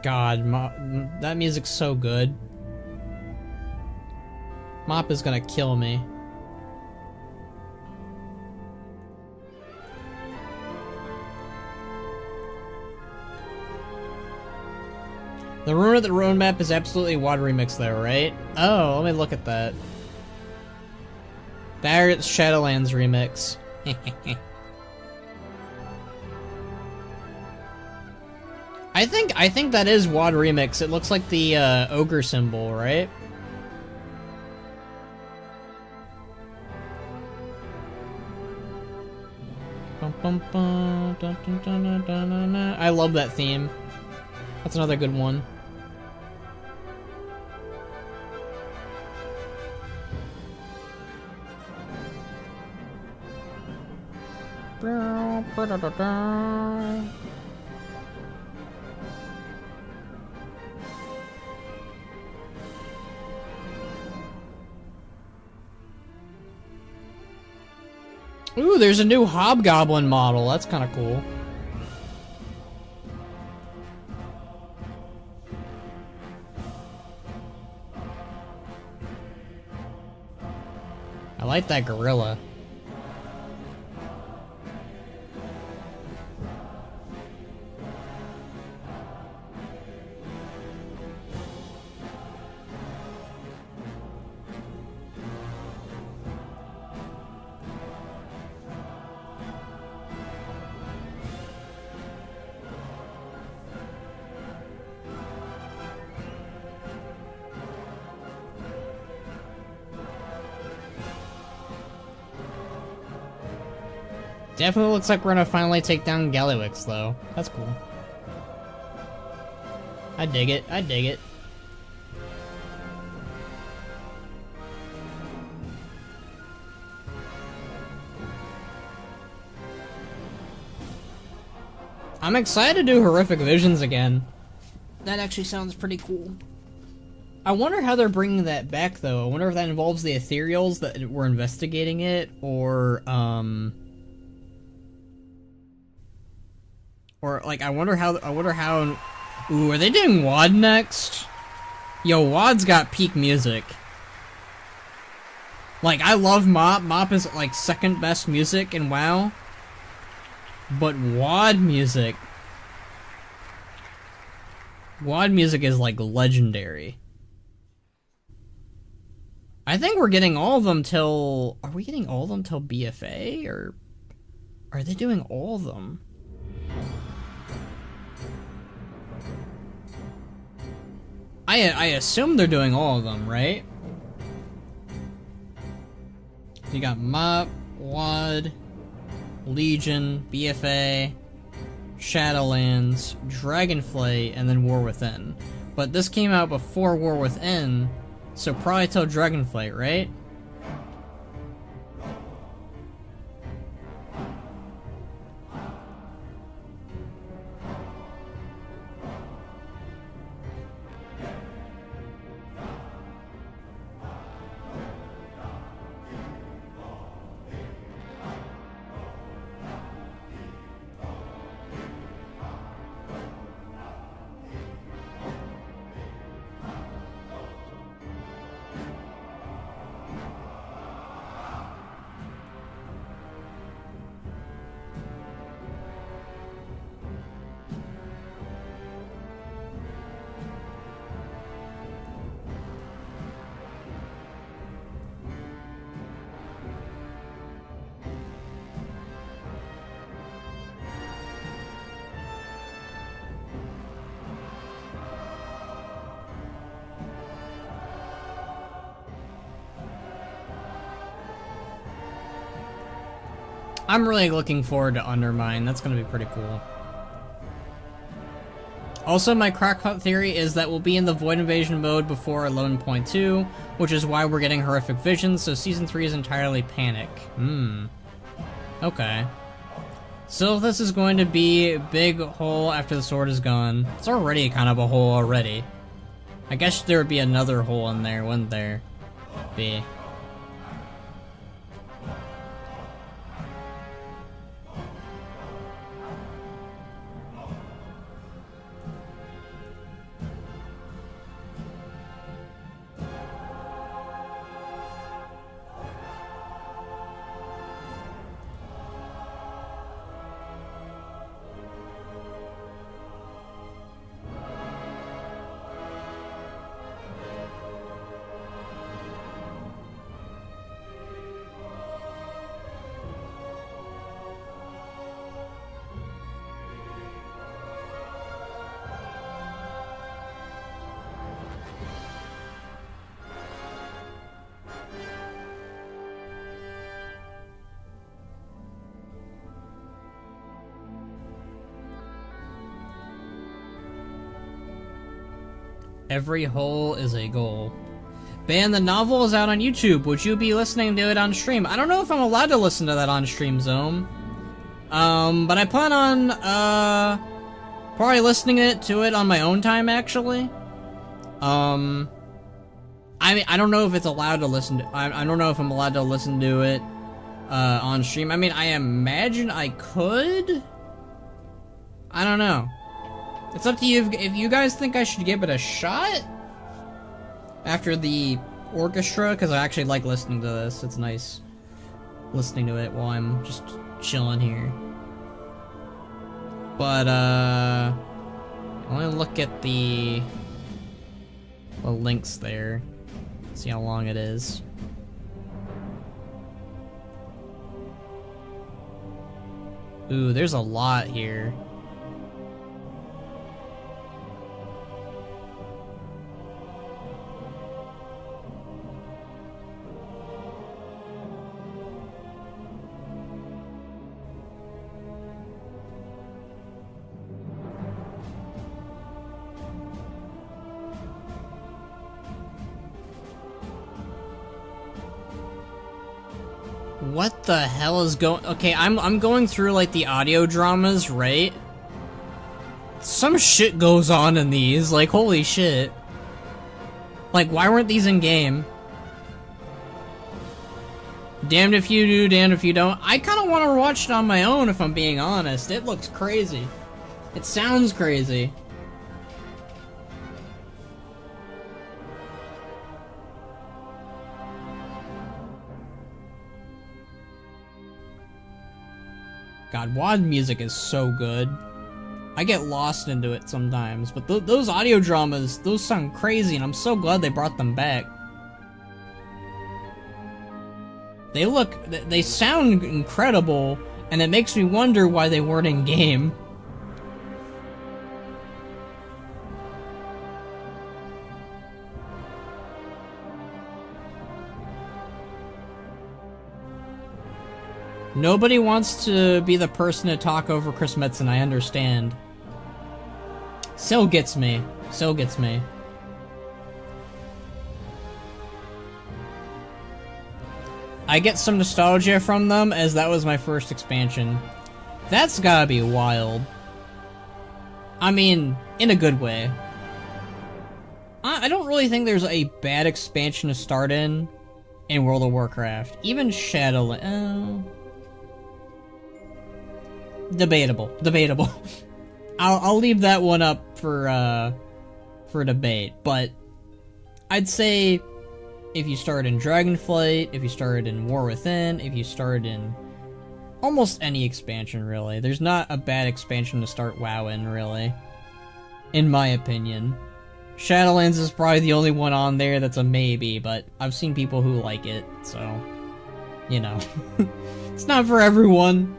God, that music's so good. Mop is gonna kill me. The rumor that the roadmap is absolutely WoD remix though, right? Oh, let me look at that. There's Shadowlands remix. I think that is WoD remix. It looks like the ogre symbol, right? I love that theme. That's another good one. Ooh, there's a new Hobgoblin model. That's kind of cool. I like that gorilla. Definitely looks like we're gonna finally take down Gallywix, though. That's cool. I dig it. I dig it. I'm excited to do Horrific Visions again. That actually sounds pretty cool. I wonder how they're bringing that back, though. I wonder if that involves the Ethereals that were investigating it, or like, I wonder how, ooh, are they doing WoD next? Yo, WoD's got peak music. Like, I love Mop. Mop is, like, second best music in WoW. But WoD music is, like, legendary. I think we're getting all of them till, are we getting all of them till BFA, or are they doing all of them? I assume they're doing all of them, right? You got Mop, WAD, Legion, BFA, Shadowlands, Dragonflight, and then War Within. But this came out before War Within, so probably till Dragonflight, right? I'm really looking forward to Undermine. That's gonna be pretty cool. Also, my crackpot theory is that we'll be in the Void Invasion mode before 11.2, which is why we're getting Horrific Visions, so Season 3 is entirely Panic. Okay. So if this is going to be big hole after the sword is gone, it's already kind of a hole already. I guess there would be another hole in there, wouldn't there? Be. Every hole is a goal. Ben, the novel is out on YouTube. Would you be listening to it on stream? I don't know if I'm allowed to listen to that on stream, Zome. But I plan on, probably listening to it on my own time, actually. I mean, I don't know if it's allowed to listen to, I don't know if I'm allowed to listen to it, on stream. I mean, I imagine I could? I don't know. It's up to you if you guys think I should give it a shot after the orchestra, because I actually like listening to this. It's nice listening to it while I'm just chilling here. But, I want to look at the links there, see how long it is. Ooh, there's a lot here. What the hell is going? Okay, I'm going through like the audio dramas, right? Some shit goes on in these, like holy shit. Like why weren't these in game? Damned if you do, damned if you don't. I kind of want to watch it on my own if I'm being honest. It looks crazy. It sounds crazy. God, WAD music is so good. I get lost into it sometimes, but those audio dramas, those sound crazy, and I'm so glad they brought them back. They sound incredible, and it makes me wonder why they weren't in game. Nobody wants to be the person to talk over Chris Metzen, I understand. Still gets me. Still gets me. I get some nostalgia from them, as that was my first expansion. That's gotta be wild. I mean, in a good way. I don't really think there's a bad expansion to start in World of Warcraft. Even Shadowlands... debatable. Debatable. I'll leave that one up for debate, but I'd say if you start in Dragonflight, if you started in War Within, if you started in almost any expansion, really, there's not a bad expansion to start WoW in, really. In my opinion. Shadowlands is probably the only one on there that's a maybe, but I've seen people who like it, so... you know. It's not for everyone.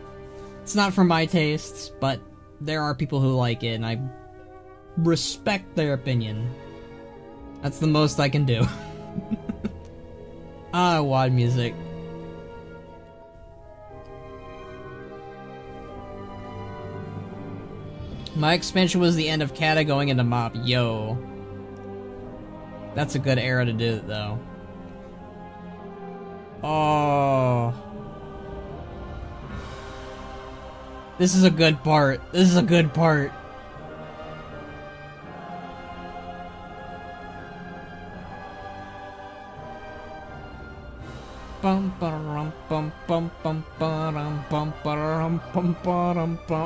It's not for my tastes, but there are people who like it, and I respect their opinion. That's the most I can do. WoD music. My expansion was the end of Kata going into Mop. Yo. That's a good era to do it, though. Oh. This is a good part. This is a good part.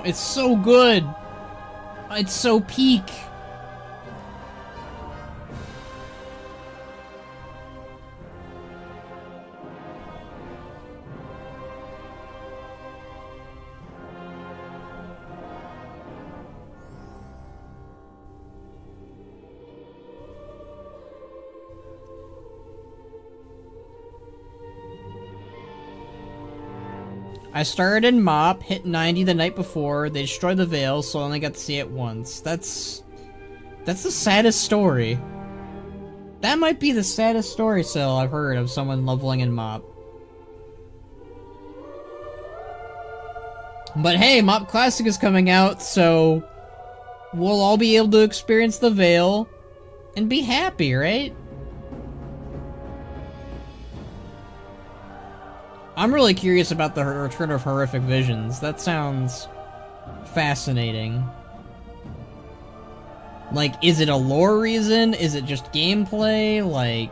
It's so good. It's so peak. I started in Mop, hit 90 the night before, they destroyed the Veil, so I only got to see it once. That's the saddest story. That might be the saddest story still I've heard of someone leveling in Mop. But hey, Mop Classic is coming out, so we'll all be able to experience the Veil and be happy, right? I'm really curious about the return of Horrific Visions. That sounds fascinating. Like, is it a lore reason? Is it just gameplay? Like,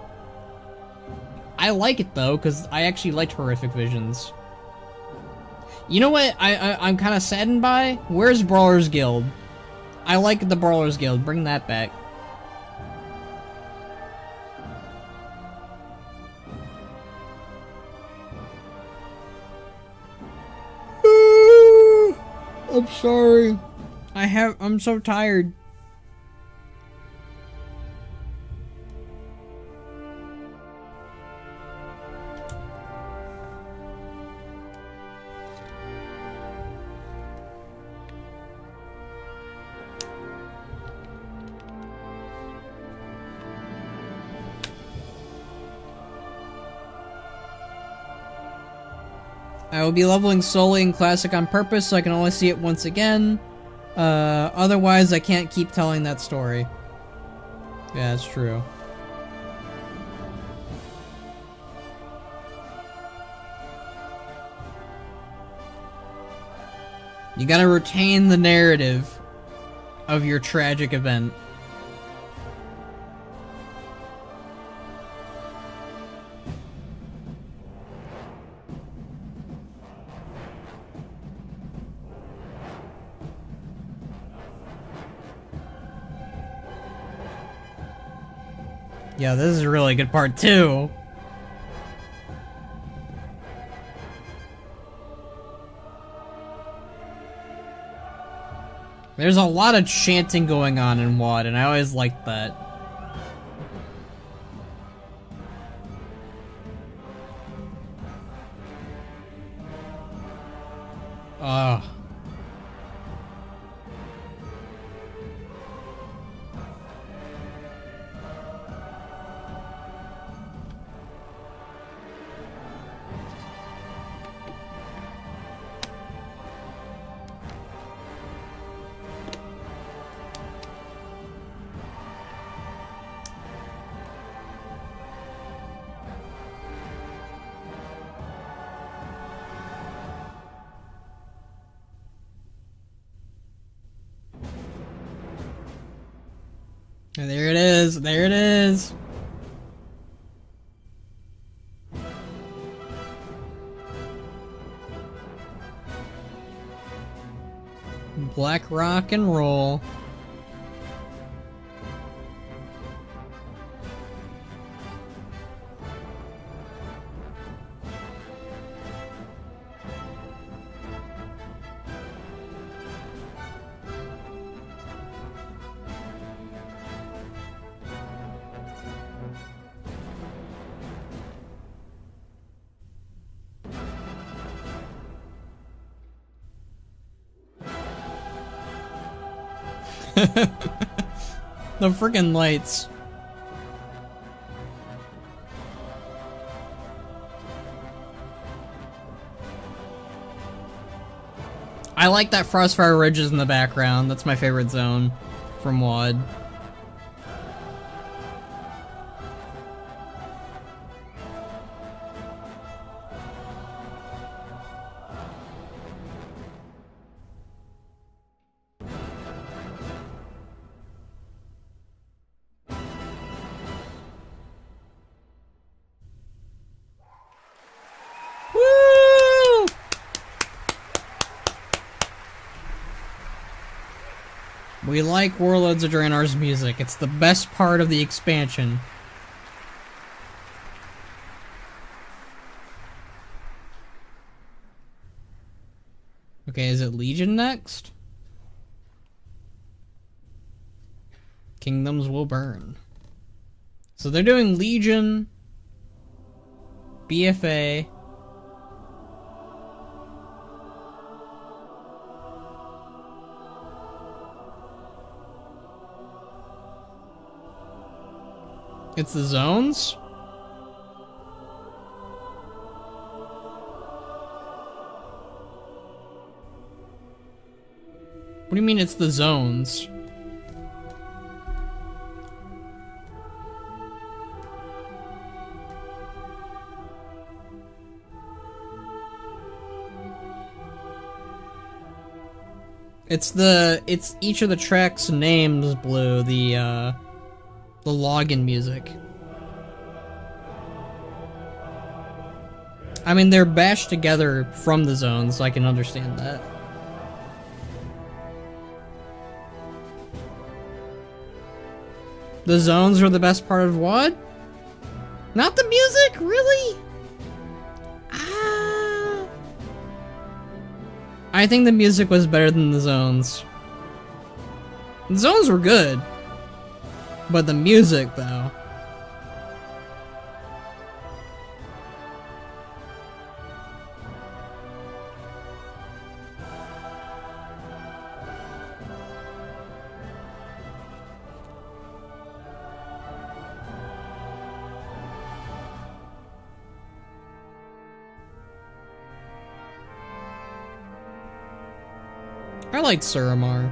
I like it though, because I actually liked Horrific Visions. You know what I'm kind of saddened by? Where's Brawler's Guild? I like the Brawler's Guild. Bring that back. I'm sorry. I'm so tired. I will be leveling solely in Classic on purpose so I can only see it once again. Otherwise I can't keep telling that story. Yeah, that's true. You gotta retain the narrative of your tragic event. Yeah, this is a really good part too. There's a lot of chanting going on in WoD, and I always liked that. Ugh. There it is. There it is. Black rock and roll. The freaking lights. I like that Frostfire Ridge is in the background. That's my favorite zone from WoD. We like Warlords of Draenar's music. It's the best part of the expansion. Okay, is it Legion next? Kingdoms will burn. So they're doing Legion, BFA, it's the zones? What do you mean it's the zones? It's each of the tracks' names blue, the login music. I mean, they're bashed together from the zones, so I can understand that. The zones are the best part of WoD? Not the music? Really? I think the music was better than the zones. The zones were good. But the music, though. I liked Suramar.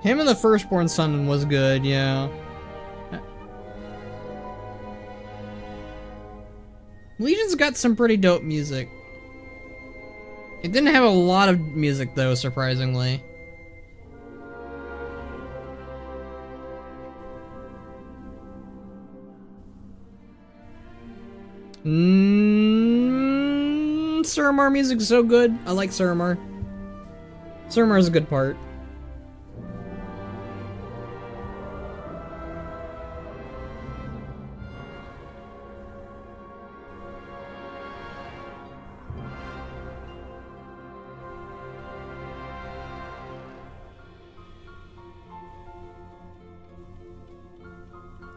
Him and the Firstborn Son was good, yeah. Legion's got some pretty dope music. It didn't have a lot of music, though, surprisingly. Suramar music's so good. I like Suramar. Suramar's a good part.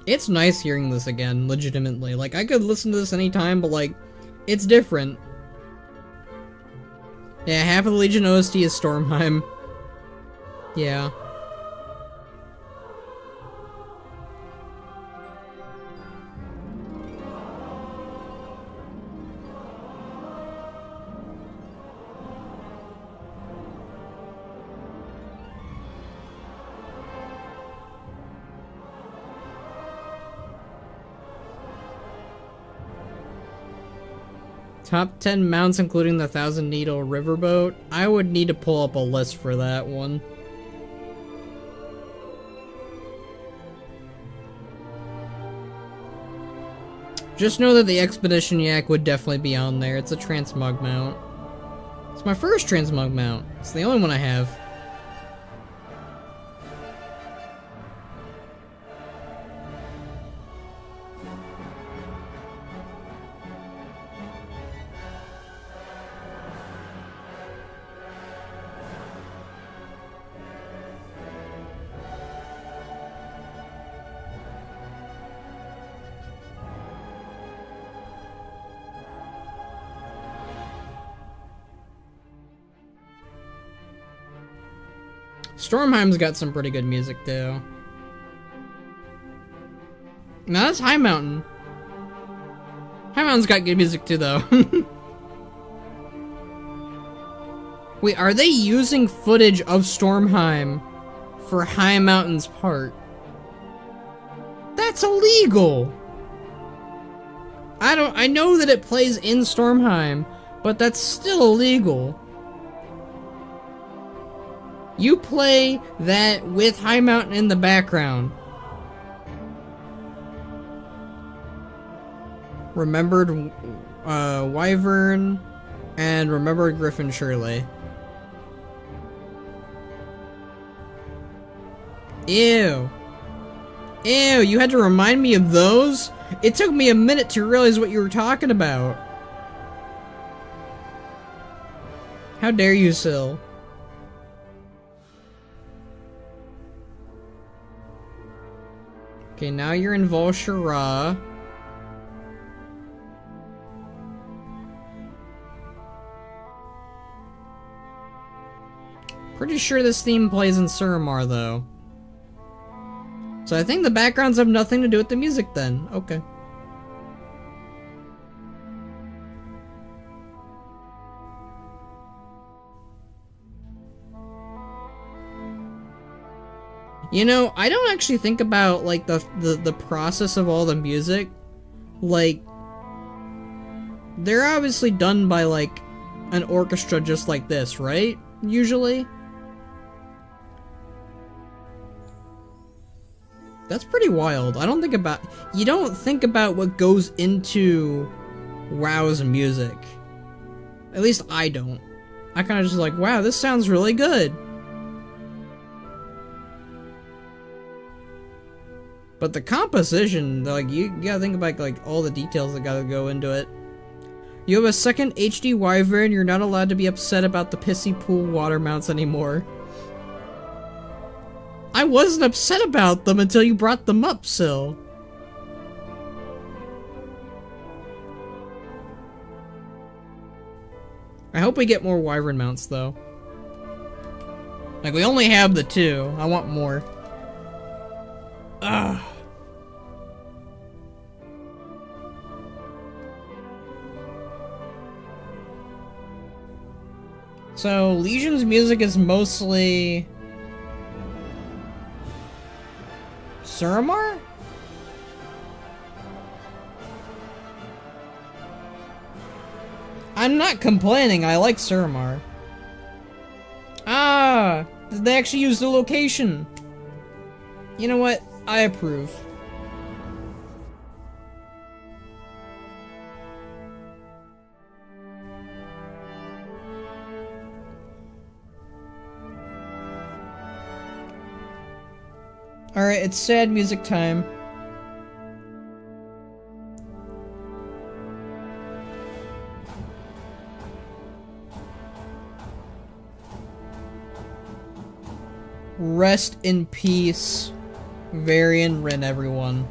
It's nice hearing this again, legitimately. Like, I could listen to this anytime, but, like, it's different. Yeah, half of the Legion OST is Stormheim. Yeah. Top 10 mounts including the Thousand Needle Riverboat. I would need to pull up a list for that one. Just know that the Expedition Yak would definitely be on there. It's a transmog mount. It's my first transmog mount. It's the only one I have. Stormheim's got some pretty good music too. No, that's High Mountain. High Mountain's got good music too, though. Wait, are they using footage of Stormheim for High Mountain's part? That's illegal! I know that it plays in Stormheim, but that's still illegal. You play that with High Mountain in the background. Remembered Wyvern and Remembered Griffin Shirley. Ew. Ew, you had to remind me of those? It took me a minute to realize what you were talking about. How dare you, Syl? Okay, now you're in Volshara. Pretty sure this theme plays in Suramar, though. So I think the backgrounds have nothing to do with the music then. Okay. You know, I don't actually think about, like, the process of all the music. Like, they're obviously done by, like, an orchestra just like this, right? Usually? That's pretty wild. I don't think about... You don't think about what goes into WoW's music. At least I don't. I kind of just like, wow, this sounds really good. But the composition, like, you gotta think about, like, all the details that gotta go into it. You have a second HD Wyvern, you're not allowed to be upset about the pissy pool water mounts anymore. I wasn't upset about them until you brought them up, Syl. I hope we get more Wyvern mounts, though. Like, we only have the 2. I want more. Ugh. So, Legion's music is mostly... Suramar? I'm not complaining, I like Suramar. Ah! They actually used the location! You know what? I approve. Alright, it's sad music time. Rest in peace, Varian Rin, everyone.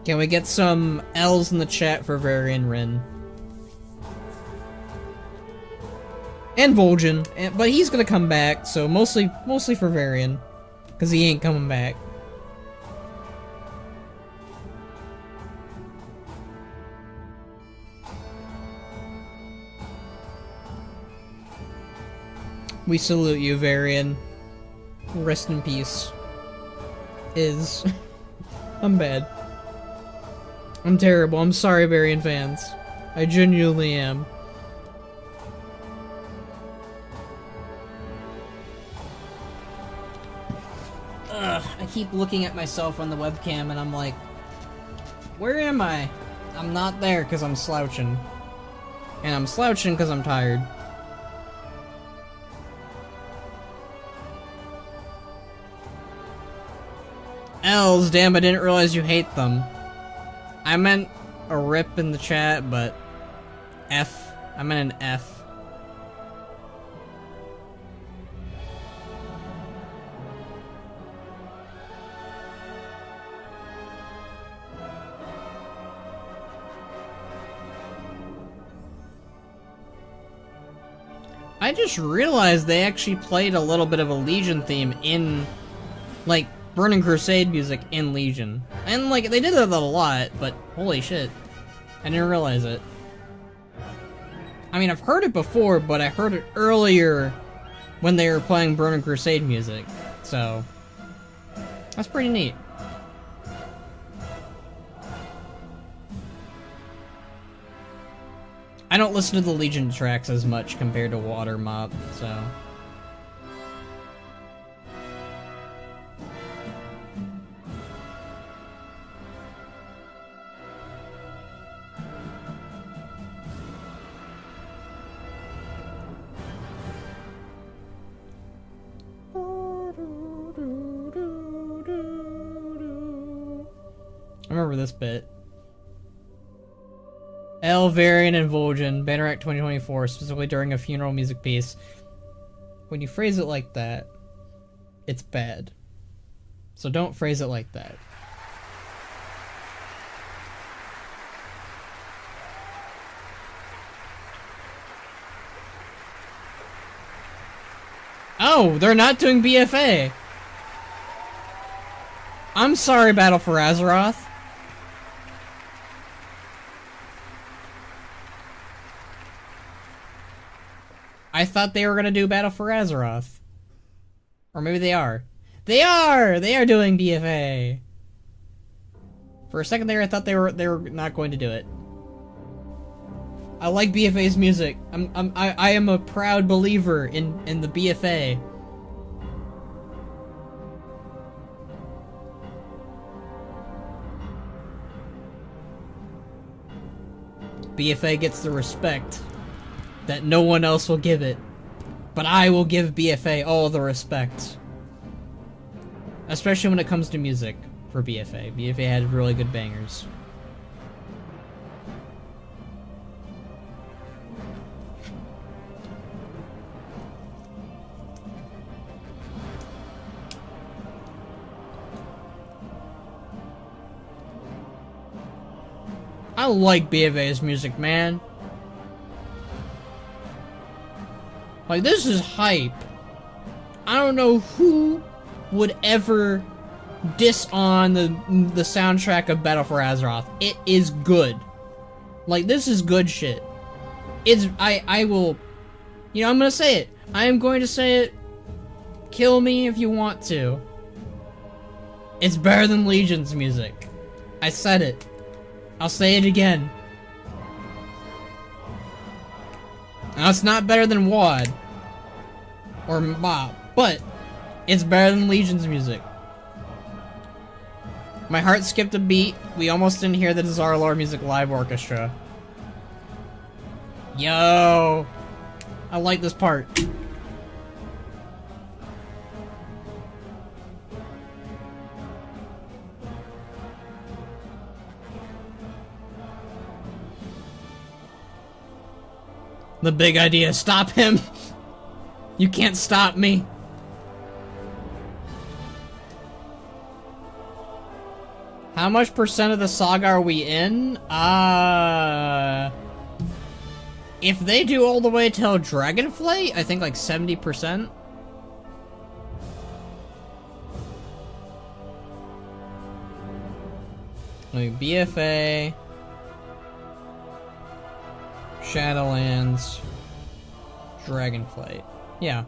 Can we get some L's in the chat for Varian Rin? And Vol'jin, but he's gonna come back, so mostly for Varian, because he ain't coming back. We salute you, Varian. Rest in peace. is. I'm bad. I'm terrible. I'm sorry, Varian fans. I genuinely am. Ugh, I keep looking at myself on the webcam and I'm like, where am I? I'm not there because I'm slouching. And I'm slouching because I'm tired. L's, damn, I didn't realize you hate them. I meant a rip in the chat, but F. I meant an F. I just realized they actually played a little bit of a Legion theme in, like, Burning Crusade music in Legion. And, like, they did that a lot, but holy shit. I didn't realize it. I mean, I've heard it before, but I heard it earlier when they were playing Burning Crusade music. So, that's pretty neat. I don't listen to the Legion tracks as much compared to Water Mop, so... I remember this bit. L, Varian, and Vol'jin, Banneract 2024, specifically during a funeral music piece. When you phrase it like that, it's bad. So don't phrase it like that. Oh, they're not doing BFA! I'm sorry, Battle for Azeroth. I thought they were gonna do Battle for Azeroth. Or maybe they are. They are! They are doing BFA! For a second there, I thought they were not going to do it. I like BFA's music. I am a proud believer in the BFA. BFA gets the respect that no one else will give it. But I will give BFA all the respect. Especially when it comes to music for BFA. BFA had really good bangers. I like BFA's music, man. Like, this is hype. I don't know who would ever diss on the soundtrack of Battle for Azeroth. It is good. Like, this is good shit. I will, you know, I'm gonna say it. I am going to say it. Kill me if you want to. It's better than Legion's music. I said it. I'll say it again. Now, it's not better than WoD or MoB, but it's better than Legion's music. My heart skipped a beat. We almost didn't hear the Dazar'alor Music Live Orchestra. Yo! I like this part. The big idea, stop him! You can't stop me! How much percent of the saga are we in? If they do all the way till Dragonflight, I think like 70%. Like BFA, Shadowlands, Dragonflight. Yeah,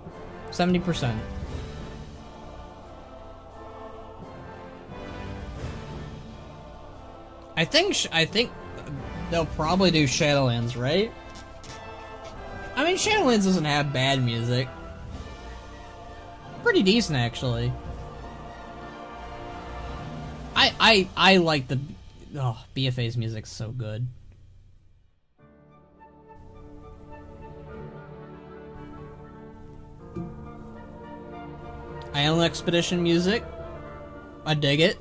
70%. I think they'll probably do Shadowlands, right? I mean, Shadowlands doesn't have bad music. Pretty decent, actually. I like the... Oh, BFA's music's so good. Island Expedition music. I dig it.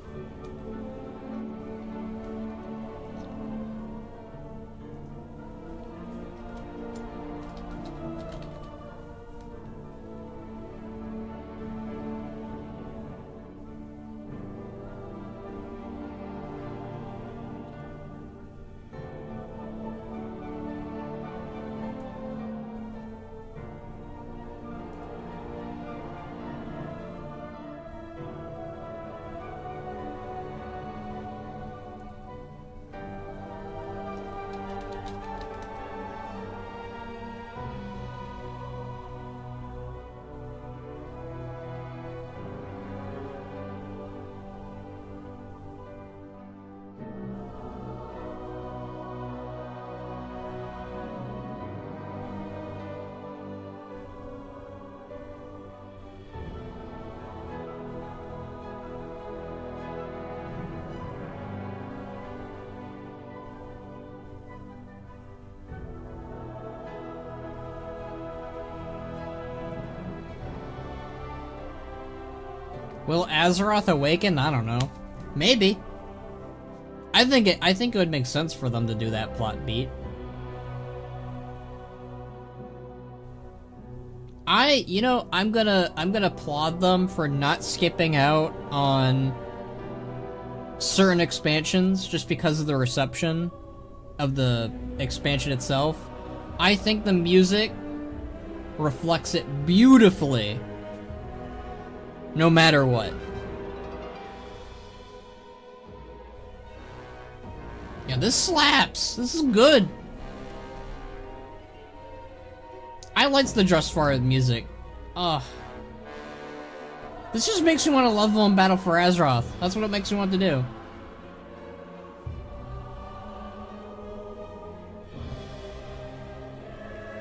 Will Azeroth awaken? I don't know. Maybe. I think it would make sense for them to do that plot beat. I'm gonna applaud them for not skipping out on certain expansions just because of the reception of the expansion itself. I think the music reflects it beautifully. No matter what. Yeah, this slaps. This is good. I like the Drustvar music. Ugh. This just makes me want to level in Battle for Azeroth. That's what it makes me want to do.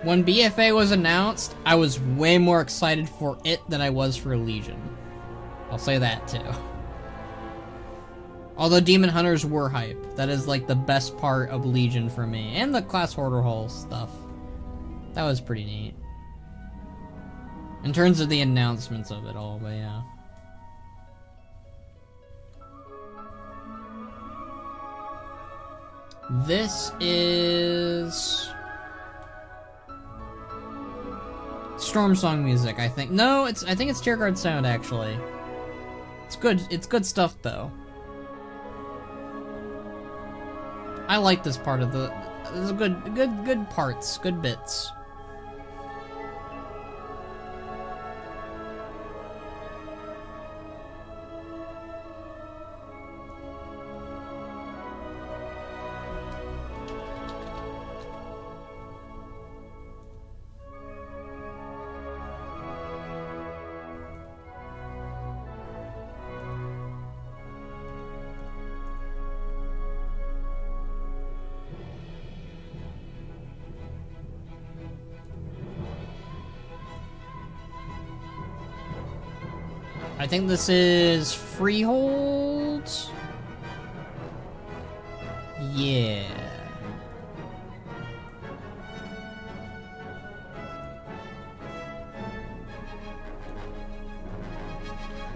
When BFA was announced, I was way more excited for it than I was for Legion. I'll say that too. Although Demon Hunters were hype. That is like the best part of Legion for me. And the Class Hoarder Hall stuff. That was pretty neat. In terms of the announcements of it all, but yeah. This is... Storm Song music, I think. No, I think it's Tierguard Sound, actually. It's good stuff, though. I like this part of the... There's good parts, good bits. I think this is Freehold? Yeah.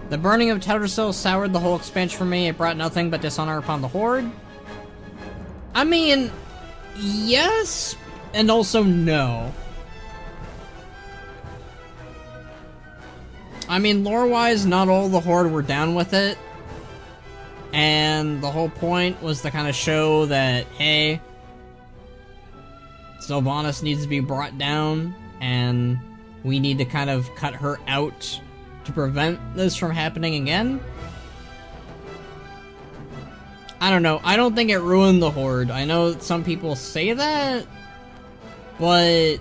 The burning of Tattersail soured the whole expansion for me. It brought nothing but dishonor upon the Horde. I mean, yes, and also no. I mean, lore-wise, not all the Horde were down with it. And the whole point was to kind of show that, hey, Sylvanas needs to be brought down, and we need to kind of cut her out to prevent this from happening again. I don't know. I don't think it ruined the Horde. I know some people say that, but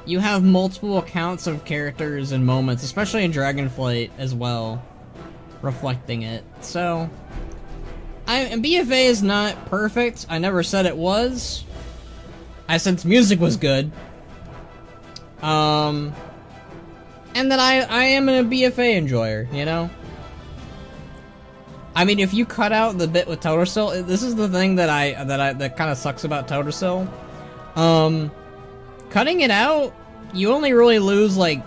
you have multiple accounts of characters and moments, especially in Dragonflight as well, reflecting it. So, BFA is not perfect. I never said it was. I said its music was good. And that I am a BFA enjoyer, you know? I mean, if you cut out the bit with Toadstool, this is the thing that kind of sucks about Toadstool. Cutting it out, you only really lose, like,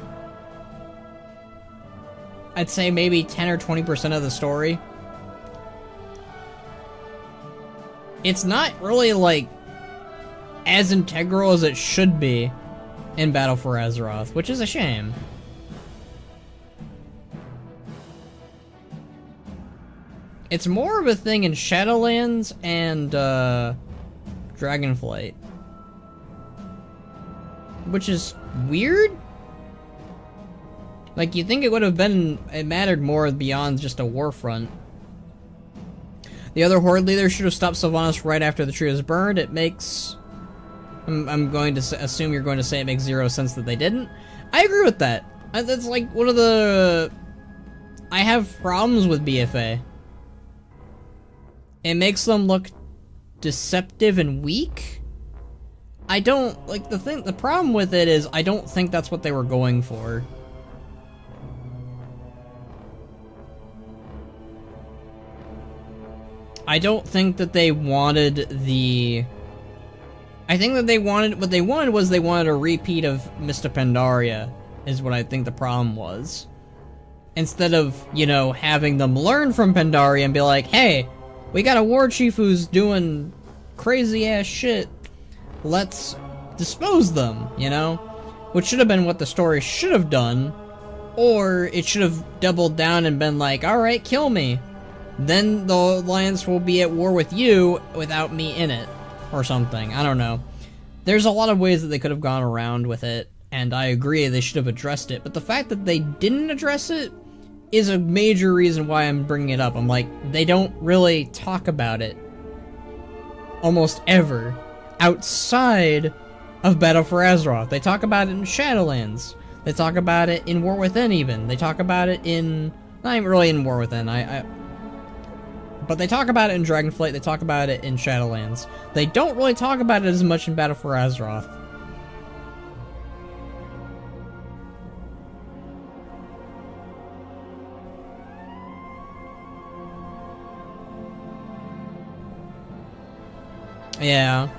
I'd say maybe 10 or 20% of the story. It's not really, like, as integral as it should be in Battle for Azeroth, which is a shame. It's more of a thing in Shadowlands and, Dragonflight. Which is weird? Like, you'd think it would have been, it mattered more beyond just a war front. The other Horde leader should have stopped Sylvanas right after the tree was burned. It makes... I'm going to assume you're going to say it makes zero sense that they didn't. I agree with that. That's like one of the... I have problems with BFA. It makes them look deceptive and weak. I don't... Like, the problem with it is I don't think that's what they were going for. I don't think that they wanted the... I think that they wanted... What they wanted was they wanted a repeat of Mr. Pandaria, is what I think the problem was. Instead of, you know, having them learn from Pandaria and be like, hey, we got a war chief who's doing crazy-ass shit. Let's dispose them, you know? Which should have been what the story should have done. Or it should have doubled down and been like, alright, kill me. Then the Alliance will be at war with you without me in it. Or something. I don't know. There's a lot of ways that they could have gone around with it. And I agree they should have addressed it. But the fact that they didn't address it is a major reason why I'm bringing it up. I'm like, they don't really talk about it. Almost ever. Outside of Battle for Azeroth. They talk about it in Shadowlands. They talk about it in War Within even. They talk about it in... Not even really in War Within. But they talk about it in Dragonflight, they talk about it in Shadowlands. They don't really talk about it as much in Battle for Azeroth. Yeah.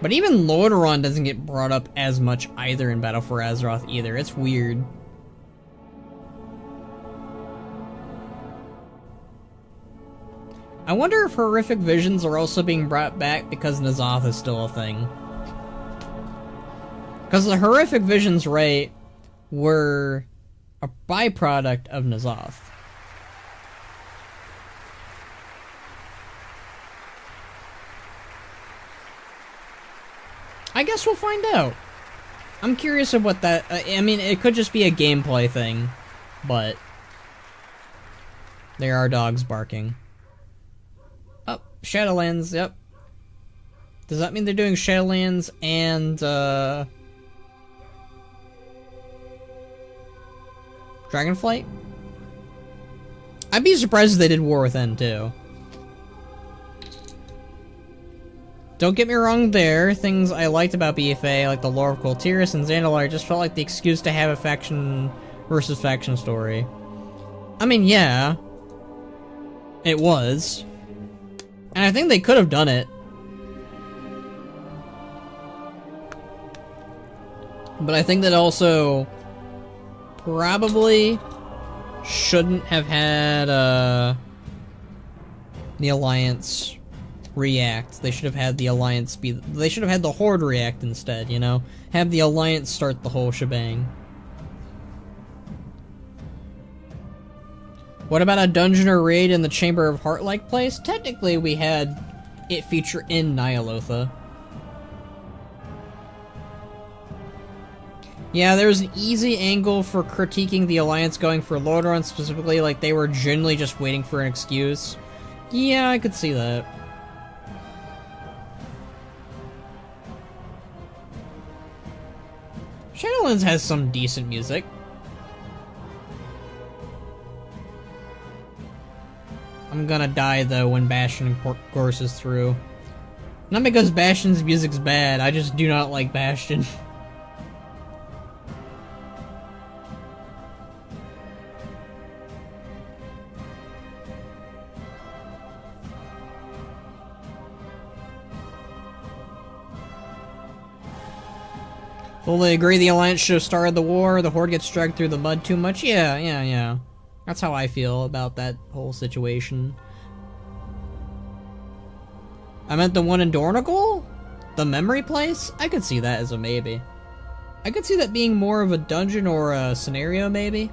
But even Lordaeron doesn't get brought up as much either in Battle for Azeroth either. It's weird. I wonder if horrific visions are also being brought back because N'Zoth is still a thing. Because the horrific visions, right, were a byproduct of N'Zoth. I guess we'll find out. I'm curious of what that... I mean, it could just be a gameplay thing, but... There are dogs barking. Oh, Shadowlands, yep. Does that mean they're doing Shadowlands and, Dragonflight? I'd be surprised if they did War Within, too. Don't get me wrong there, things I liked about BFA, like the lore of Coltyrus and Zandalar, just felt like the excuse to have a faction versus faction story. I mean, yeah. It was. And I think they could have done it. But I think that also probably shouldn't have had the Alliance react. They should have had the Alliance be... They should have had the Horde react instead, you know? Have the Alliance start the whole shebang. What about a dungeon or raid in the Chamber of Heart-like place? Technically, we had it feature in Nyalotha. Yeah, there's an easy angle for critiquing the Alliance going for Lordaeron specifically, like they were generally just waiting for an excuse. Yeah, I could see that. Borderlands has some decent music. I'm gonna die though when Bastion courses through. Not because Bastion's music's bad, I just do not like Bastion. Fully agree the Alliance should have started the war, the Horde gets dragged through the mud too much. Yeah. That's how I feel about that whole situation. I meant the one in Dornigal? The memory place? I could see that as a maybe. I could see that being more of a dungeon or a scenario, maybe.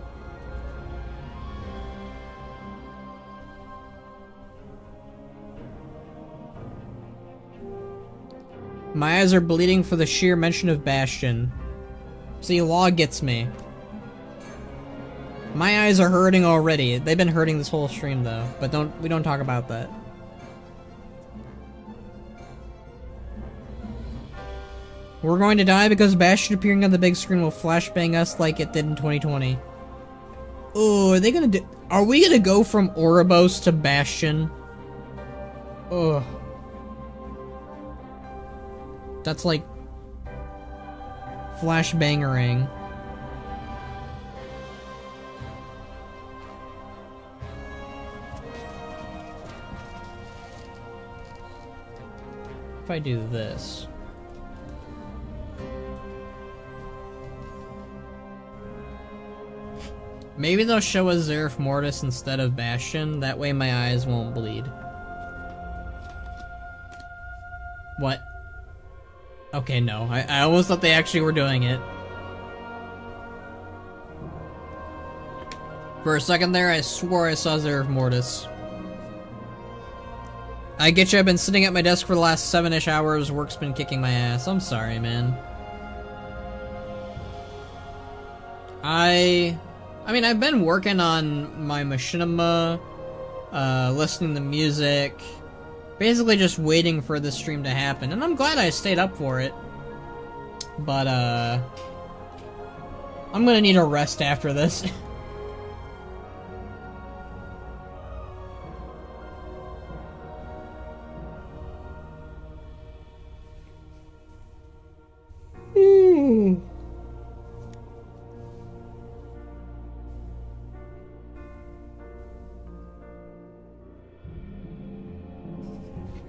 My eyes are bleeding for the sheer mention of Bastion. See, law gets me. My eyes are hurting already. They've been hurting this whole stream though, but we don't talk about that. We're going to die because Bastion appearing on the big screen will flashbang us like it did in 2020. Oh, are we gonna go from Ouroboros to Bastion? Ugh. That's like flashbangering. If I do this. Maybe they'll show us Zerif Mortis instead of Bastion, that way my eyes won't bleed. What? Okay, no. I almost thought they actually were doing it. For a second there, I swore I saw Zerif Mortis. I get you, I've been sitting at my desk for the last 7-ish hours, work's been kicking my ass. I'm sorry, man. I mean, I've been working on my machinima, listening to music, basically just waiting for this stream to happen, and I'm glad I stayed up for it. But, I'm gonna need a rest after this.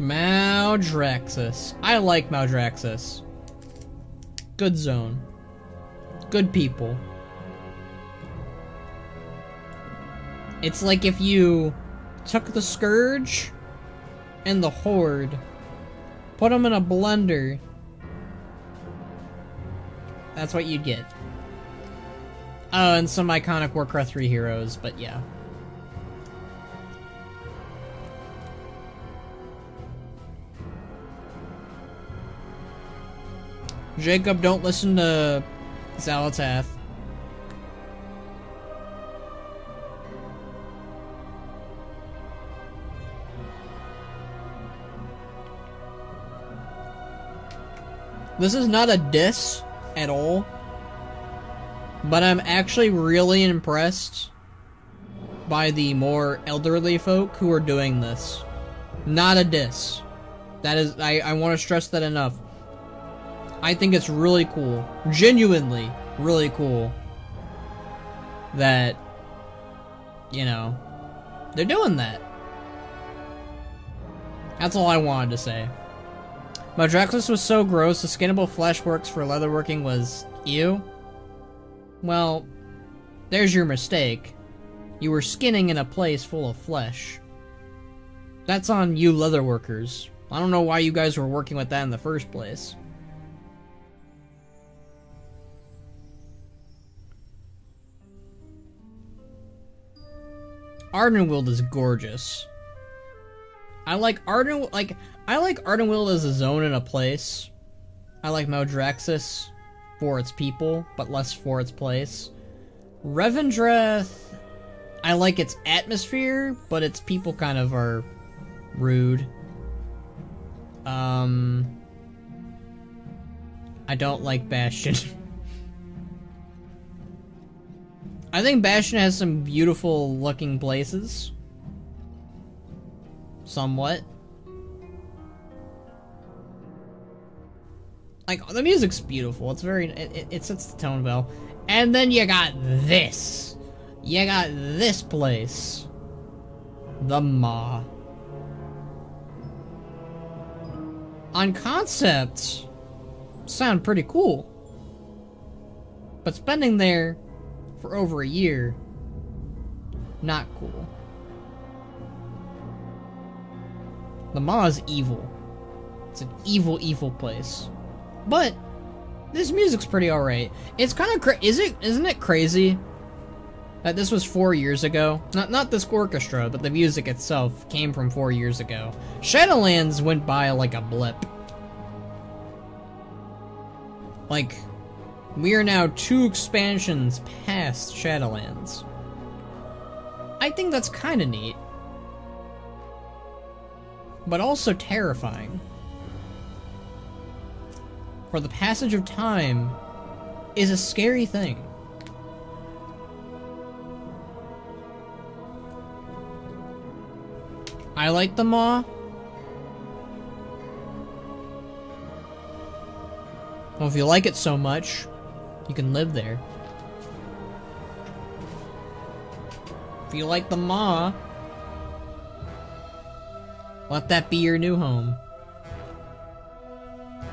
Maldraxxus. I like Maldraxxus. Good zone. Good people. It's like if you took the Scourge and the Horde, put them in a blender. That's what you'd get. Oh, and some iconic Warcraft 3 heroes, but yeah. Jacob, don't listen to Xalatath. This is not a diss at all, but I'm actually really impressed by the more elderly folk who are doing this. Not a diss. That is, I want to stress that enough. I think it's really cool, genuinely really cool, that, you know, they're doing that. That's all I wanted to say. Maldraxxus was so gross, the skinnable fleshworks for leatherworking was ew. Well, there's your mistake. You were skinning in a place full of flesh. That's on you leatherworkers. I don't know why you guys were working with that in the first place. Ardenweald is gorgeous. I like Ardenweald as a zone and a place. I like Maldraxxus for its people, but less for its place. Revendreth, I like its atmosphere, but its people kind of are rude. I don't like Bastion. I think Bastion has some beautiful looking places. Somewhat. Like, the music's beautiful. It's very, it sets the tone well. And then you got this. You got this place. The Maw. On concept, sound pretty cool. But spending there for over a year, not cool. The Maw is evil. It's an evil, evil place. But this music's pretty alright. It's kind of isn't it crazy that this was 4 years ago? Not this orchestra, but the music itself came from 4 years ago. Shadowlands went by like a blip. Like, we are now 2 expansions past Shadowlands. I think that's kind of neat. But also terrifying. For the passage of time is a scary thing. I like the Maw. Well, if you like it so much, you can live there. If you like the Maw, let that be your new home.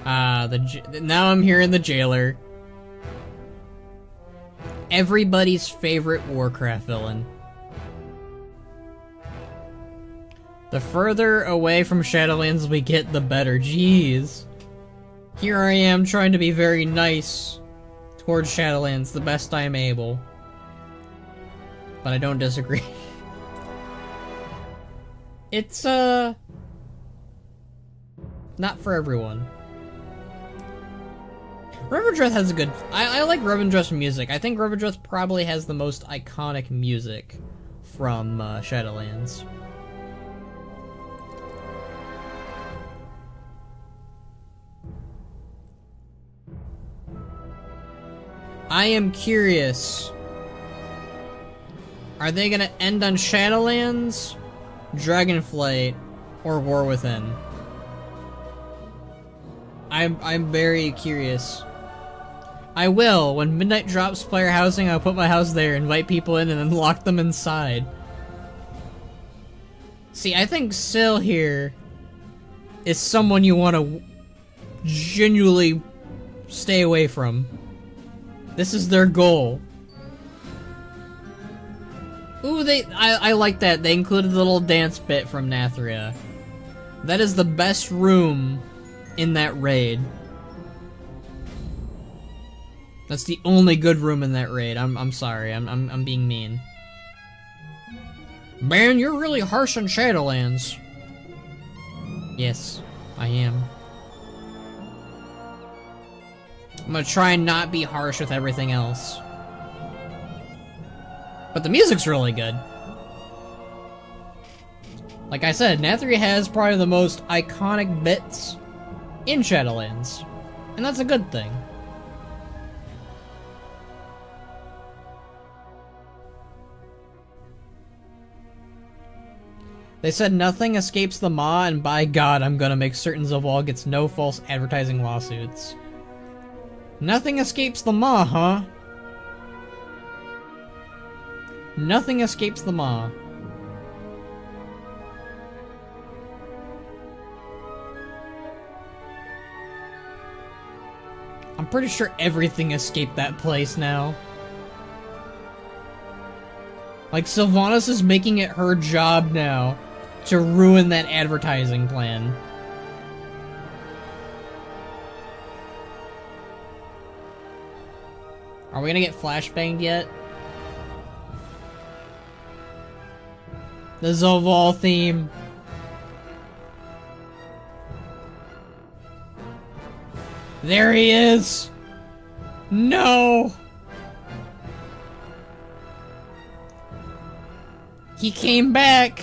Now I'm hearing the jailer. Everybody's favorite Warcraft villain. The further away from Shadowlands we get, the better. Jeez. Here I am trying to be very nice towards Shadowlands the best I am able. But I don't disagree. It's, not for everyone. Revendreth has a good... I like Revendreth's music. I think Revendreth probably has the most iconic music from Shadowlands. I am curious. Are they gonna end on Shadowlands, Dragonflight, or War Within? I'm very curious. I will. When midnight drops player housing, I'll put my house there, invite people in, and then lock them inside. See, I think Syl here is someone you want to genuinely stay away from. This is their goal. Ooh, I like that. They included the little dance bit from Nathria. That is the best room in that raid. That's the only good room in that raid. I'm sorry. I'm being mean. Man, you're really harsh on Shadowlands. Yes, I am. I'm gonna try and not be harsh with everything else. But the music's really good. Like I said, Nathria has probably the most iconic bits in Shadowlands. And that's a good thing. They said nothing escapes the Maw, and by God, I'm gonna make certain Zovol gets no false advertising lawsuits. Nothing escapes the Maw, huh? Nothing escapes the Maw. I'm pretty sure everything escaped that place now. Like, Sylvanas is making it her job now to ruin that advertising plan. Are we gonna get flashbanged yet? The Zovol theme. There he is! No! He came back!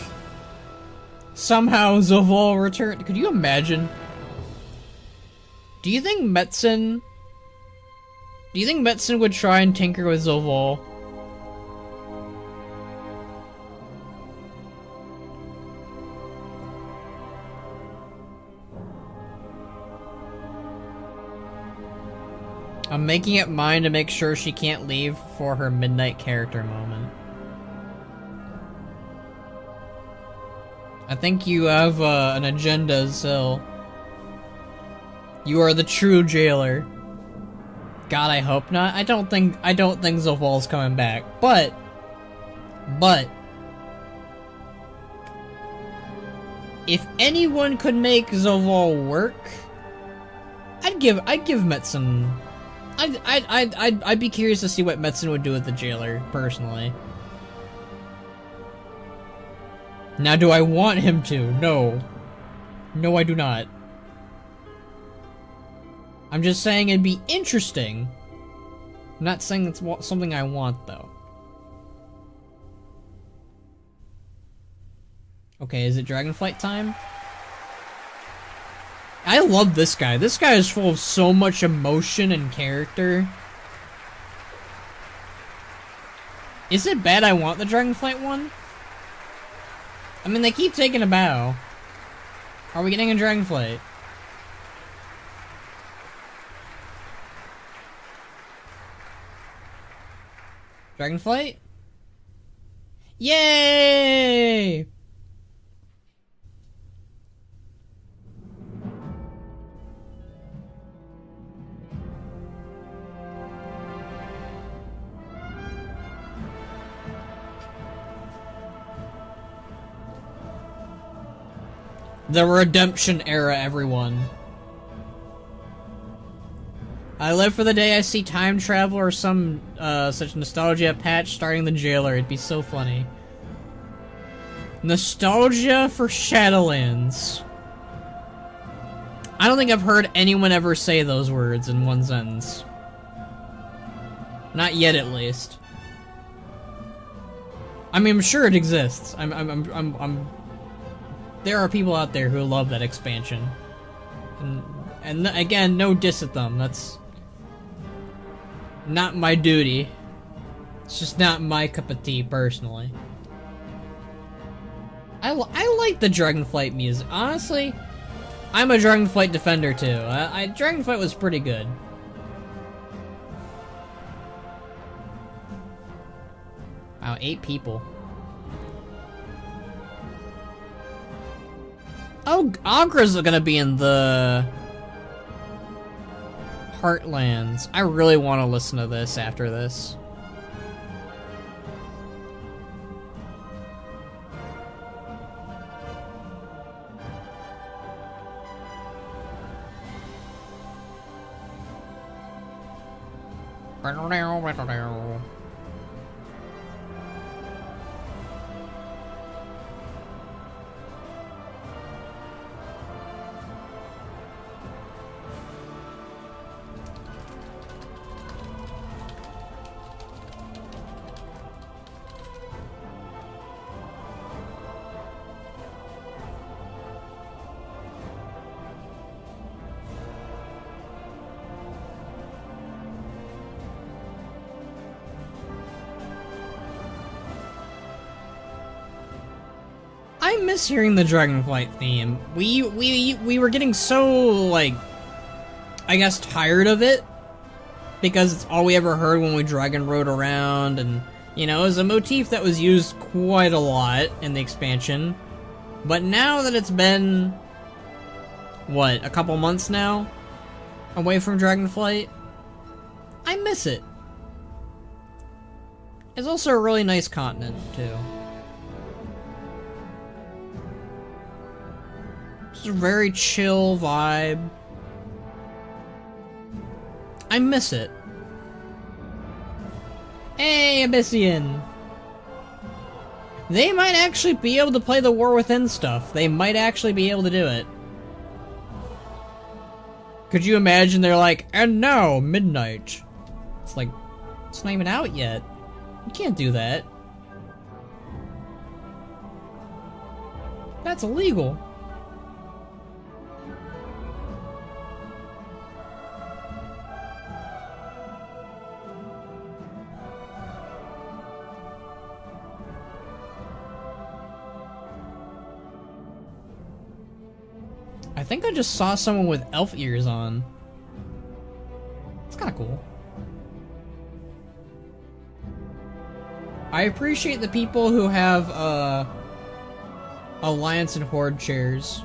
Somehow Zovol returned. Could you imagine? Do you think Metzen would try and tinker with Zovol? I'm making it mine to make sure she can't leave for her midnight character moment. I think you have an agenda, Sil. You are the true jailer. God, I hope not. I don't think Zofal's coming back. But if anyone could make Zofal work, I'd give Metzen. I'd be curious to see what Metzen would do with the jailer, personally. Now, do I want him to? No. No, I do not. I'm just saying it'd be interesting. I'm not saying it's something I want, though. Okay, is it Dragonflight time? I love this guy. This guy is full of so much emotion and character. Is it bad I want the Dragonflight one? I mean, they keep taking a bow. Are we getting a Dragonflight? Dragonflight? Yay! The redemption era, everyone. I live for the day I see time travel or some such nostalgia patch starting the jailer. It'd be so funny. Nostalgia for Shadowlands. I don't think I've heard anyone ever say those words in one sentence. Not yet, at least. I mean, I'm sure it exists. There are people out there who love that expansion. And again, no diss at them. That's not my duty. It's just not my cup of tea, personally. I like the Dragonflight music. Honestly, I'm a Dragonflight defender, too. Dragonflight was pretty good. Wow, 8 people. Oh, Agra's gonna be in the Heartlands. I really want to listen to this after this. I miss hearing the Dragonflight theme. We were getting so, like, I guess tired of it, because it's all we ever heard when we dragon rode around, and, you know, it was a motif that was used quite a lot in the expansion. But now that it's been, what, a couple months now away from Dragonflight, I miss it. It's also a really nice continent, too. It's a very chill vibe. I miss it. Hey, Abyssian! They might actually be able to play the War Within stuff. They might actually be able to do it. Could you imagine they're like, and now, midnight. It's like, it's not even out yet. You can't do that. That's illegal. I think I just saw someone with elf ears on. It's kind of cool. I appreciate the people who have, Alliance and Horde chairs.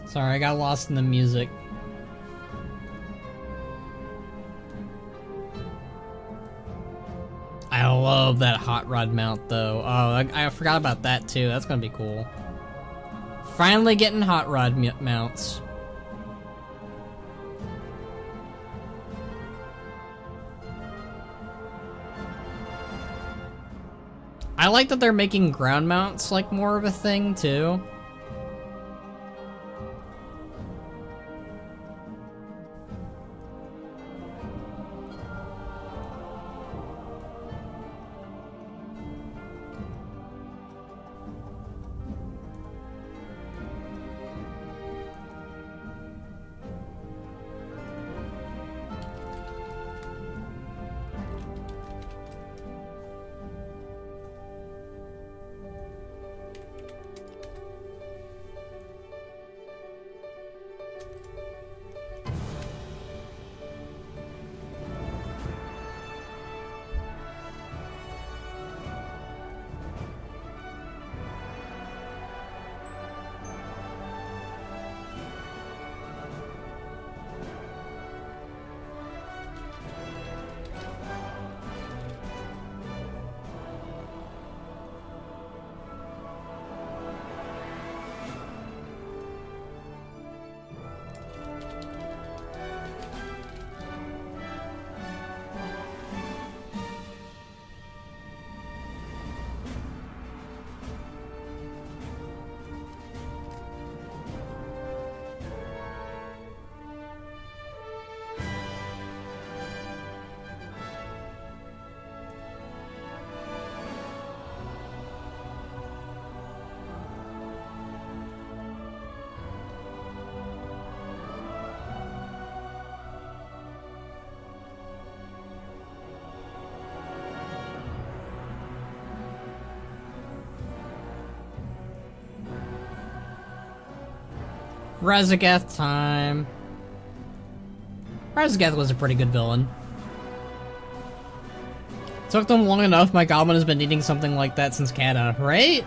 Sorry, I got lost in the music. I love that hot rod mount, though. Oh, I forgot about that, too. That's gonna be cool. Finally getting hot rod mounts. I like that they're making ground mounts, like, more of a thing, too. Razagath time. Razagath was a pretty good villain. Took them long enough, my goblin has been needing something like that since Kata, right?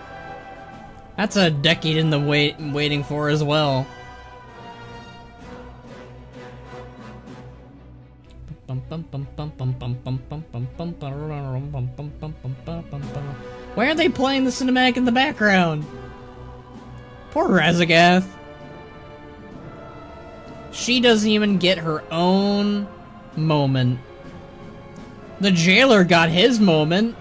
That's a decade in the waiting for as well. Why aren't they playing the cinematic in the background? Poor Razagath. She doesn't even get her own moment. The jailer got his moment.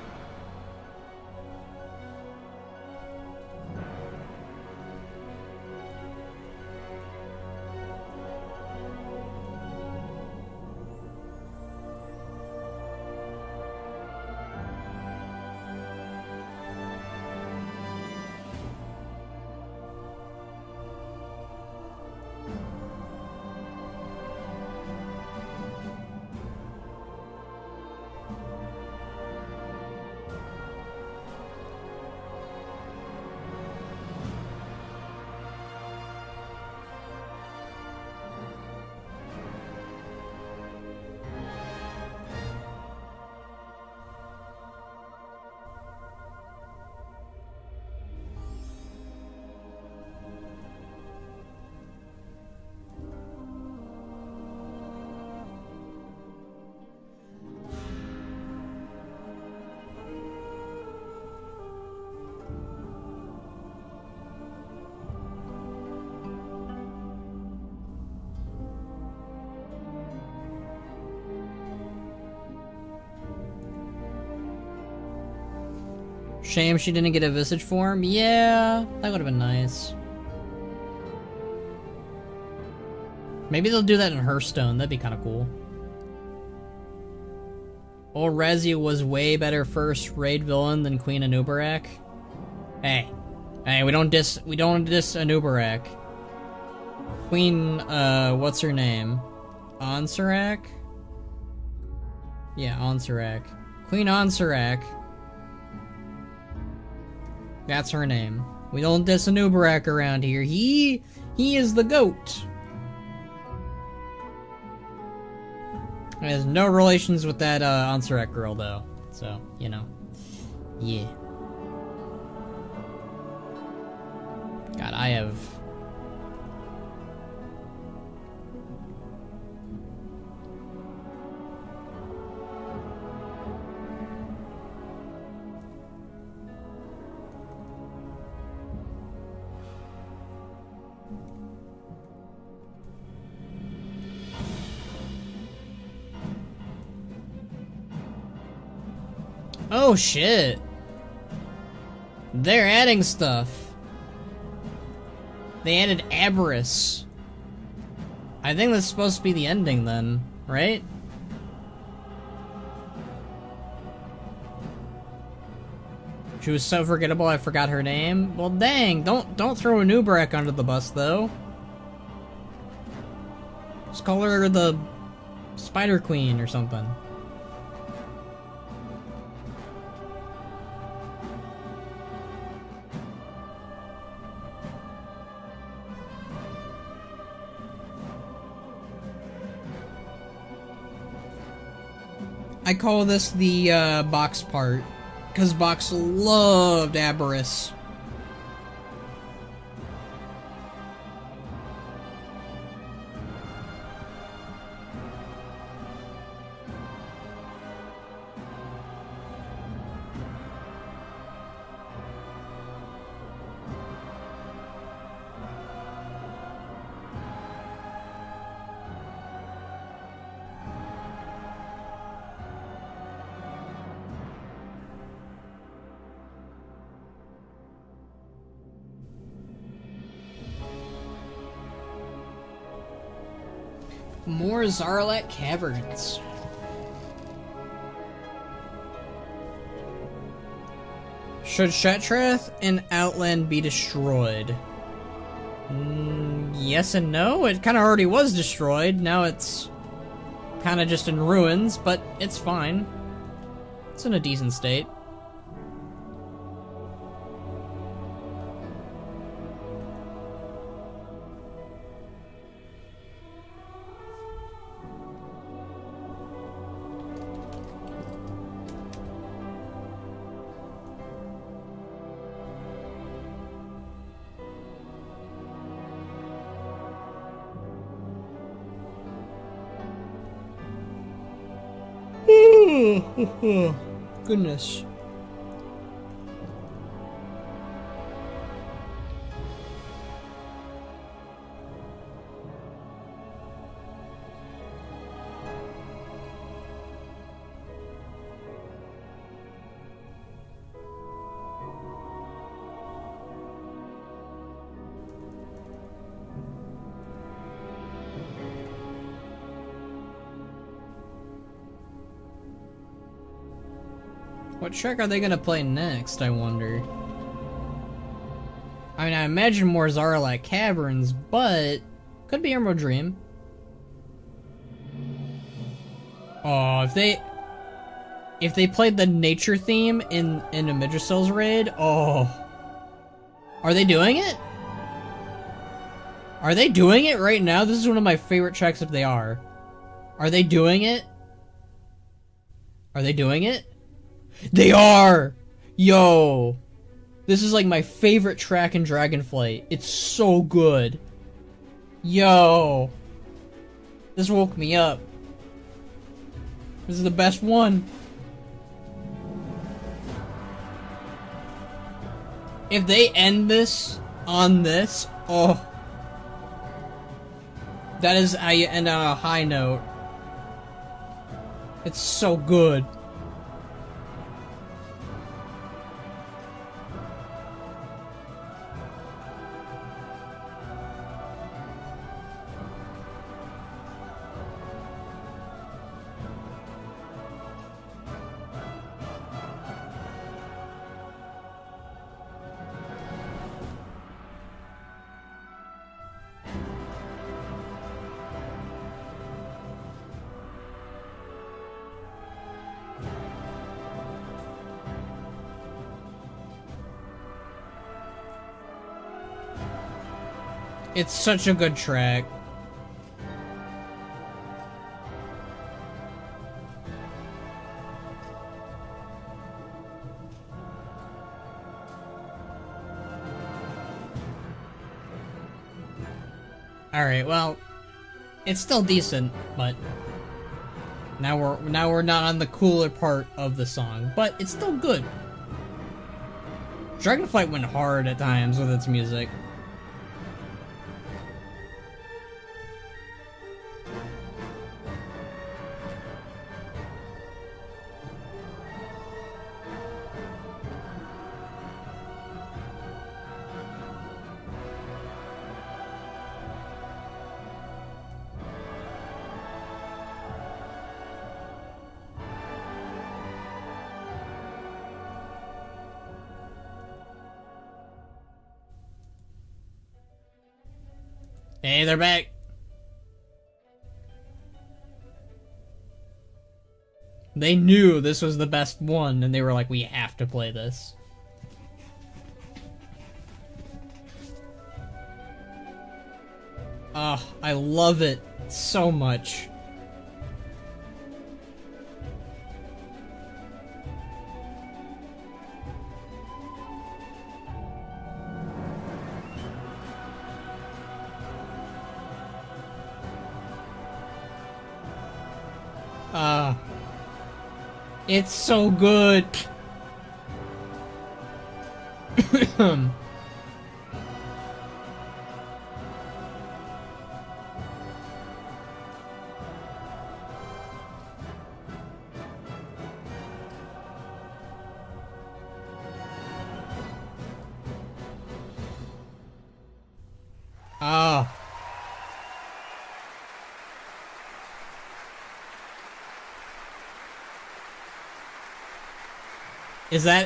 Shame she didn't get a Visage form. Yeah, that would have been nice. Maybe they'll do that in Hearthstone. That'd be kind of cool. Old Razia was way better first raid villain than Queen Anubarak. Hey, we don't diss Anubarak. Queen, what's her name? Ansarak? Yeah, Ansarak. Queen Ansarak. That's her name. We don't diss Anubarak around here. He is the GOAT. He has no relations with that Ansarak girl, though. So, you know. Yeah. God, I have... Oh shit! They're adding stuff. They added Aberrus. I think that's supposed to be the ending then, right? She was so forgettable I forgot her name. Well dang, don't throw Anubarak under the bus though. Just call her the Spider Queen or something. I call this the Box part, because Box loved Aberrus. More Zarlat Caverns. Should Shetrath and Outland be destroyed? Yes and no. It kind of already was destroyed. Now it's kind of just in ruins, but it's fine. It's in a decent state. Goodness. What track are they gonna play next, I wonder? I mean, I imagine more Zarlat Caverns, but could be Emerald Dream. Oh, if they played the nature theme in a Midricel's raid, oh. Are they doing it? Are they doing it right now? This is one of my favorite tracks if they are. Are they doing it? Are they doing it? They are! Yo! This is like my favorite track in Dragonflight. It's so good. Yo! This woke me up. This is the best one. If they end this on this, oh. That is how you end on a high note. It's so good. It's such a good track. Alright, well, it's still decent, but now we're not on the cooler part of the song, but it's still good. Dragonflight went hard at times with its music. Hey, they're back. They knew this was the best one, and they were like, we have to play this. Oh, I love it so much. It's so good.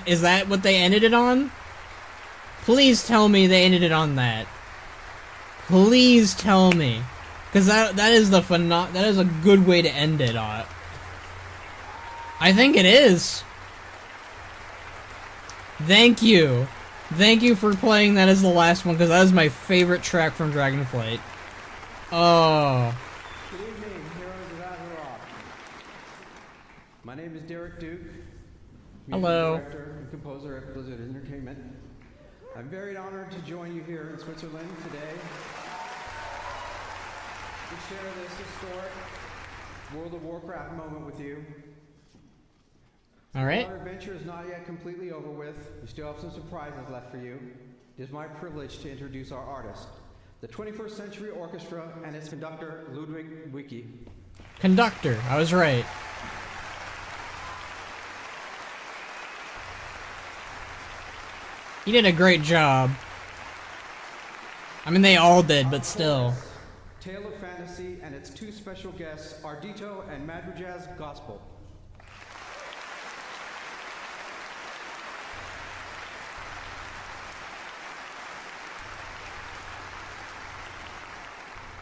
Is that what they ended it on? Please tell me they ended it on that. Please tell me. Cause that is a good way to end it on. I think it is. Thank you. Thank you for playing that as the last one, because that is my favorite track from Dragonflight. Oh. Good evening, heroes of Azeroth. My name is Derek Duke. Hello. Music director and composer at Blizzard Entertainment. I'm very honored to join you here in Switzerland today to share this historic World of Warcraft moment with you. All right. Our adventure is not yet completely over with. We still have some surprises left for you. It is my privilege to introduce our artist, the 21st Century Orchestra and its conductor, Ludwig Wiki. Conductor, I was right. He did a great job. I mean, they all did, but still. Tale of Fantasy and its two special guests, Ardito and Madrigaz Gospel.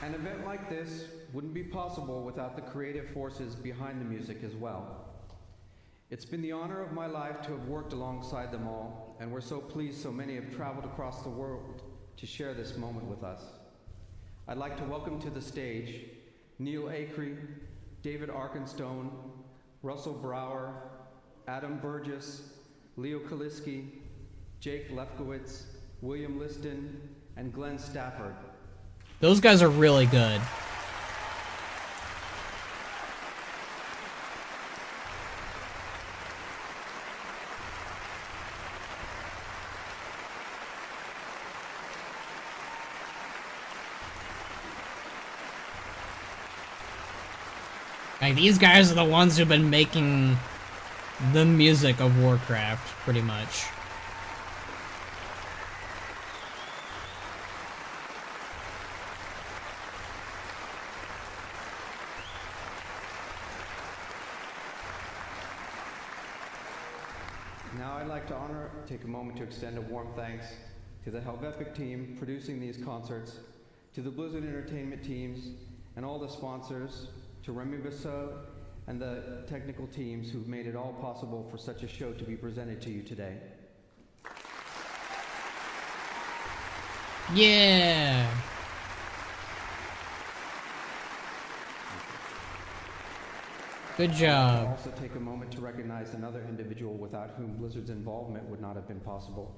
An event like this wouldn't be possible without the creative forces behind the music as well. It's been the honor of my life to have worked alongside them all, and we're so pleased so many have traveled across the world to share this moment with us. I'd like to welcome to the stage Neil Acree, David Arkenstone, Russell Brower, Adam Burgess, Leo Kaliski, Jake Lefkowitz, William Liston, and Glenn Stafford. Those guys are really good. Like, these guys are the ones who've been making the music of Warcraft, pretty much. Now I'd like to take a moment to extend a warm thanks to the Helvetic team producing these concerts, to the Blizzard Entertainment teams, and all the sponsors, to Remy Bissot and the technical teams who've made it all possible for such a show to be presented to you today. Yeah! Good I'd job. also take a moment to recognize another individual without whom Blizzard's involvement would not have been possible.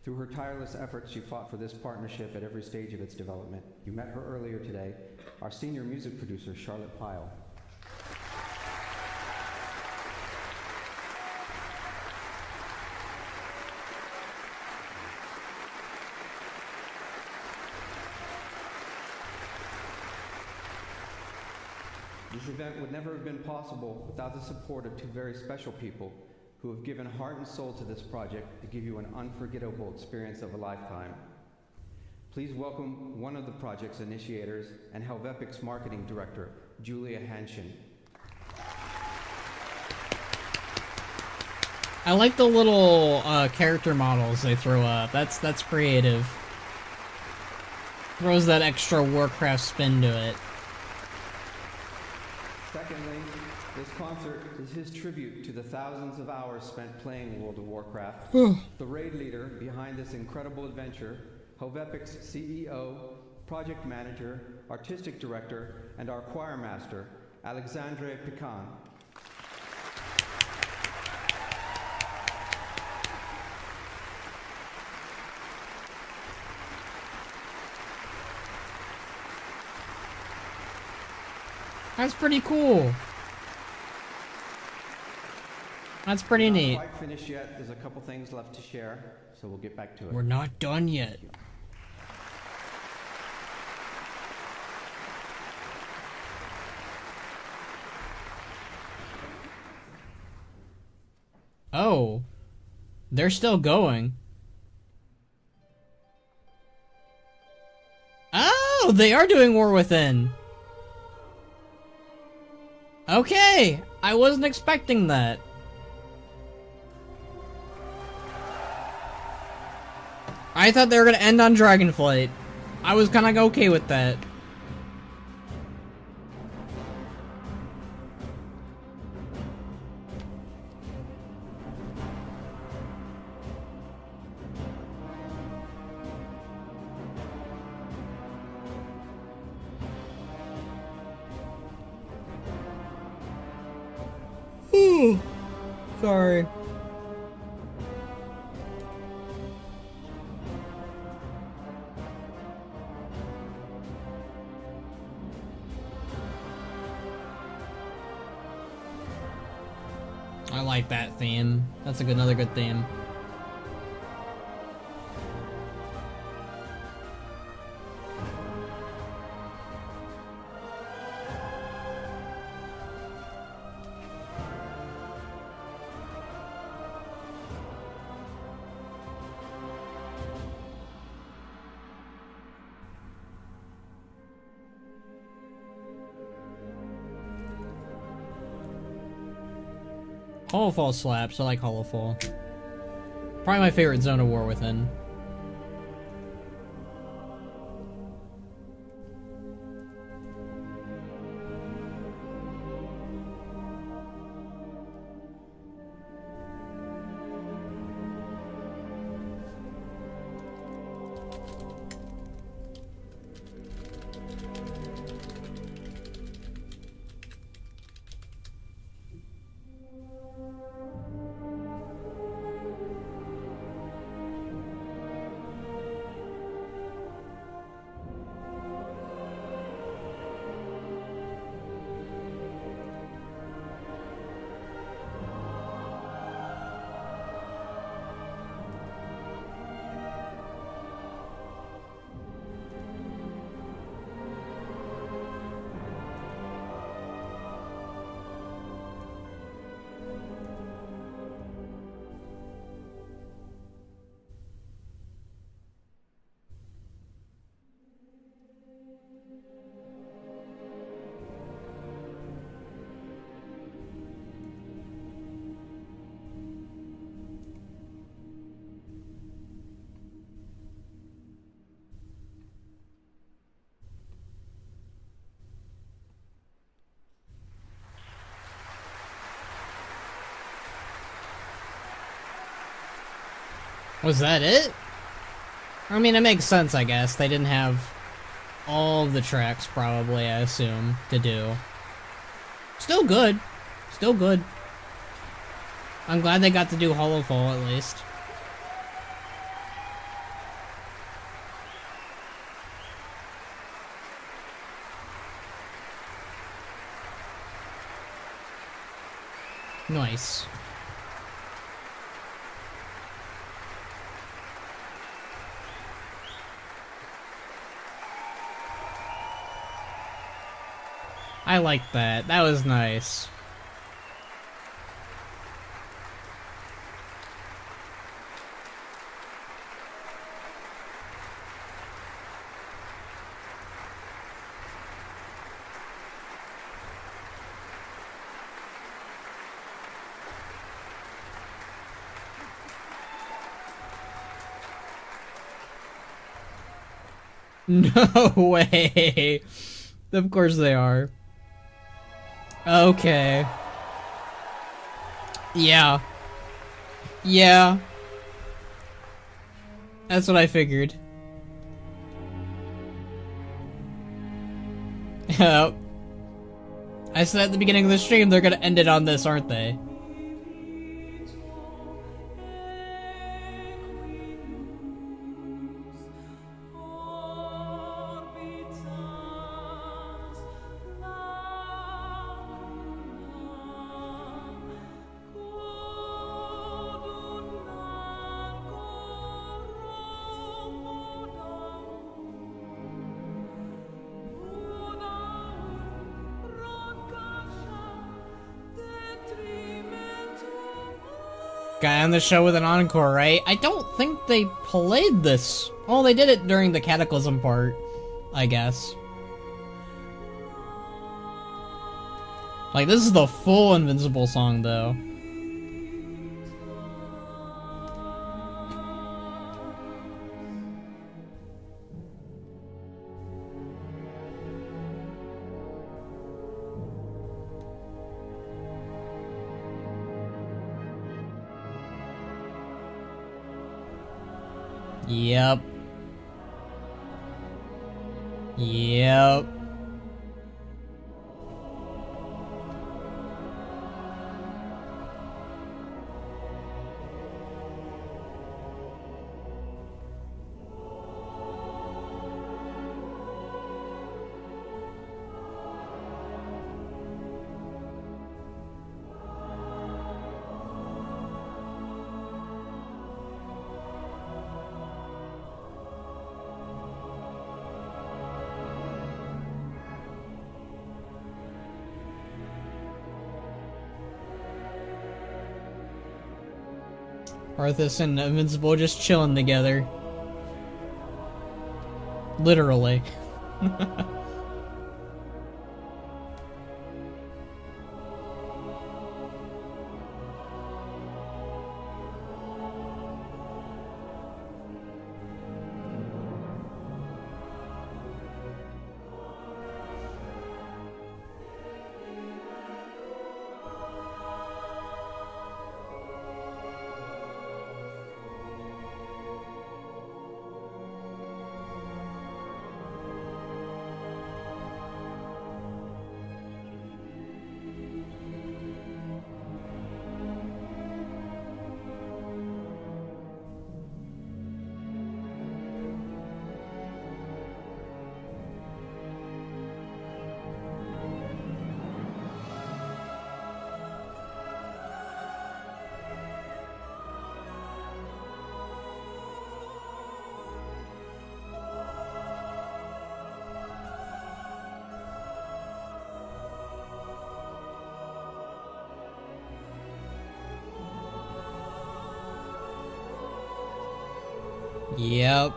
Through her tireless efforts, she fought for this partnership at every stage of its development. You met her earlier today, our senior music producer, Charlotte Pyle. This event would never have been possible without the support of two very special people who have given heart and soul to this project to give you an unforgettable experience of a lifetime. Please welcome one of the project's initiators and Helvepic's marketing director, Julia Hanshin. I like the little character models they throw up. That's creative. Throws that extra Warcraft spin to it. Secondly, this concert is his tribute to the thousands of hours spent playing World of Warcraft. The raid leader behind this incredible adventure, Helvepic's CEO, project manager, artistic director, and our choir master, Alexandre Pican. That's pretty cool. That's pretty neat. Not quite finished yet. There's a couple things left to share, so we'll get back to it. We're not done yet. Oh, they're still going. Oh, they are doing War Within. Okay, I wasn't expecting that. I thought they were gonna end on Dragonflight. I was kinda okay with that. Ooh, sorry. I like that theme. That's another good theme. Hollowfall slaps. I like Hollowfall. Probably my favorite zone of War Within. Was that it? I mean, it makes sense, I guess. They didn't have all the tracks, probably, I assume, to do. Still good. Still good. I'm glad they got to do Hollow Fall at least. Nice. I like that. That was nice. No way. Of course they are. Okay. Yeah. Yeah. That's what I figured. I said at the beginning of the stream they're gonna end it on this, aren't they? Guy on the show with an encore, right? I don't think they played this. Oh, they did it during the Cataclysm part, I guess. Like, this is the full Invincible song, though. Yep. Yep. Arthas and Invincible just chilling together. Literally. Yep.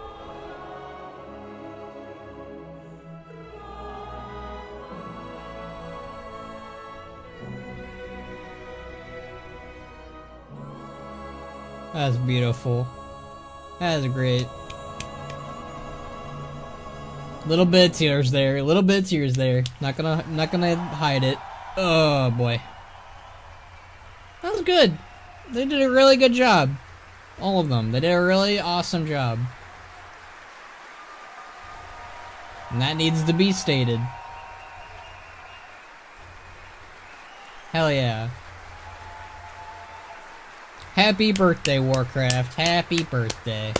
That's beautiful. That is great. Little bit of tears there. Little bit of tears there. Not gonna hide it. Oh boy. That was good. They did a really good job. All of them. They did a really awesome job. And that needs to be stated. Hell yeah. Happy birthday, Warcraft. Happy birthday.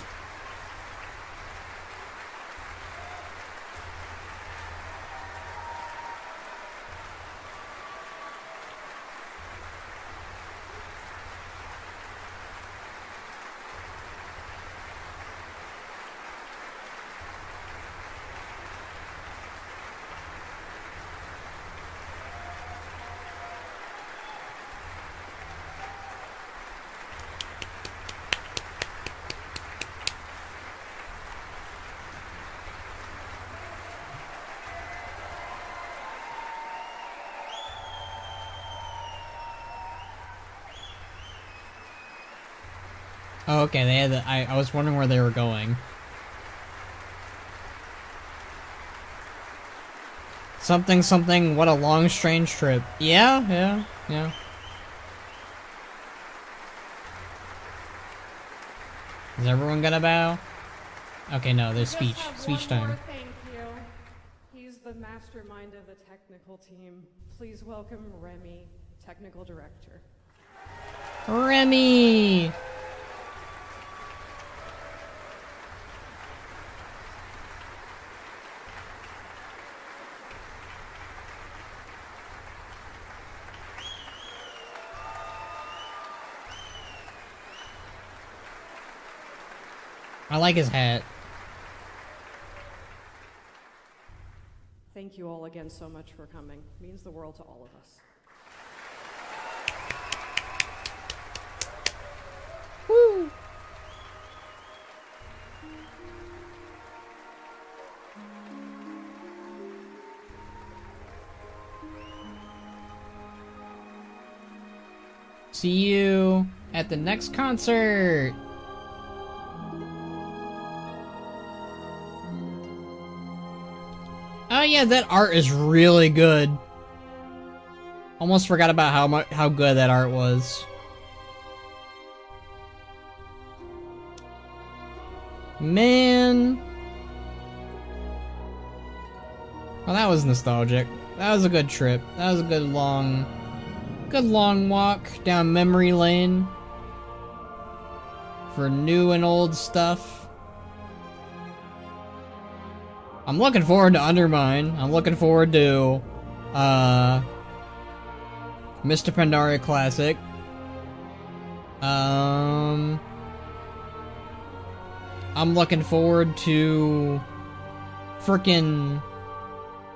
Oh, okay, they had the, I was wondering where they were going. Something, something, what a long, strange trip. Yeah. Is everyone gonna bow? Okay, no, there's speech. Speech time. Thank you. He's the mastermind of the technical team. Please welcome Remy, technical director. Remy! I like his hat. Thank you all again so much for coming. It means the world to all of us. Woo! See you at the next concert! Oh yeah, that art is really good. Almost forgot about how good that art was. Man. Well, that was nostalgic. That was a good trip. That was a good long walk down memory lane for new and old stuff. I'm looking forward to Undermine. I'm looking forward to, Mr. Pandaria Classic. I'm looking forward to frickin'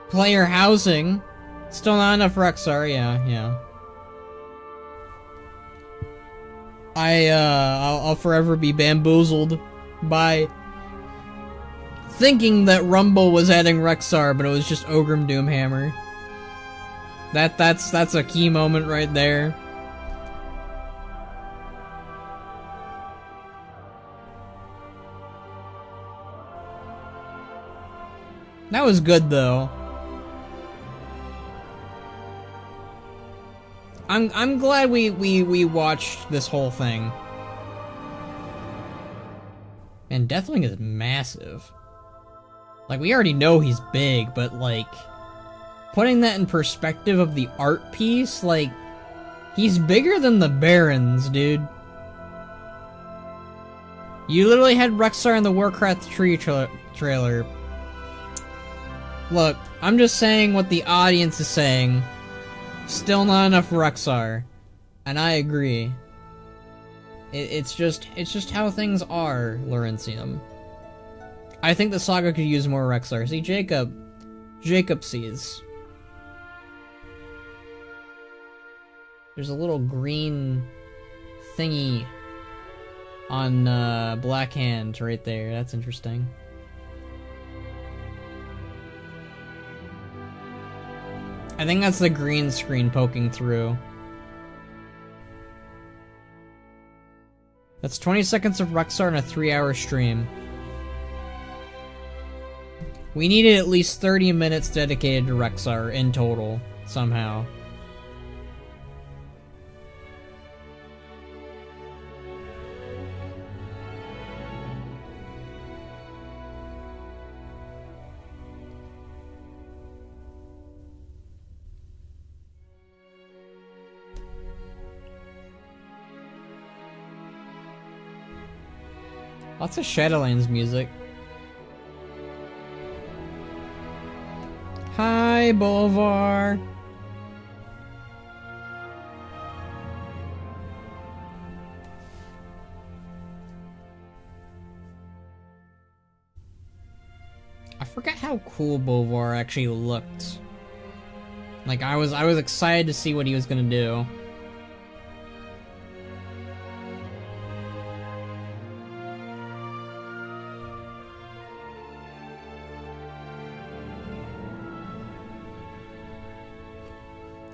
player housing. Still not enough Rexar, yeah. I'll forever be bamboozled by thinking that Rumble was adding Rexar, but it was just Ogrim Doomhammer. That's a key moment right there. That was good though. I'm glad we watched this whole thing. And Deathwing is massive. Like, we already know he's big, but, like, putting that in perspective of the art piece, like, he's bigger than the Barons, dude. You literally had Rexar in the Warcraft 3 trailer. Look, I'm just saying what the audience is saying. Still not enough Rexar. And I agree. It's just how things are, Laurentium. I think the saga could use more Rexar. See, Jacob sees. There's a little green thingy on Black Hand right there. That's interesting. I think that's the green screen poking through. That's 20 seconds of Rexar in a 3-hour stream. We needed at least 30 minutes dedicated to Rexar in total, somehow. Lots of Shadowlands music. Hi, Bolvar. I forgot how cool Bolvar actually looked. Like I was excited to see what he was gonna do.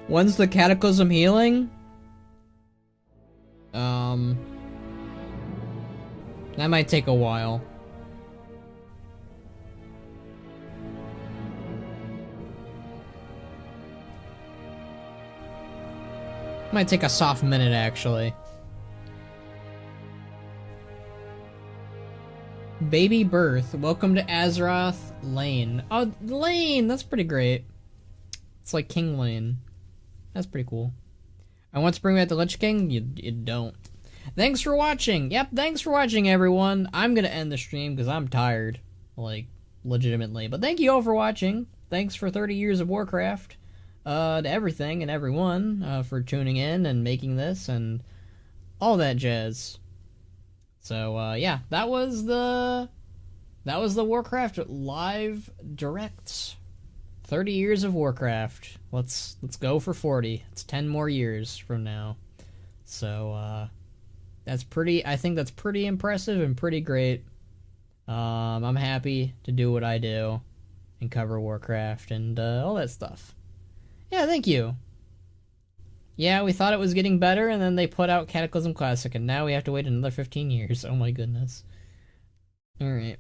When's the Cataclysm healing? That might take a while. Might take a soft minute, actually. Baby Birth. Welcome to Azeroth Lane. Oh, Lane! That's pretty great. It's like King Lane. That's pretty cool. I want to bring back the Lich King? You don't. Thanks for watching! Yep, thanks for watching, everyone. I'm gonna end the stream because I'm tired. Like, legitimately. But thank you all for watching. Thanks for 30 years of Warcraft. To everything and everyone for tuning in and making this and all that jazz. So yeah, that was the Warcraft live direct. 30 years of Warcraft. Let's go for 40. It's 10 more years from now. So I think that's pretty impressive and pretty great. I'm happy to do what I do and cover Warcraft and all that stuff. Yeah, thank you. Yeah, we thought it was getting better, and then they put out Cataclysm Classic, and now we have to wait another 15 years. Oh my goodness. Alright.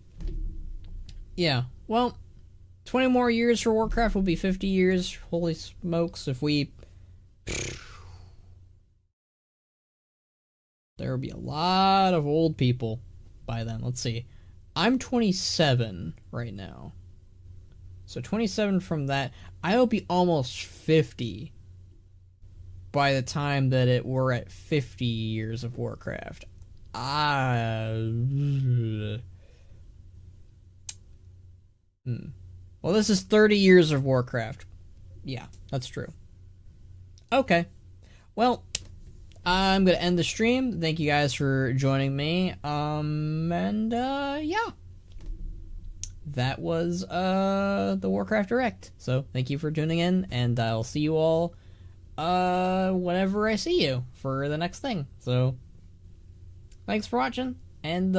Yeah, well, 20 more years for Warcraft will be 50 years. Holy smokes, if we... There will be a lot of old people by then. Let's see. I'm 27 right now. So 27 from that, I'll be almost 50 by the time that we're at 50 years of Warcraft. Well, this is 30 years of Warcraft. Yeah, that's true. Okay. Well, I'm gonna end the stream. Thank you guys for joining me. Yeah. That was the Warcraft Direct. So thank you for tuning in, and I'll see you all whenever I see you for the next thing. So thanks for watching, and